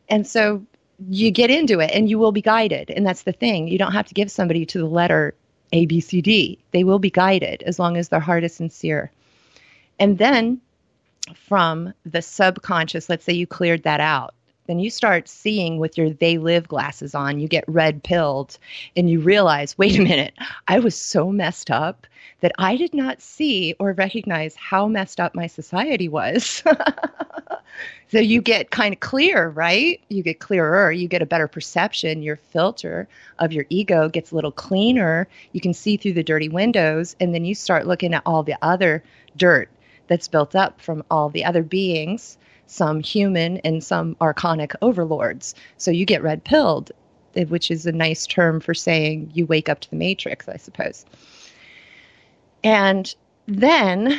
And so you get into it and you will be guided. And that's the thing. You don't have to give somebody to the letter A, B, C, D. They will be guided as long as their heart is sincere. And then from the subconscious, let's say you cleared that out, then you start seeing with your they live glasses on, you get red pilled and you realize, wait a minute, I was so messed up that I did not see or recognize how messed up my society was. So you get kind of clear, right? You get clearer, you get a better perception. Your filter of your ego gets a little cleaner. You can see through the dirty windows, and then you start looking at all the other dirt that's built up from all the other beings, some human and some archonic overlords. So you get red pilled, which is a nice term for saying you wake up to the matrix, I suppose. And then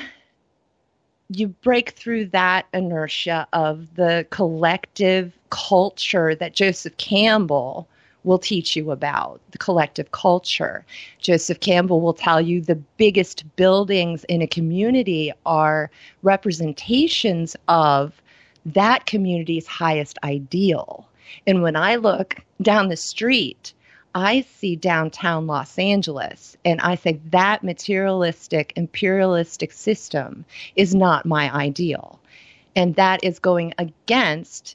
you break through that inertia of the collective culture that Joseph Campbell will teach you about, the collective culture. Joseph Campbell will tell you the biggest buildings in a community are representations of that community's highest ideal. And when I look down the street, I see downtown Los Angeles, and I say that materialistic, imperialistic system is not my ideal. And that is going against,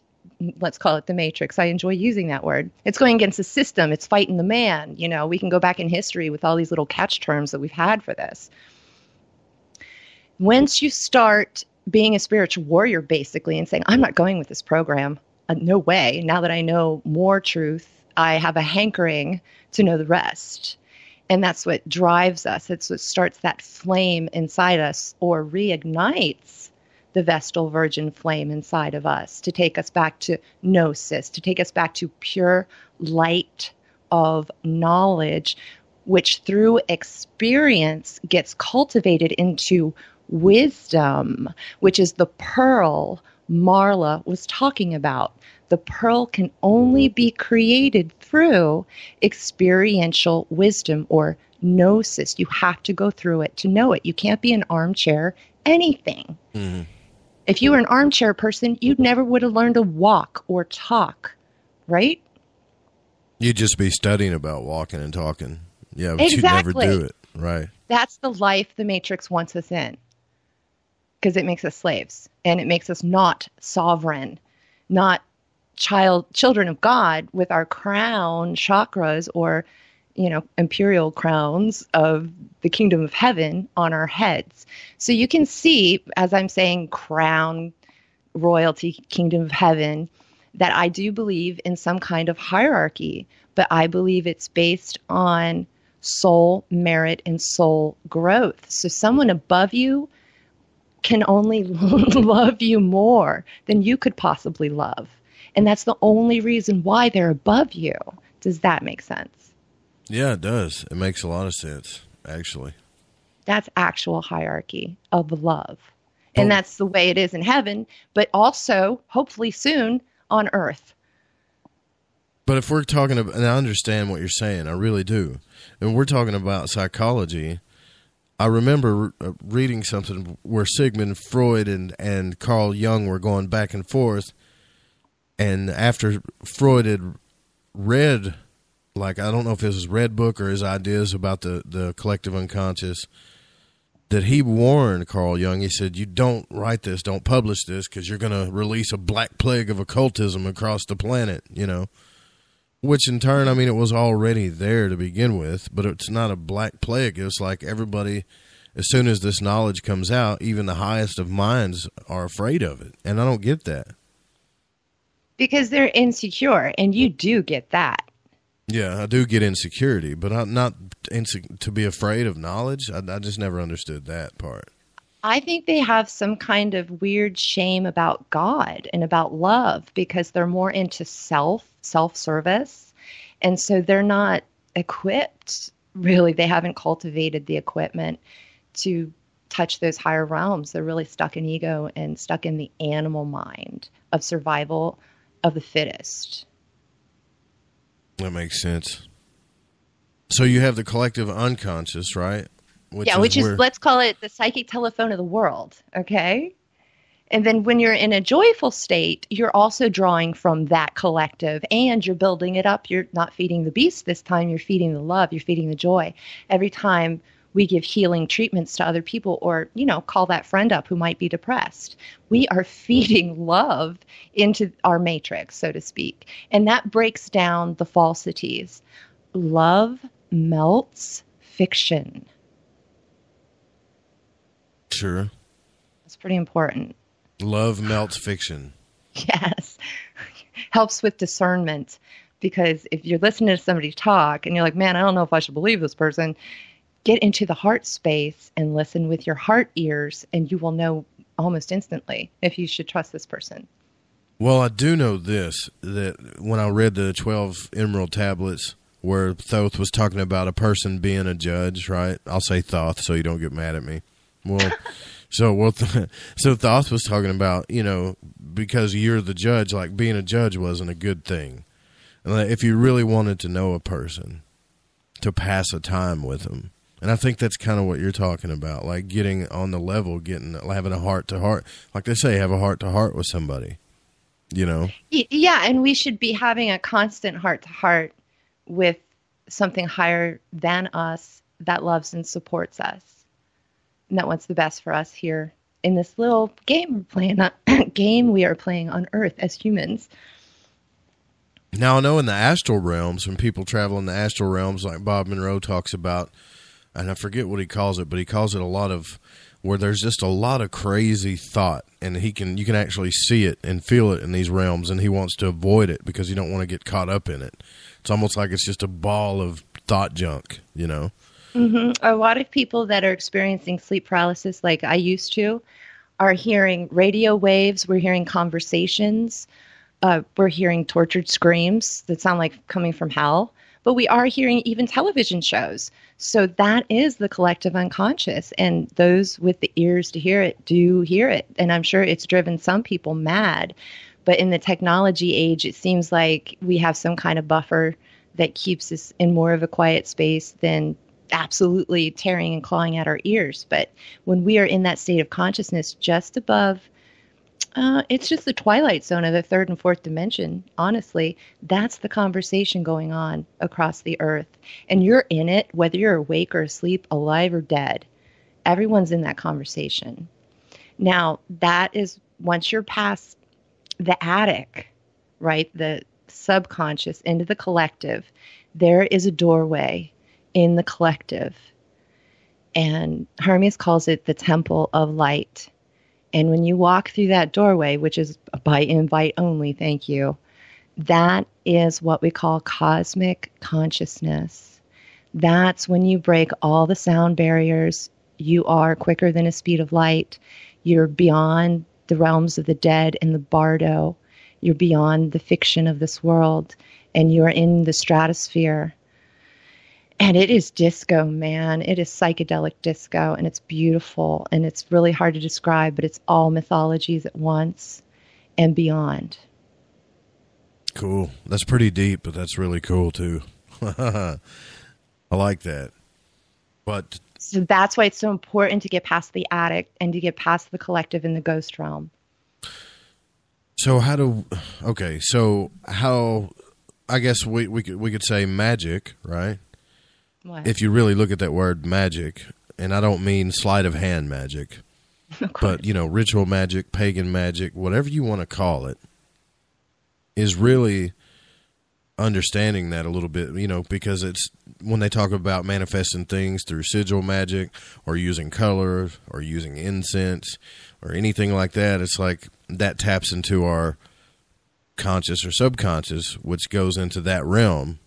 let's call it the matrix. I enjoy using that word. It's going against the system. It's fighting the man. You know, we can go back in history with all these little catch terms that we've had for this. Once you start being a spiritual warrior, basically, and saying, I'm not going with this program, no way. Now that I know more truth, I have a hankering to know the rest. And that's what drives us. It's what starts that flame inside us or reignites the Vestal Virgin flame inside of us to take us back to gnosis, to take us back to pure light of knowledge, which through experience gets cultivated into wisdom, which is the pearl Marla was talking about. The pearl can only be created through experiential wisdom or gnosis. You have to go through it to know it. You can't be an armchair anything. Mm-hmm. If you were an armchair person, you never would have learned to walk or talk, right? You'd just be studying about walking and talking. Yeah, but exactly. You'd never do it, right? That's the life the Matrix wants us in, because it makes us slaves and it makes us not sovereign, not children of God with our crown chakras or, imperial crowns of the kingdom of heaven on our heads. So you can see, as I'm saying, crown, royalty, kingdom of heaven, that I do believe in some kind of hierarchy, but I believe it's based on soul merit and soul growth. So someone above you can only love you more than you could possibly love. And that's the only reason why they're above you. Does that make sense? Yeah, it does. It makes a lot of sense, actually. That's actual hierarchy of love. And that's the way it is in heaven, but also, hopefully soon, on earth. But if we're talking about, and I understand what you're saying, I really do. And we're talking about psychology, I remember reading something where Sigmund Freud and Carl Jung were going back and forth, and after Freud had read, like, I don't know if it was his Red Book or his ideas about the collective unconscious, that he warned Carl Jung. He said, you don't write this, don't publish this, because you're going to release a black plague of occultism across the planet, you know. Which in turn, I mean, it was already there to begin with, but it's not a black plague. It's like everybody, as soon as this knowledge comes out, even the highest of minds are afraid of it. And I don't get that. Because they're insecure, and you do get that. Yeah, I do get insecurity, but I'm not to be afraid of knowledge. I just never understood that part. I think they have some kind of weird shame about God and about love because they're more into self-service. And so they're not equipped, really. They haven't cultivated the equipment to touch those higher realms. They're really stuck in ego and stuck in the animal mind of survival of the fittest. That makes sense. So you have the collective unconscious, right? Which is let's call it the psychic telephone of the world, okay? And then when you're in a joyful state, you're also drawing from that collective, and you're building it up. You're not feeding the beast this time. You're feeding the love. You're feeding the joy. Every time we give healing treatments to other people, or, you know, call that friend up who might be depressed, we are feeding love into our matrix, so to speak. And that breaks down the falsities. Love melts fiction. Sure. It's pretty important. Love melts fiction. Yes. Helps with discernment, because if you're listening to somebody talk and you're like, man, I don't know if I should believe this person, get into the heart space and listen with your heart ears, and you will know almost instantly if you should trust this person. Well, I do know this, that when I read the 12 Emerald Tablets, where Thoth was talking about a person being a judge, right? I'll say Thoth so you don't get mad at me. Well, so Thoth was talking about, you know, because you're the judge, like being a judge wasn't a good thing. And if you really wanted to know a person, to pass a time with them. And I think that's kind of what you're talking about, like getting on the level, having a heart to heart. Like they say, have a heart to heart with somebody, you know? Yeah, and we should be having a constant heart to heart with something higher than us that loves and supports us. And that wants the best for us here in this little game we are playing on Earth as humans. Now, I know in the astral realms, when people travel in the astral realms, like Bob Monroe talks about, and I forget what he calls it, but he calls it a lot of, where there's just a lot of crazy thought, and you can actually see it and feel it in these realms, and he wants to avoid it because you don't want to get caught up in it. It's almost like it's just a ball of thought junk, you know? Mm-hmm. A lot of people that are experiencing sleep paralysis, like I used to, are hearing radio waves. We're hearing conversations. We're hearing tortured screams that sound like coming from hell. But we are hearing even television shows. So that is the collective unconscious. And those with the ears to hear it do hear it. And I'm sure it's driven some people mad. But in the technology age, it seems like we have some kind of buffer that keeps us in more of a quiet space than absolutely tearing and clawing at our ears. But when we are in that state of consciousness just above, it's just the twilight zone of the third and fourth dimension, honestly, that's the conversation going on across the earth. And you're in it, whether you're awake or asleep, alive or dead. Everyone's in that conversation. Now, that is once you're past the attic, right, the subconscious into the collective, there is a doorway in the collective. And Hermes calls it the Temple of Light. And when you walk through that doorway, which is by invite only, thank you, that is what we call cosmic consciousness. That's when you break all the sound barriers. You are quicker than a speed of light. You're beyond the realms of the dead and the bardo. You're beyond the fiction of this world. And you're in the stratosphere. And it is disco, man. It is psychedelic disco, and it's beautiful, and it's really hard to describe, but it's all mythologies at once and beyond. Cool. That's pretty deep, but that's really cool, too. I like that. But So that's why it's so important to get past the addict and to get past the collective in the ghost realm. So I guess we could say magic, right? What? If you really look at that word magic, and I don't mean sleight of hand magic, but ritual magic, pagan magic, whatever you want to call it, is really understanding that a little bit, because it's when they talk about manifesting things through sigil magic or using color or using incense or anything like that, it's like that taps into our conscious or subconscious, which goes into that realm.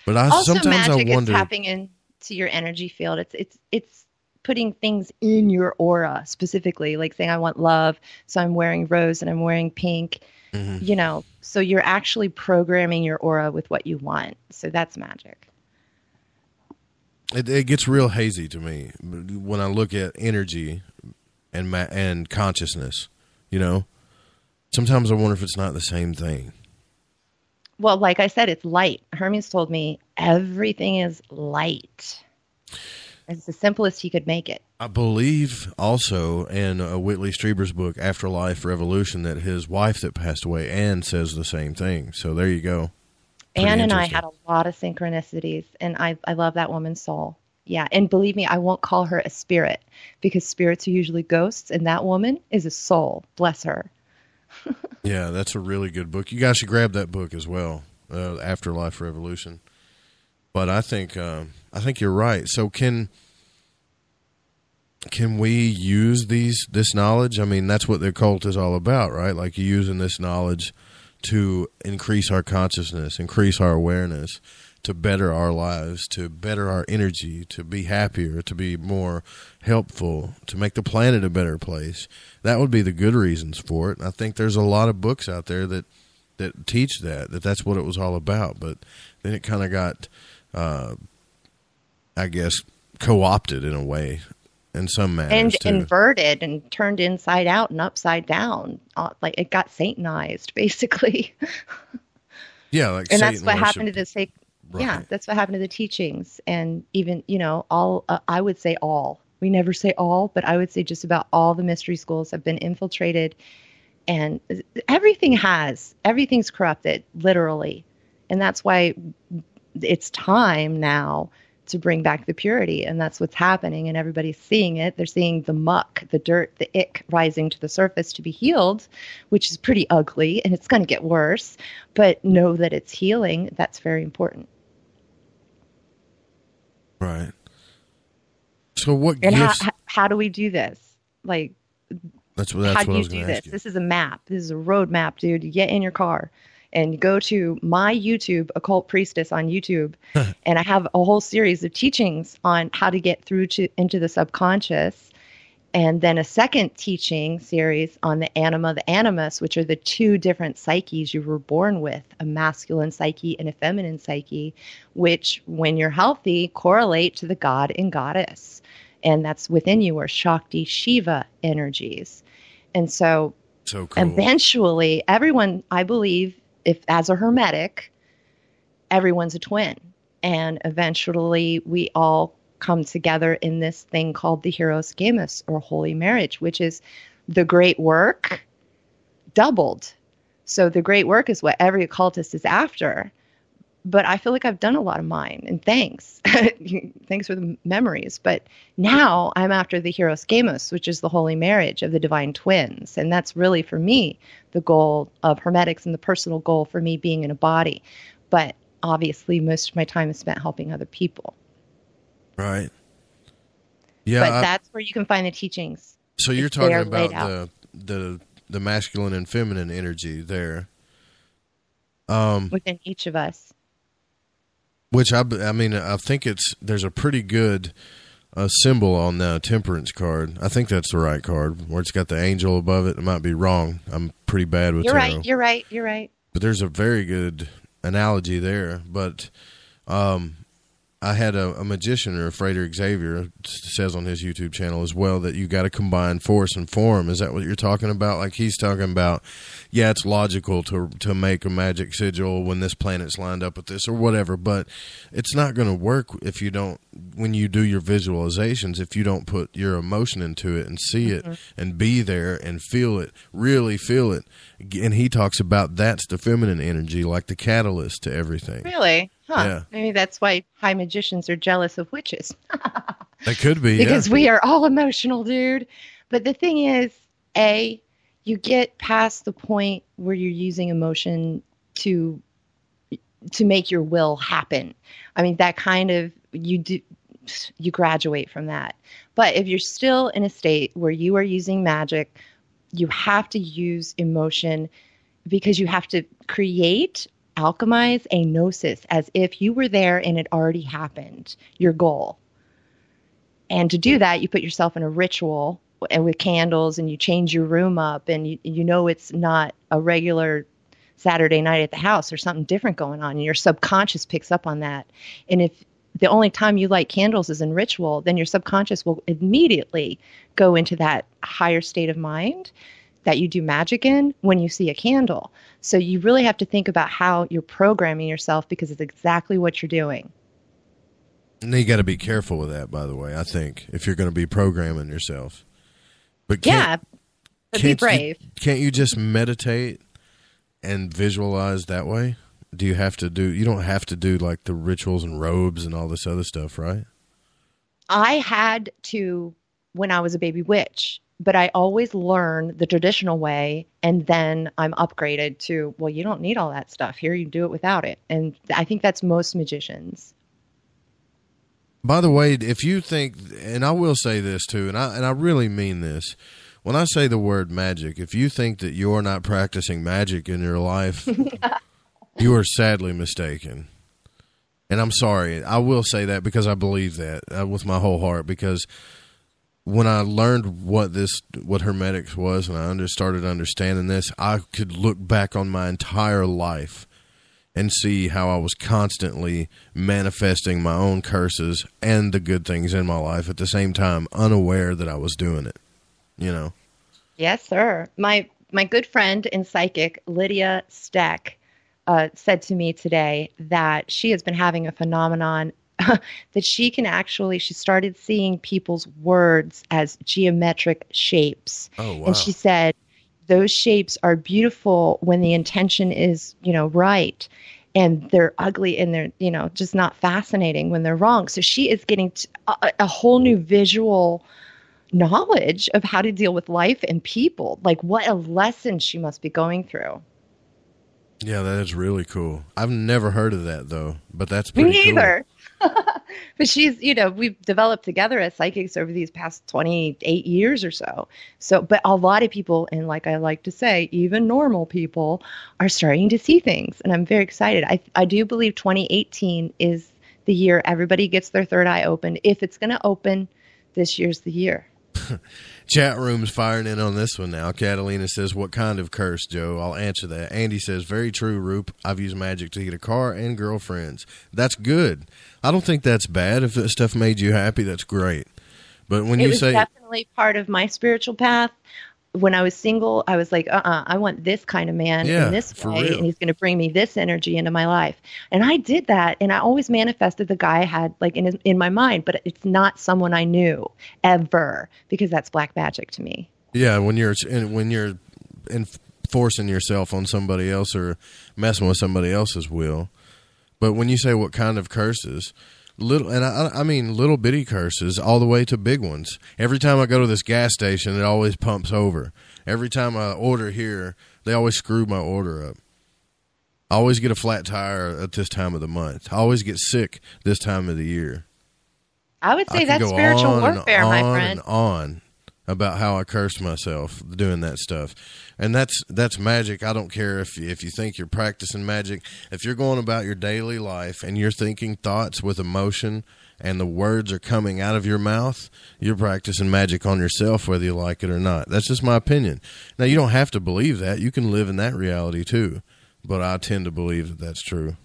But sometimes I wonder, is tapping into your energy field. It's putting things in your aura specifically, like saying I want love, so I'm wearing rose and I'm wearing pink. mm-hmm. So you're actually programming your aura with what you want. So that's magic. It gets real hazy to me when I look at energy and consciousness. Sometimes I wonder if it's not the same thing. Well, like I said, it's light. Hermes told me everything is light. It's the simplest he could make it. I believe also in Whitley Strieber's book, Afterlife Revolution, that his wife that passed away, Anne, says the same thing. So there you go. Anne and I had a lot of synchronicities, and I love that woman's soul. Yeah, and believe me, I won't call her a spirit because spirits are usually ghosts, and that woman is a soul. Bless her. Yeah, that's a really good book. You guys should grab that book as well, Afterlife Revolution. But I think you're right. So can we use this knowledge? I mean, that's what the occult is all about, right? Like using this knowledge to increase our consciousness, increase our awareness, to better our lives, to better our energy, to be happier, to be more helpful, to make the planet a better place. That would be the good reasons for it. I think there's a lot of books out there that teach that's what it was all about. But then it kind of got, I guess, co-opted in a way in some manners and too. Inverted and turned inside out and upside down. Like it got Satanized, basically. Yeah, like and Satan that's what worship. happened to the Right. Yeah, that's what happened to the teachings. And even, all, I would say all. We never say all, but I would say just about all the mystery schools have been infiltrated. And everything's corrupted, literally. And that's why it's time now to bring back the purity. And that's what's happening. And everybody's seeing it. They're seeing the muck, the dirt, the ick rising to the surface to be healed, which is pretty ugly. And it's going to get worse. But know that it's healing. That's very important. Right. So what and gifts? How do we do this? Like, that's how what do I you was do going to this? ask you. This is a map. This is a road map, dude. You get in your car and go to my YouTube, Occult Priestess on YouTube, and I have a whole series of teachings on how to get through into the subconscious, and then a second teaching series on the anima, the animus, which are the two different psyches you were born with, a masculine psyche and a feminine psyche, which, when you're healthy, correlate to the god and goddess. And that's within you are Shakti, Shiva energies. And so cool. Eventually, everyone, I believe, if as a Hermetic, everyone's a twin. And eventually we all come together in this thing called the Hieros Gamos, or holy marriage, which is the great work doubled. So the great work is what every occultist is after. But I feel like I've done a lot of mine, and thanks. Thanks for the memories. But now I'm after the Hieros Gamos, which is the holy marriage of the divine twins. And that's really, for me, the goal of Hermetics and the personal goal for me being in a body. But obviously, most of my time is spent helping other people. Right. Yeah. But that's where you can find the teachings. So you're talking about the masculine and feminine energy there. Within each of us. Which I think there's a pretty good symbol on the temperance card. I think that's the right card, where it's got the angel above it. I might be wrong. I'm pretty bad with tarot. You're right. But there's a very good analogy there. But I had a magician, or Frater Xavier, says on his YouTube channel as well, that you got to combine force and form. Is that what you're talking about? Like he's talking about, yeah, it's logical to make a magic sigil when this planet's lined up with this or whatever, but it's not going to work if you don't, when you do your visualizations, if you don't put your emotion into it and see it and be there and feel it, really feel it. And he talks about that's the feminine energy, like the catalyst to everything. Really? Huh. Yeah. Maybe that's why high magicians are jealous of witches. That could be, because we are all emotional, dude. But the thing is, you get past the point where you're using emotion to make your will happen. I mean, that kind of, you graduate from that. But if you're still in a state where you are using magic, you have to use emotion, because you have to alchemize a gnosis as if you were there and it already happened, your goal. And to do that, you put yourself in a ritual and with candles, and you change your room up, and you know it's not a regular Saturday night at the house. There's something different going on, and your subconscious picks up on that. And if the only time you light candles is in ritual, then your subconscious will immediately go into that higher state of mind that you do magic in when you see a candle. So you really have to think about how you're programming yourself, because it's exactly what you're doing. And you got to be careful with that, by the way, I think, if you're going to be programming yourself. But be brave. Can't you just meditate and visualize that way? You don't have to do like the rituals and robes and all this other stuff, right? I had to when I was a baby witch, but I always learn the traditional way, and then I'm upgraded to, well, you don't need all that stuff. Here, you do it without it. And I think that's most magicians. By the way, if you think, and I will say this too, and I really mean this, when I say the word magic, if you think that you're not practicing magic in your life, you are sadly mistaken. And I'm sorry. I will say that because I believe that with my whole heart, because when I learned what Hermetics was, and I started understanding this, I could look back on my entire life and see how I was constantly manifesting my own curses and the good things in my life at the same time, unaware that I was doing it, you know? Yes, sir. My good friend and psychic, Lydia Steck, said to me today that she has been having a phenomenon that she started seeing people's words as geometric shapes. Oh, wow. And she said, those shapes are beautiful when the intention is, right. And they're ugly and they're, just not fascinating when they're wrong. So she is getting a whole new visual knowledge of how to deal with life and people. Like, what a lesson she must be going through. Yeah, that is really cool. I've never heard of that, though, but that's pretty cool. Me neither. But she's, we've developed together as psychics over these past 28 years or so. But a lot of people, and like I like to say, even normal people, are starting to see things. And I'm very excited. I do believe 2018 is the year everybody gets their third eye open. If it's going to open, this year's the year. Chat room's firing in on this one now. Catalina says, what kind of curse, Joe? I'll answer that. Andy says, very true, Roop. I've used magic to get a car and girlfriends. That's good. I don't think that's bad. If that stuff made you happy, that's great. But when you say... It was definitely part of my spiritual path. When I was single, I was like, I want this kind of man in this way, and he's going to bring me this energy into my life. And I did that, and I always manifested the guy I had like in my mind, but it's not someone I knew ever, because that's black magic to me. Yeah, when you're forcing yourself on somebody else or messing with somebody else's will. But when you say what kind of curses, I mean little bitty curses all the way to big ones. Every time I go to this gas station, it always pumps over. Every time I order here, they always screw my order up. I always get a flat tire at this time of the month. I always get sick this time of the year. I would say that's spiritual warfare, my friend. And on about how I cursed myself doing that stuff. And that's magic. I don't care if you think you're practicing magic. If you're going about your daily life and you're thinking thoughts with emotion and the words are coming out of your mouth, you're practicing magic on yourself, whether you like it or not. That's just my opinion. Now, you don't have to believe that. You can live in that reality too. But I tend to believe that that's true.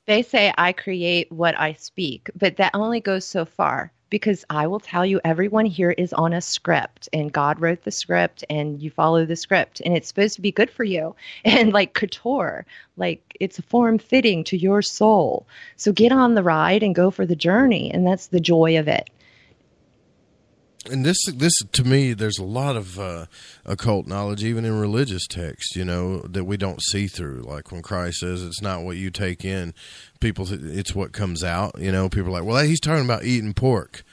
They say I create what I speak, but that only goes so far, because I will tell you everyone here is on a script, and God wrote the script and you follow the script, and it's supposed to be good for you. And like couture, like it's form fitting to your soul. So get on the ride and go for the journey. And that's the joy of it. And this to me, there's a lot of occult knowledge, even in religious texts, that we don't see through. Like when Christ says it's not what you take in, it's what comes out. People are like, well, he's talking about eating pork.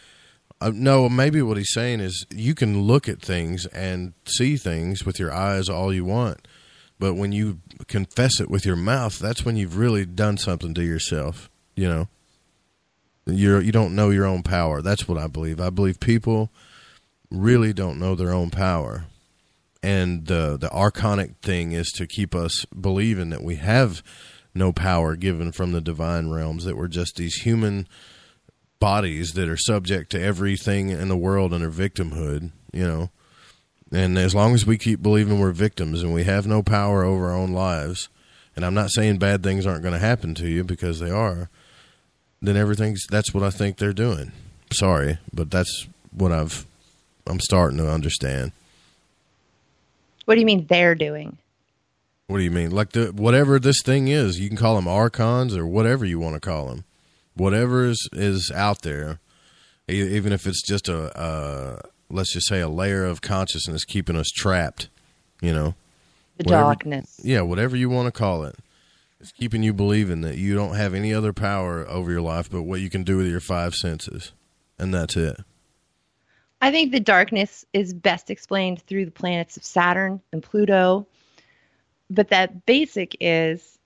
No, maybe what he's saying is you can look at things and see things with your eyes all you want, but when you confess it with your mouth, that's when you've really done something to yourself. You don't know your own power. That's what I believe. I believe people really don't know their own power. And the archonic thing is to keep us believing that we have no power given from the divine realms, that we're just these human bodies that are subject to everything in the world under victimhood, And as long as we keep believing we're victims and we have no power over our own lives, and I'm not saying bad things aren't going to happen to you, because they are, then that's what I think they're doing. Sorry, but that's what I'm starting to understand. What do you mean they're doing? What do you mean? Like whatever this thing is, you can call them archons or whatever you want to call them. Whatever is out there, even if it's just let's just say a layer of consciousness keeping us trapped, The darkness. Yeah, whatever you want to call it. It's keeping you believing that you don't have any other power over your life but what you can do with your five senses. And that's it. I think the darkness is best explained through the planets of Saturn and Pluto. But that basic is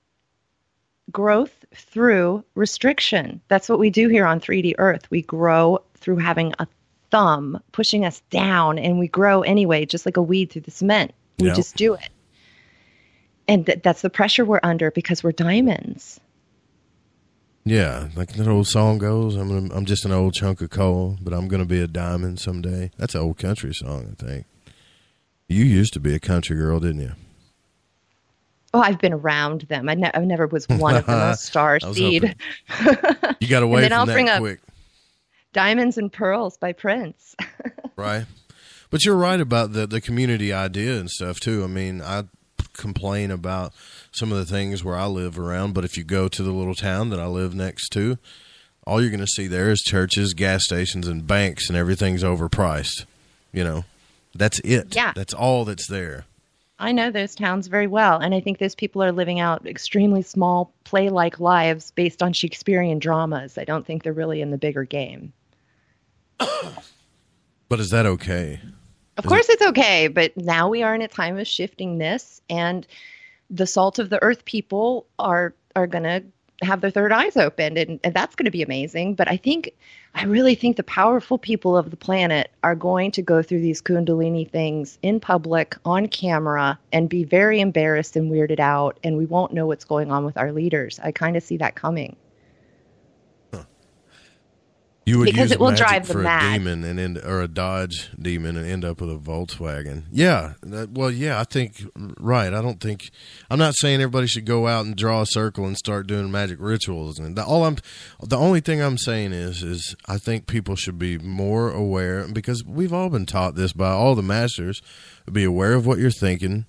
growth through restriction. That's what we do here on 3D Earth. We grow through having a thumb pushing us down, and we grow anyway, just like a weed through the cement. We just do it. And that's the pressure we're under because we're diamonds. Yeah, like that old song goes, I'm just an old chunk of coal, but I'm going to be a diamond someday. That's an old country song, I think. You used to be a country girl, didn't you? Oh, I've been around them. I never was one of them, a star seed. You got away from that quick. Diamonds and Pearls by Prince. Right. But you're right about the community idea and stuff, too. I mean, I complain about some of the things where I live around, but if you go to the little town that I live next to, all you're going to see there is churches, gas stations, and banks, and everything's overpriced. That's it. Yeah. That's all that's there. I know those towns very well, and I think those people are living out extremely small, play-like lives based on Shakespearean dramas. I don't think they're really in the bigger game. But is that okay? Of course it's okay, but now we are in a time of shiftingness, and the salt of the earth people are going to have their third eyes opened, and that's going to be amazing. But I really think the powerful people of the planet are going to go through these Kundalini things in public, on camera, and be very embarrassed and weirded out, and we won't know what's going on with our leaders. I kind of see that coming. You would because use it will magic drive for them a mad. demon or a Dodge demon and end up with a Volkswagen. Yeah. I think, right. I'm not saying everybody should go out and draw a circle and start doing magic rituals. And the only thing I'm saying is I think people should be more aware, because we've all been taught this by all the masters. Be aware of what you're thinking,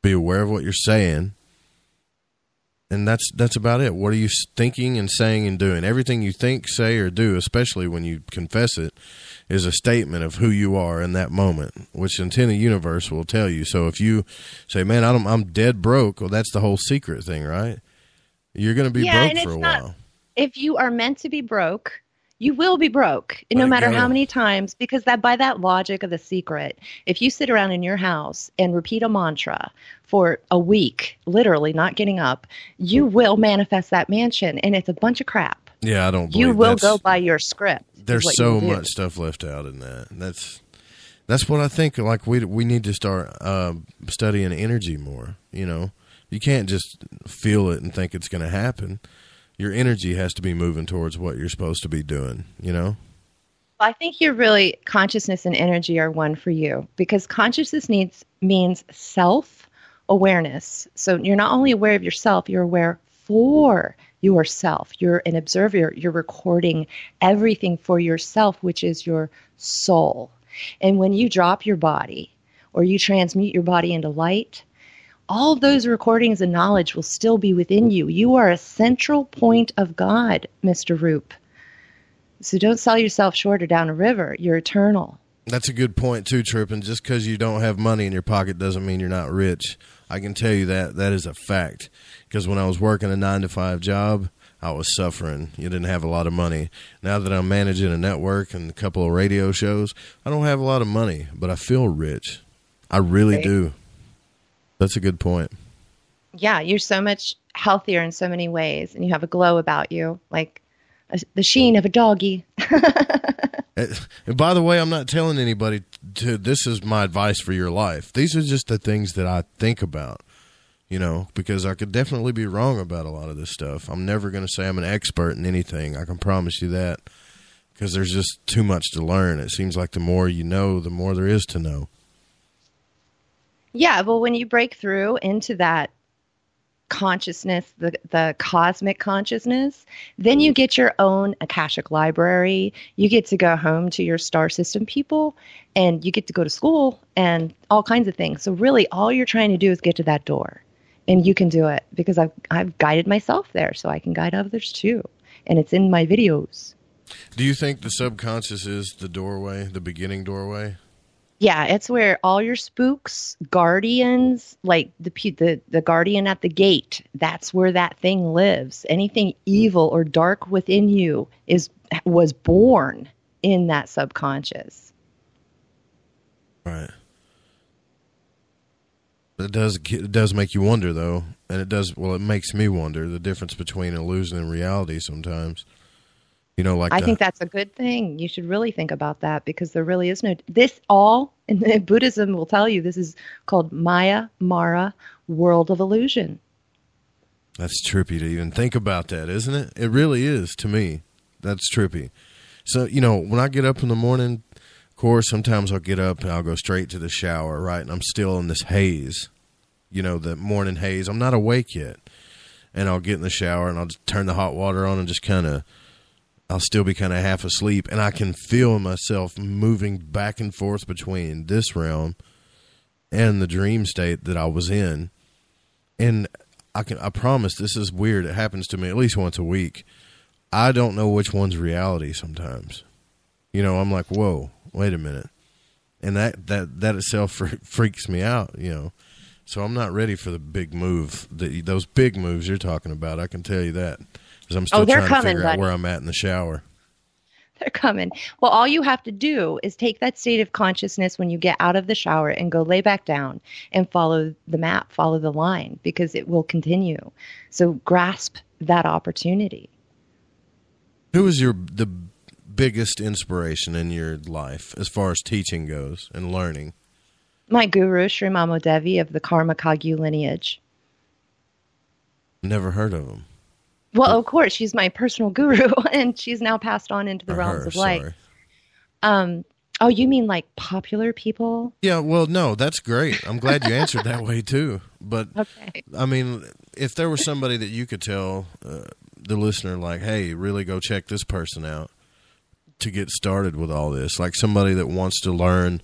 be aware of what you're saying. And that's about it. What are you thinking and saying and doing? Everything you think, say, or do, especially when you confess it, is a statement of who you are in that moment, which Antenna Universe will tell you. So if you say, man, I'm dead broke, well, that's the whole secret thing, right? You're going to be broke for a while. If you are meant to be broke, you will be broke, no matter how many times, because by that logic of the secret, if you sit around in your house and repeat a mantra for a week, literally not getting up, you will manifest that mansion, and it's a bunch of crap. Yeah, I don't believe you will go by your script. There's so much stuff left out in that. That's what I think. Like we need to start studying energy more. You can't just feel it and think it's going to happen. Your energy has to be moving towards what you're supposed to be doing, I think consciousness and energy are one for you, because consciousness means self-awareness. So you're not only aware of yourself, you're aware for yourself. You're an observer. You're recording everything for yourself, which is your soul. And when you drop your body or you transmute your body into light, all of those recordings and knowledge will still be within you. You are a central point of God, Mr. Roop. So don't sell yourself short or down a river. You're eternal. That's a good point, too, Tripp. And just because you don't have money in your pocket doesn't mean you're not rich. I can tell you that. That is a fact. Because when I was working a 9-to-5 job, I was suffering. You didn't have a lot of money. Now that I'm managing a network and a couple of radio shows, I don't have a lot of money, but I feel rich. I really do. That's a good point. Yeah, you're so much healthier in so many ways, and you have a glow about you, like the sheen of a doggy. And by the way, I'm not telling anybody this is my advice for your life. These are just the things that I think about, because I could definitely be wrong about a lot of this stuff. I'm never going to say I'm an expert in anything. I can promise you that, because there's just too much to learn. It seems like the more you know, the more there is to know. Yeah, well, when you break through into that consciousness, the cosmic consciousness, then you get your own Akashic library. You get to go home to your star system people, and you get to go to school and all kinds of things. So really, all you're trying to do is get to that door, and you can do it because I've guided myself there, so I can guide others too, and it's in my videos. Do you think the subconscious is the doorway, the beginning doorway? Yeah, it's where all your spooks, guardians, like the guardian at the gate, that's where that thing lives. Anything evil or dark within you was born in that subconscious. Right. But it does make you wonder, though, and it makes me wonder the difference between illusion and reality sometimes. I think that's a good thing. You should really think about that, because there really is and Buddhism will tell you, this is called Maya, Mara, world of illusion. That's trippy to even think about that, isn't it? It really is to me. That's trippy. So, when I get up in the morning, of course, sometimes I'll get up and I'll go straight to the shower, right? And I'm still in this haze, the morning haze. I'm not awake yet. And I'll get in the shower and I'll just turn the hot water on and just I'll still be kind of half asleep, and I can feel myself moving back and forth between this realm and the dream state that I was in. And I promise this is weird. It happens to me at least once a week. I don't know which one's reality sometimes. I'm like, whoa, wait a minute. And that itself freaks me out, So I'm not ready for the big move, those big moves you're talking about. I can tell you that. Because I'm still trying to figure out where I'm at in the shower. They're coming. Well, all you have to do is take that state of consciousness when you get out of the shower and go lay back down and follow the map, follow the line, because it will continue. So grasp that opportunity. Who is the biggest inspiration in your life as far as teaching goes and learning? My guru, Sri Mamo Devi of the Karma Kagyu lineage. Never heard of him. Well, of course, she's my personal guru, and she's now passed on into the realms of light. Oh, you mean like popular people? Yeah, well, no, that's great. I'm glad you answered that way, too. But, okay. I mean, if there was somebody that you could tell the listener, like, hey, really go check this person out to get started with all this, like somebody that wants to learn,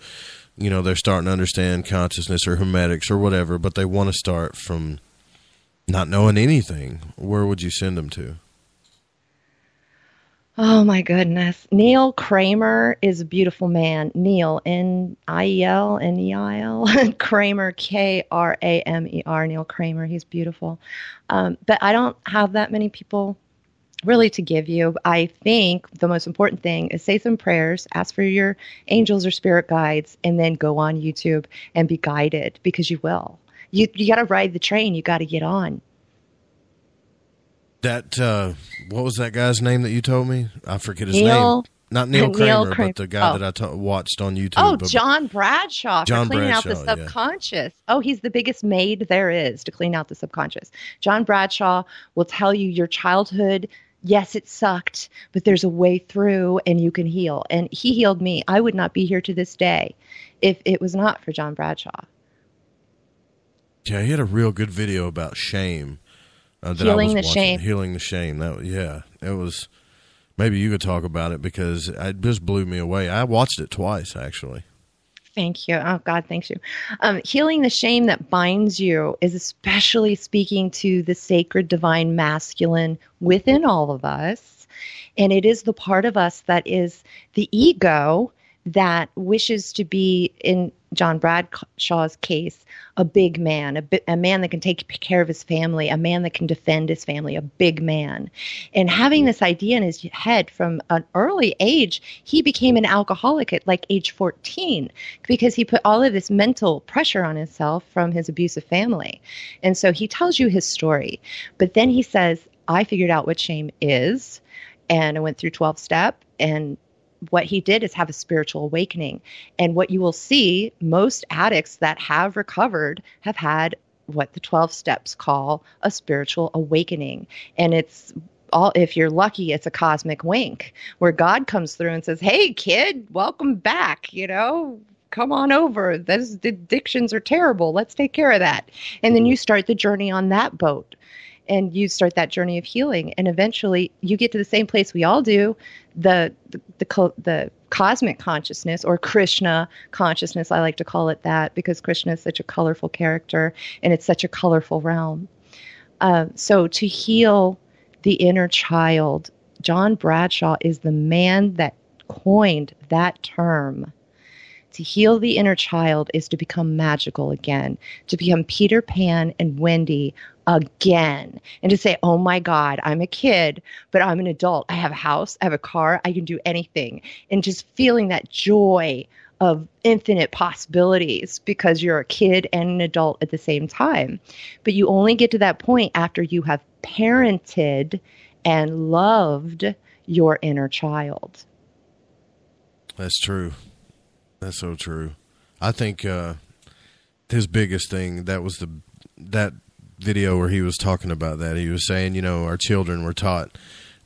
they're starting to understand consciousness or hermetics or whatever, but they want to start from not knowing anything, where would you send them to? Oh, my goodness. Neil Kramer is a beautiful man. Neil, N-I-E-L, N-E-I-L, Kramer, K-R-A-M-E-R, Neil Kramer. He's beautiful. But I don't have that many people really to give you. I think the most important thing is say some prayers, ask for your angels or spirit guides, and then go on YouTube and be guided, because you will. You got to ride the train. You got to get on. That what was that guy's name that you told me? I forget his name. Not Neil Kramer, but the guy that I watched on YouTube. Oh, John Bradshaw. John for cleaning Bradshaw, out the subconscious. Yeah. Oh, he's the biggest maid there is to clean out the subconscious. John Bradshaw will tell you your childhood. Yes, it sucked, but there's a way through, and you can heal. And he healed me. I would not be here to this day if it was not for John Bradshaw. Yeah, he had a real good video about shame. Healing the Shame. Healing the Shame. It was. Maybe you could talk about it because it just blew me away. I watched it twice, actually. Thank you. Oh, God, thanks you. Healing the Shame That Binds You is especially speaking to the sacred divine masculine within all of us. And it is the part of us that is the ego that wishes to be, in John Bradshaw's case, a big man, a man that can take care of his family, a man that can defend his family, a big man. And having this idea in his head from an early age, he became an alcoholic at like age 14 because he put all of this mental pressure on himself from his abusive family. And so he tells you his story. But then he says, I figured out what shame is, and I went through 12-step, and what he did is have a spiritual awakening. And what you will see, most addicts that have recovered have had what the 12 steps call a spiritual awakening. And it's all, if you're lucky, it's a cosmic wink where God comes through and says, hey, kid, welcome back. Come on over. Those addictions are terrible. Let's take care of that. And then you start the journey on that boat. And you start that journey of healing, and eventually you get to the same place we all do, the cosmic consciousness, or Krishna consciousness. I like to call it that because Krishna is such a colorful character, and it's such a colorful realm. So to heal the inner child, John Bradshaw is the man that coined that term. To heal the inner child is to become magical again, to become Peter Pan and Wendy again, and to say, oh my God, I'm a kid, but I'm an adult. I have a house, I have a car, I can do anything. And just feeling that joy of infinite possibilities because you're a kid and an adult at the same time. But you only get to that point after you have parented and loved your inner child. That's true. That's so true. I think his biggest thing, that was that video where he was talking about that. He was saying, our children were taught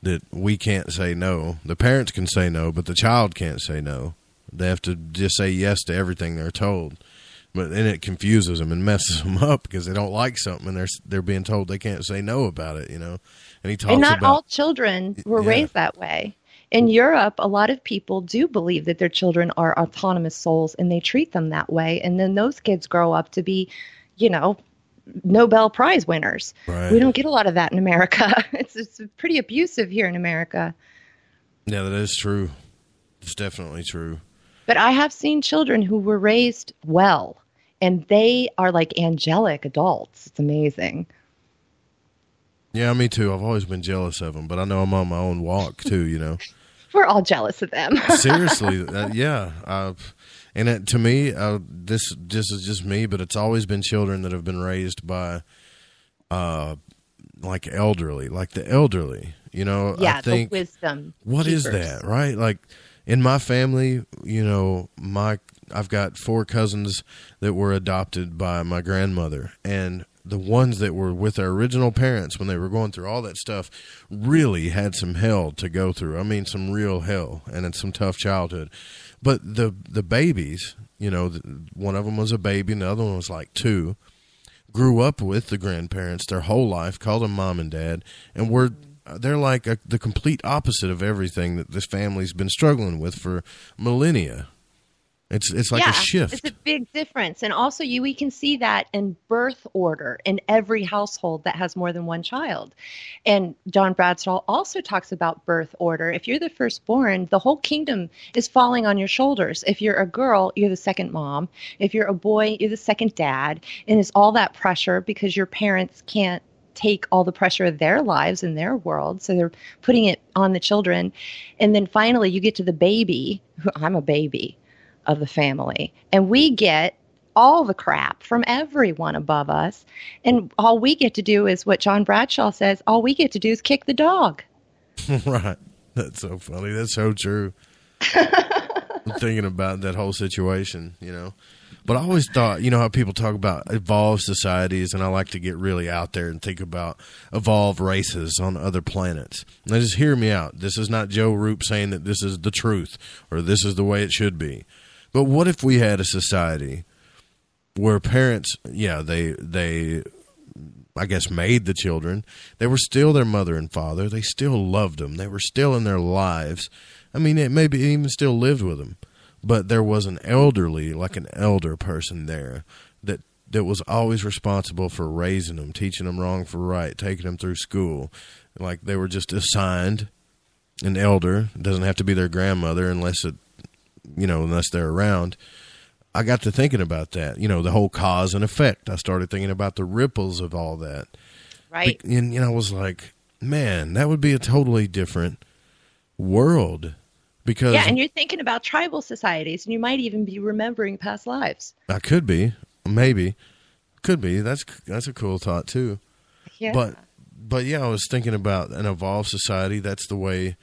that we can't say no. The parents can say no, but the child can't say no. They have to just say yes to everything they're told. But then it confuses them and messes them up because they don't like something and they're being told they can't say no about it, And he talks and not about all children were raised that way. In Europe, a lot of people do believe that their children are autonomous souls and they treat them that way. And then those kids grow up to be, Nobel Prize winners. Right. We don't get a lot of that in America. It's pretty abusive here in America. Yeah, that is true. It's definitely true. But I have seen children who were raised well, and they are like angelic adults. It's amazing. Yeah, me too. I've always been jealous of them, but I know I'm on my own walk too, We're all jealous of them. Seriously, yeah. To me, this is just me, but it's always been children that have been raised by, like the elderly. Yeah, I think, the wisdom. What keepers. is that, right? Like in my family, I've got 4 cousins that were adopted by my grandmother, and the ones that were with their original parents when they were going through all that stuff really had some hell to go through. I mean, some real hell, and it's some tough childhood. But the babies, one of them was a baby and the other one was like 2, grew up with the grandparents their whole life, called them mom and dad, and they're like the complete opposite of everything that this family's been struggling with for millennia. It's like a shift. It's a big difference. And also we can see that in birth order in every household that has more than one child. And John Bradshaw also talks about birth order. If you're the firstborn, the whole kingdom is falling on your shoulders. If you're a girl, you're the second mom. If you're a boy, you're the second dad. And it's all that pressure because your parents can't take all the pressure of their lives and their world. So they're putting it on the children. And then finally you get to the baby. I'm a baby of the family, and we get all the crap from everyone above us, and all we get to do is what John Bradshaw says, all we get to do is kick the dog. Right. That's so funny. That's so true. I'm thinking about that whole situation, but I always thought, how people talk about evolved societies, and I like to get really out there and think about evolved races on other planets. Now just hear me out. This is not Joe Roop saying that this is the truth or this is the way it should be. But what if we had a society where parents, I I guess, made the children. They were still their mother and father. They still loved them. They were still in their lives. I mean, it maybe even still lived with them. But there was an elderly, like an elder person there that was always responsible for raising them, teaching them wrong for right, taking them through school. Like they were just assigned an elder. It doesn't have to be their grandmother unless they're around. I got to thinking about that, the whole cause and effect. I started thinking about the ripples of all that. Right. And, I was like, man, that would be a totally different world. Because yeah, and you're thinking about tribal societies, and you might even be remembering past lives. I could be. Maybe. Could be. That's a cool thought, too. Yeah. But yeah, I was thinking about an evolved society. That's the way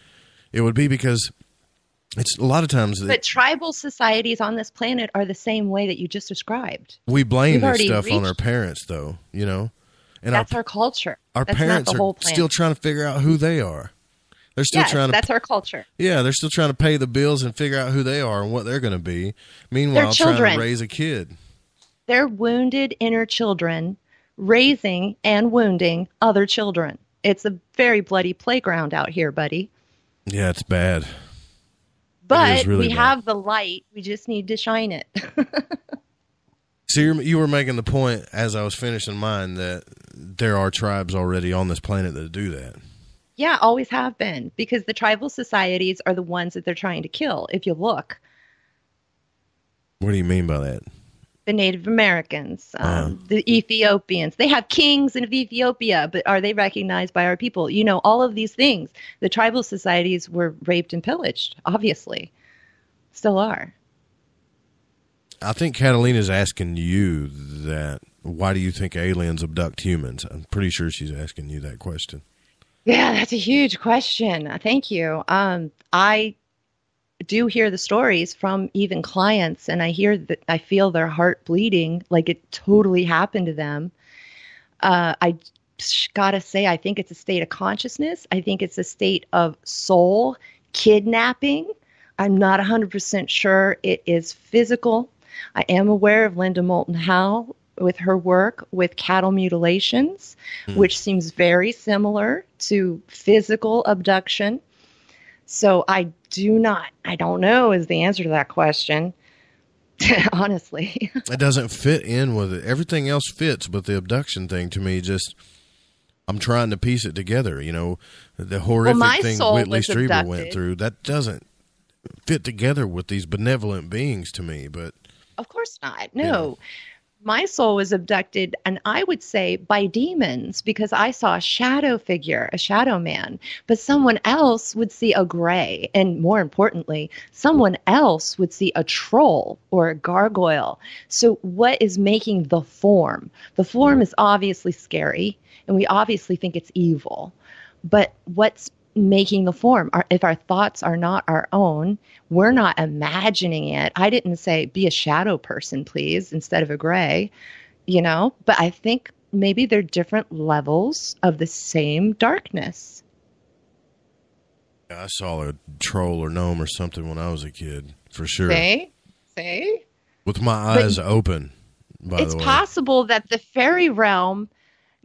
it would be, because it's a lot of times. But tribal societies on this planet are the same way that you just described. We blame this stuff on our parents, though, And that's our culture. Our that's parents not the whole are planet. still trying to figure out who they are. They're still trying to. That's our culture. Yeah, they're still trying to pay the bills and figure out who they are and what they're going to be. Meanwhile, trying to raise a kid. They're wounded inner children raising and wounding other children. It's a very bloody playground out here, buddy. Yeah, it's bad. But really we bad. have the light. We just need to shine it. So you were making the point as I was finishing mine that there are tribes already on this planet that do that. Yeah, always have been, because the tribal societies are the ones that they're trying to kill, if you look. What do you mean by that? The Native Americans, the Ethiopians. They have kings in Ethiopia, but are they recognized by our people? All of these things. The tribal societies were raped and pillaged, obviously. Still are. I think Catalina's asking you that, why do you think aliens abduct humans? I'm pretty sure she's asking you that question. Yeah, that's a huge question. Thank you. I do hear the stories from even clients, and I feel their heart bleeding, like it totally happened to them. I gotta say, I think it's a state of consciousness. I think it's a state of soul kidnapping. I'm not 100% sure it is physical. I am aware of Linda Moulton Howe with her work with cattle mutilations, which seems very similar to physical abduction. So I don't know is the answer to that question, honestly. It doesn't fit in with it. Everything else fits, but the abduction thing to me I'm trying to piece it together, the horrific thing Whitley Strieber went through, that doesn't fit together with these benevolent beings to me, but. Of course not. No. My soul was abducted, and I would say by demons, because I saw a shadow figure, a shadow man, but someone else would see a gray, and more importantly, someone else would see a troll or a gargoyle. So what is making the form? The form is obviously scary, and we obviously think it's evil, but what's making the form? If our thoughts are not our own, we're not imagining it. I didn't say be a shadow person, please, instead of a gray, but I think maybe they're different levels of the same darkness. I saw a troll or gnome or something when I was a kid, for sure. See? With my eyes open, by the way. It's possible that the fairy realm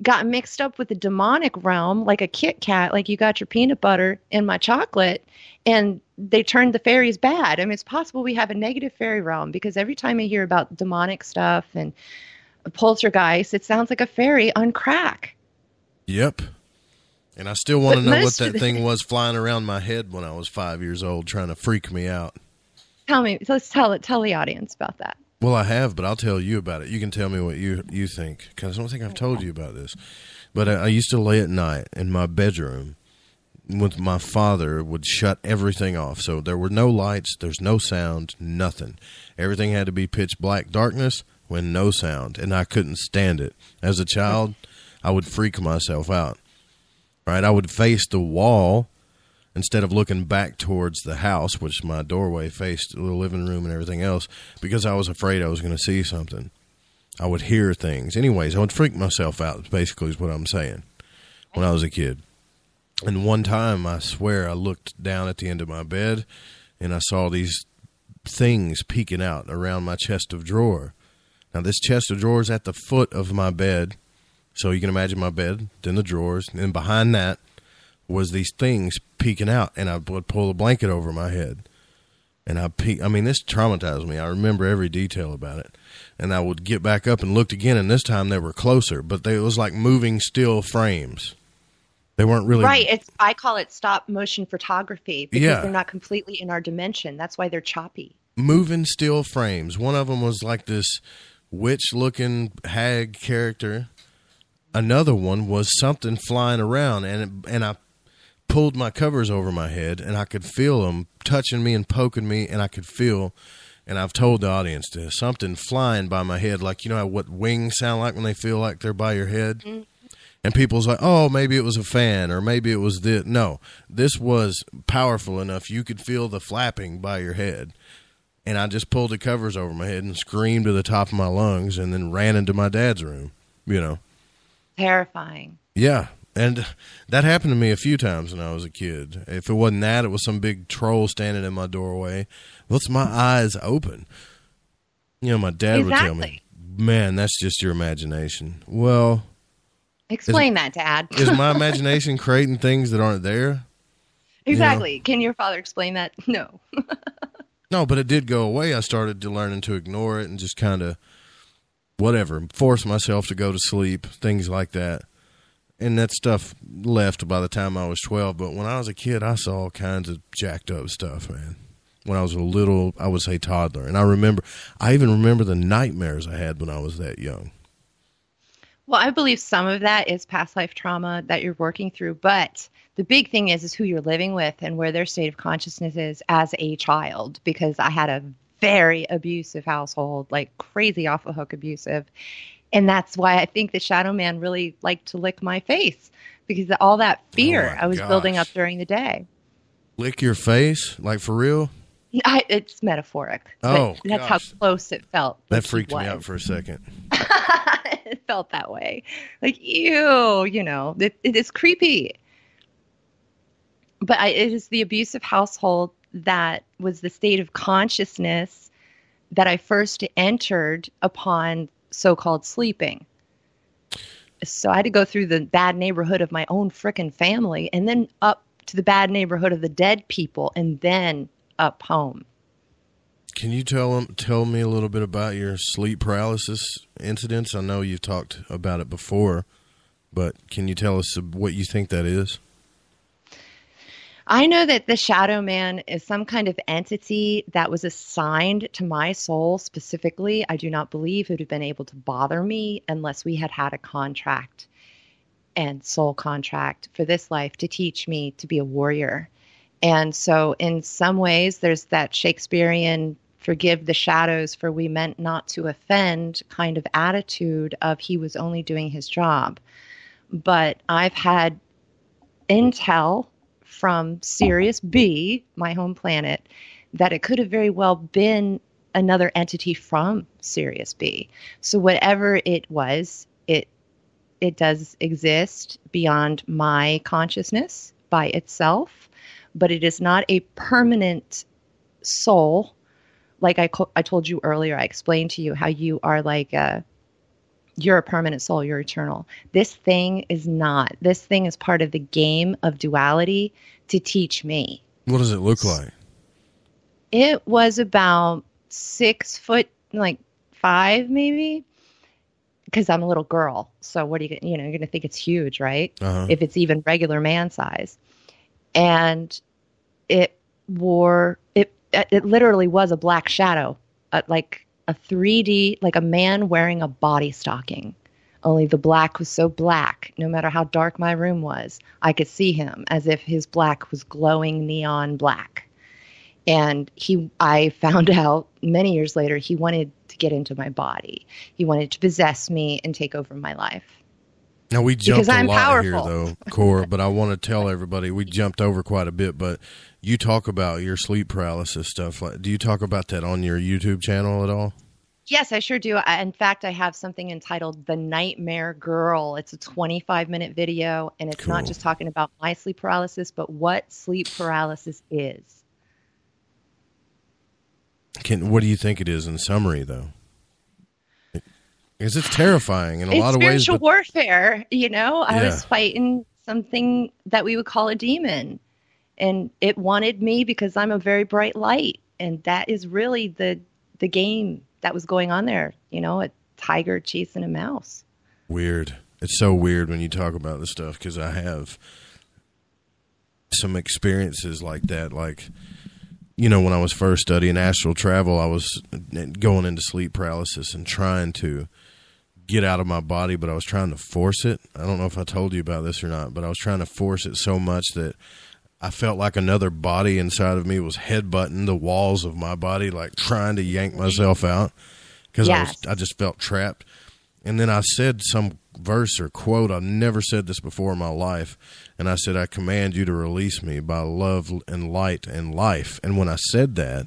got mixed up with the demonic realm, like a Kit Kat, like you got your peanut butter in my chocolate, and they turned the fairies bad. I mean, it's possible we have a negative fairy realm, because every time I hear about demonic stuff and poltergeist, it sounds like a fairy on crack. Yep. And I still want to know what that thing was flying around my head when I was 5 years old, trying to freak me out. Tell the audience about that. Well, I have, but I'll tell you about it. You can tell me what you think, because I don't think I've told you about this. But I used to lay at night in my bedroom with my father, would shut everything off. So there were no lights, there's no sound, nothing. Everything had to be pitch black darkness with no sound, and I couldn't stand it. As a child, I would freak myself out. Right? I would face the wall instead of looking back towards the house, which my doorway faced the living room and everything else, because I was afraid I was going to see something. I would hear things. Anyways, I would freak myself out, basically is what I'm saying, when I was a kid. And one time, I swear, I looked down at the end of my bed, and I saw these things peeking out around my chest of drawer. Now, this chest of drawers at the foot of my bed, So you can imagine my bed, then the drawers, and behind that was these things peeking out, and I would pull the blanket over my head. And this traumatized me. I remember every detail about it. And I would get back up and looked again, and this time they were closer, but it was like moving still frames. They weren't really right. I call it stop motion photography because they're not completely in our dimension. That's why they're choppy. Moving still frames. One of them was like this witch-looking hag character. Another one was something flying around, and I pulled my covers over my head, and I could feel them touching me and poking me, and I could feel, and I've told the audience this, something flying by my head, like, you know what wings sound like when they feel like they're by your head? Mm-hmm. And people's like, oh, maybe it was a fan, or maybe it was this. No, this was powerful enough you could feel the flapping by your head. And I just pulled the covers over my head and screamed to the top of my lungs and then ran into my dad's room, you know. Terrifying. Yeah. And that happened to me a few times when I was a kid. If it wasn't that, it was some big troll standing in my doorway. What's my eyes open? You know, my dad would tell me, man, that's just your imagination. Well, explain that, Dad. Is my imagination creating things that aren't there? Exactly. You know? Can your father explain that? No. No, but it did go away. I started to learning to ignore it and just kind of, whatever, force myself to go to sleep, things like that. And that stuff left by the time I was 12. But when I was a kid, I saw all kinds of jacked up stuff, man. When I was a little, I would say toddler. And I even remember the nightmares I had when I was that young. Well, I believe some of that is past life trauma that you're working through. But the big thing is who you're living with and where their state of consciousness is as a child. Because I had a very abusive household, like crazy off the hook abusive. And that's why I think the Shadow Man really liked to lick my face, because all that fear I was building up during the day. Lick your face? Like for real? It's metaphoric. Oh, that's how close it felt. That freaked me out for a second. It felt that way. Like, ew, you know, it is creepy. But it is the abusive household that was the state of consciousness that I first entered upon so-called sleeping. So I had to go through the bad neighborhood of my own frickin' family and then up to the bad neighborhood of the dead people and then up home. Can you tell me a little bit about your sleep paralysis incidents? I know you've talked about it before, but can you tell us what you think that is? I know that the Shadow Man is some kind of entity that was assigned to my soul specifically. I do not believe it would have been able to bother me unless we had had a contract and soul contract for this life to teach me to be a warrior. And so in some ways, there's that Shakespearean forgive the shadows for we meant not to offend kind of attitude of he was only doing his job. But I've had intel from Sirius B, my home planet, that it could have very well been another entity from Sirius B. So whatever it was, it does exist beyond my consciousness by itself, but it is not a permanent soul. Like I told you earlier, I explained to you how you are like you're a permanent soul, you're eternal. This thing is not. This thing is part of the game of duality to teach me. What does it look like? It was about 6 foot, like 5 maybe, because I'm a little girl. So what are you're going to think it's huge, right? Uh-huh. If it's even regular man size. And it literally was a black shadow, like a 3D, like a man wearing a body stocking. Only the black was so black, no matter how dark my room was, I could see him as if his black was glowing neon black. And I found out many years later, he wanted to get into my body. He wanted to possess me and take over my life. Now, we jumped a lot powerful here, though, Cora, but I want to tell everybody we jumped over quite a bit, but you talk about your sleep paralysis stuff. Do you talk about that on your YouTube channel at all? Yes, I sure do. In fact, I have something entitled The Nightmare Girl. It's a 25-minute video, and it's not just talking about my sleep paralysis, but what sleep paralysis is. What do you think it is in summary, though? Because it's terrifying in a lot of ways. Spiritual warfare, you know. I Yeah. was fighting something that we would call a demon, and it wanted me because I'm a very bright light, and that is really the game that was going on there. You know, a tiger chasing a mouse. Weird. It's so weird when you talk about this stuff, because I have some experiences like that. Like, you know, when I was first studying astral travel, I was going into sleep paralysis and trying to get out of my body, but I was trying to force it. I don't know if I told you about this or not, but I was trying to force it so much that I felt like another body inside of me was headbutting the walls of my body, like trying to yank myself out, because I just felt trapped. And then I said some verse or quote, I've never said this before in my life, and I said, I command you to release me by love and light and life. And when I said that,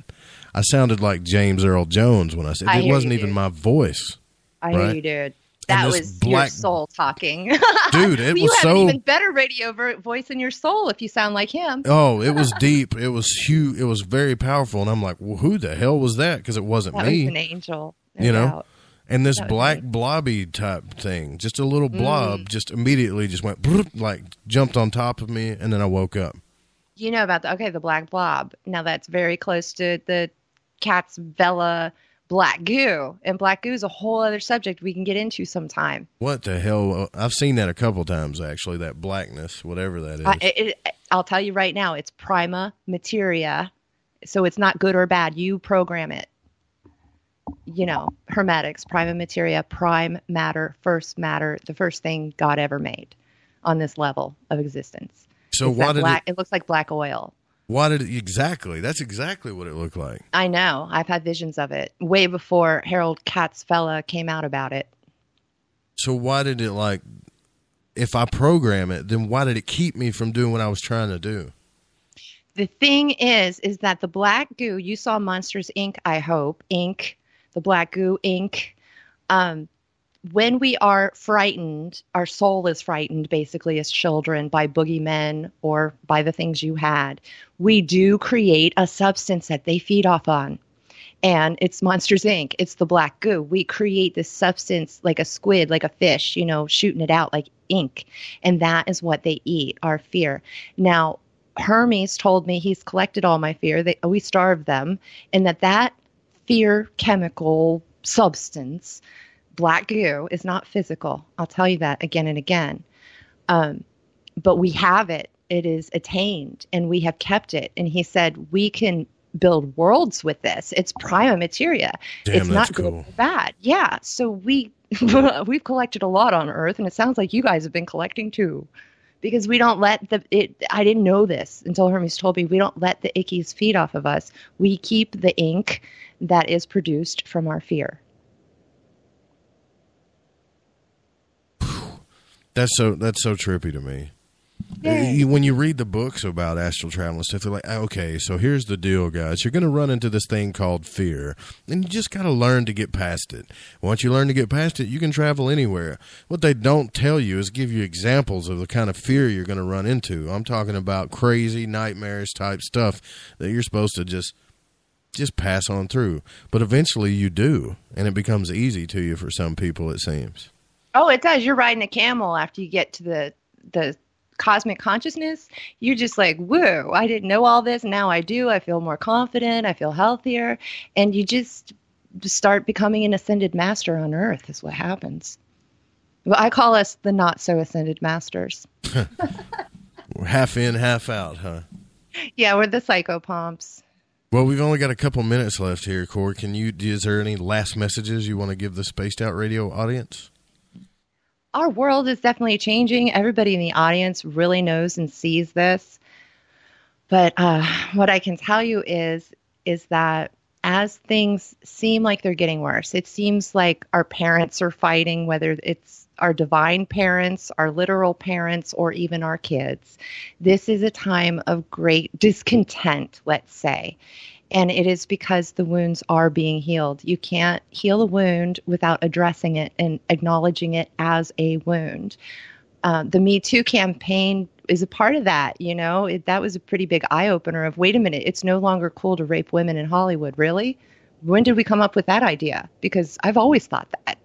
I sounded like James Earl Jones when I said it. Wasn't even my voice. I hear you, dude. That was your soul talking. Dude, it was you have so... an even better radio voice in your soul if you sound like him. Oh, it was deep. It was huge. It was very powerful. And I'm like, well, who the hell was that? Because it wasn't that me. Was an angel. No you know? doubt. And this black blobby type thing, just a little blob, just immediately just went, like jumped on top of me, and then I woke up. You know about the black blob. Now that's very close to the cat's Vela black goo. And black goo is a whole other subject we can get into sometime. What the hell? I've seen that a couple times, actually, that blackness, whatever that is. I'll tell you right now, it's prima materia. So it's not good or bad. You program it. You know, hermetics, prima materia, prime matter, the first thing God ever made on this level of existence. So why did it looks like black oil. Why did it exactly? That's exactly what it looked like. I know. I've had visions of it way before Harold Katzfella came out about it. So why did it, like, if I program it, then why did it keep me from doing what I was trying to do? The thing is that the black goo, you saw Monsters, Inc., I hope, Inc., the black goo, Inc. When we are frightened, our soul is frightened basically as children by boogeymen or by the things you had. We do create a substance that they feed off on. And it's Monsters, Inc. It's the black goo. We create this substance like a squid, like a fish, you know, shooting it out like ink. And that is what they eat, our fear. Now, Hermes told me he's collected all my fear. We starved them. And that fear chemical substance, black goo, is not physical. I'll tell you that again and again. But we have it. It is attained, and we have kept it. And he said, we can build worlds with this. It's prima materia. Damn, it's not cool. good or bad. Yeah. So we've collected a lot on Earth, and it sounds like you guys have been collecting too. Because we don't let I didn't know this until Hermes told me, we don't let the ickies feed off of us. We keep the ink that is produced from our fear. That's so trippy to me. When you read the books about astral travel and stuff, they're like, okay, so here's the deal, guys. You're going to run into this thing called fear, and you just got to learn to get past it. Once you learn to get past it, you can travel anywhere. What they don't tell you is give you examples of the kind of fear you're going to run into. I'm talking about crazy, nightmarish type stuff that you're supposed to just pass on through. But eventually you do, and it becomes easy to you for some people, it seems. Oh, it does. You're riding a camel after you get to the cosmic consciousness. You're just like, whoa, I didn't know all this. Now I do. I feel more confident. I feel healthier. And you just start becoming an ascended master on Earth is what happens. Well, I call us the not so ascended masters. We're half in, half out, huh? Yeah, we're the psychopomps. Well, we've only got a couple minutes left here, Corey. Is there any last messages you want to give the Spaced Out Radio audience? Our world is definitely changing. Everybody in the audience really knows and sees this. But what I can tell you is that as things seem like they're getting worse, it seems like our parents are fighting, whether it's our divine parents, our literal parents, or even our kids. This is a time of great discontent, let's say. And it is because the wounds are being healed. You can't heal a wound without addressing it and acknowledging it as a wound. The Me Too campaign is a part of that. You know, that was a pretty big eye opener of, wait a minute, it's no longer cool to rape women in Hollywood. Really? when did we come up with that idea? Because I've always thought that,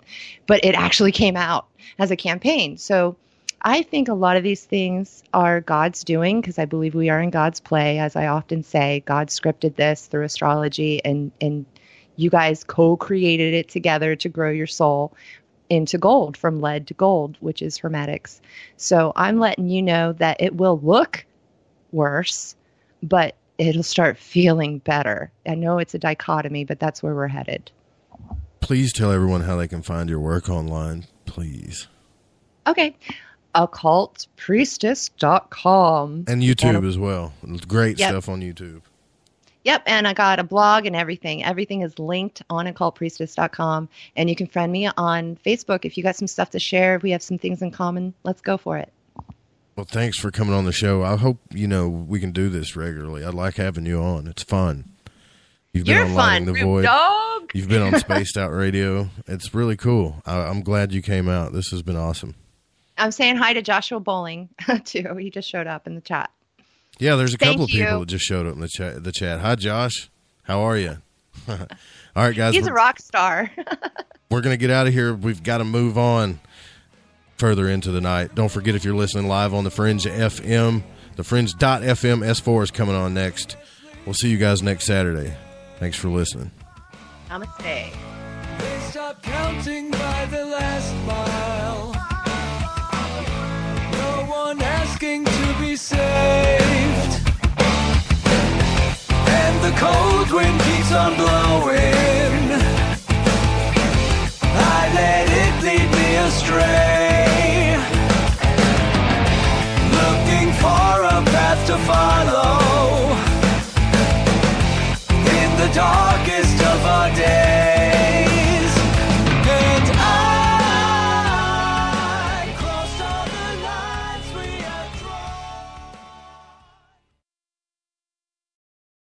but it actually came out as a campaign. So I think a lot of these things are God's doing, because I believe we are in God's play. As I often say, God scripted this through astrology, and you guys co-created it together to grow your soul into gold, from lead to gold, which is Hermetics. So I'm letting you know that it will look worse, but it'll start feeling better. I know it's a dichotomy, but that's where we're headed. Please tell everyone how they can find your work online, please. Okay. occultpriestess.com. And YouTube as well. Great Yep. stuff on YouTube. Yep, and I got a blog and everything. Everything is linked on occultpriestess.com, and you can friend me on Facebook if you got some stuff to share. If we have some things in common, let's go for it. Well, thanks for coming on the show. I hope, we can do this regularly. I like having you on. It's fun. You're on fun, Lighting the Rube Void. Dog. You've been on Spaced Out Radio. It's really cool. I'm glad you came out. This has been awesome. I'm saying hi to Joshua Bowling, too. He just showed up in the chat. Yeah, there's a couple of Thank people you. that just showed up in the chat. Hi, Josh. How are you? All right, guys. He's a rock star. We're going to get out of here. We've got to move on further into the night. Don't forget, if you're listening live on the Fringe FM, the Fringe.fm, S4 is coming on next. We'll see you guys next Saturday. Thanks for listening. Namaste. They stop counting by the last mile. No one asking to be saved. And the cold wind keeps on blowing. I let it lead me astray. Looking for a path to follow.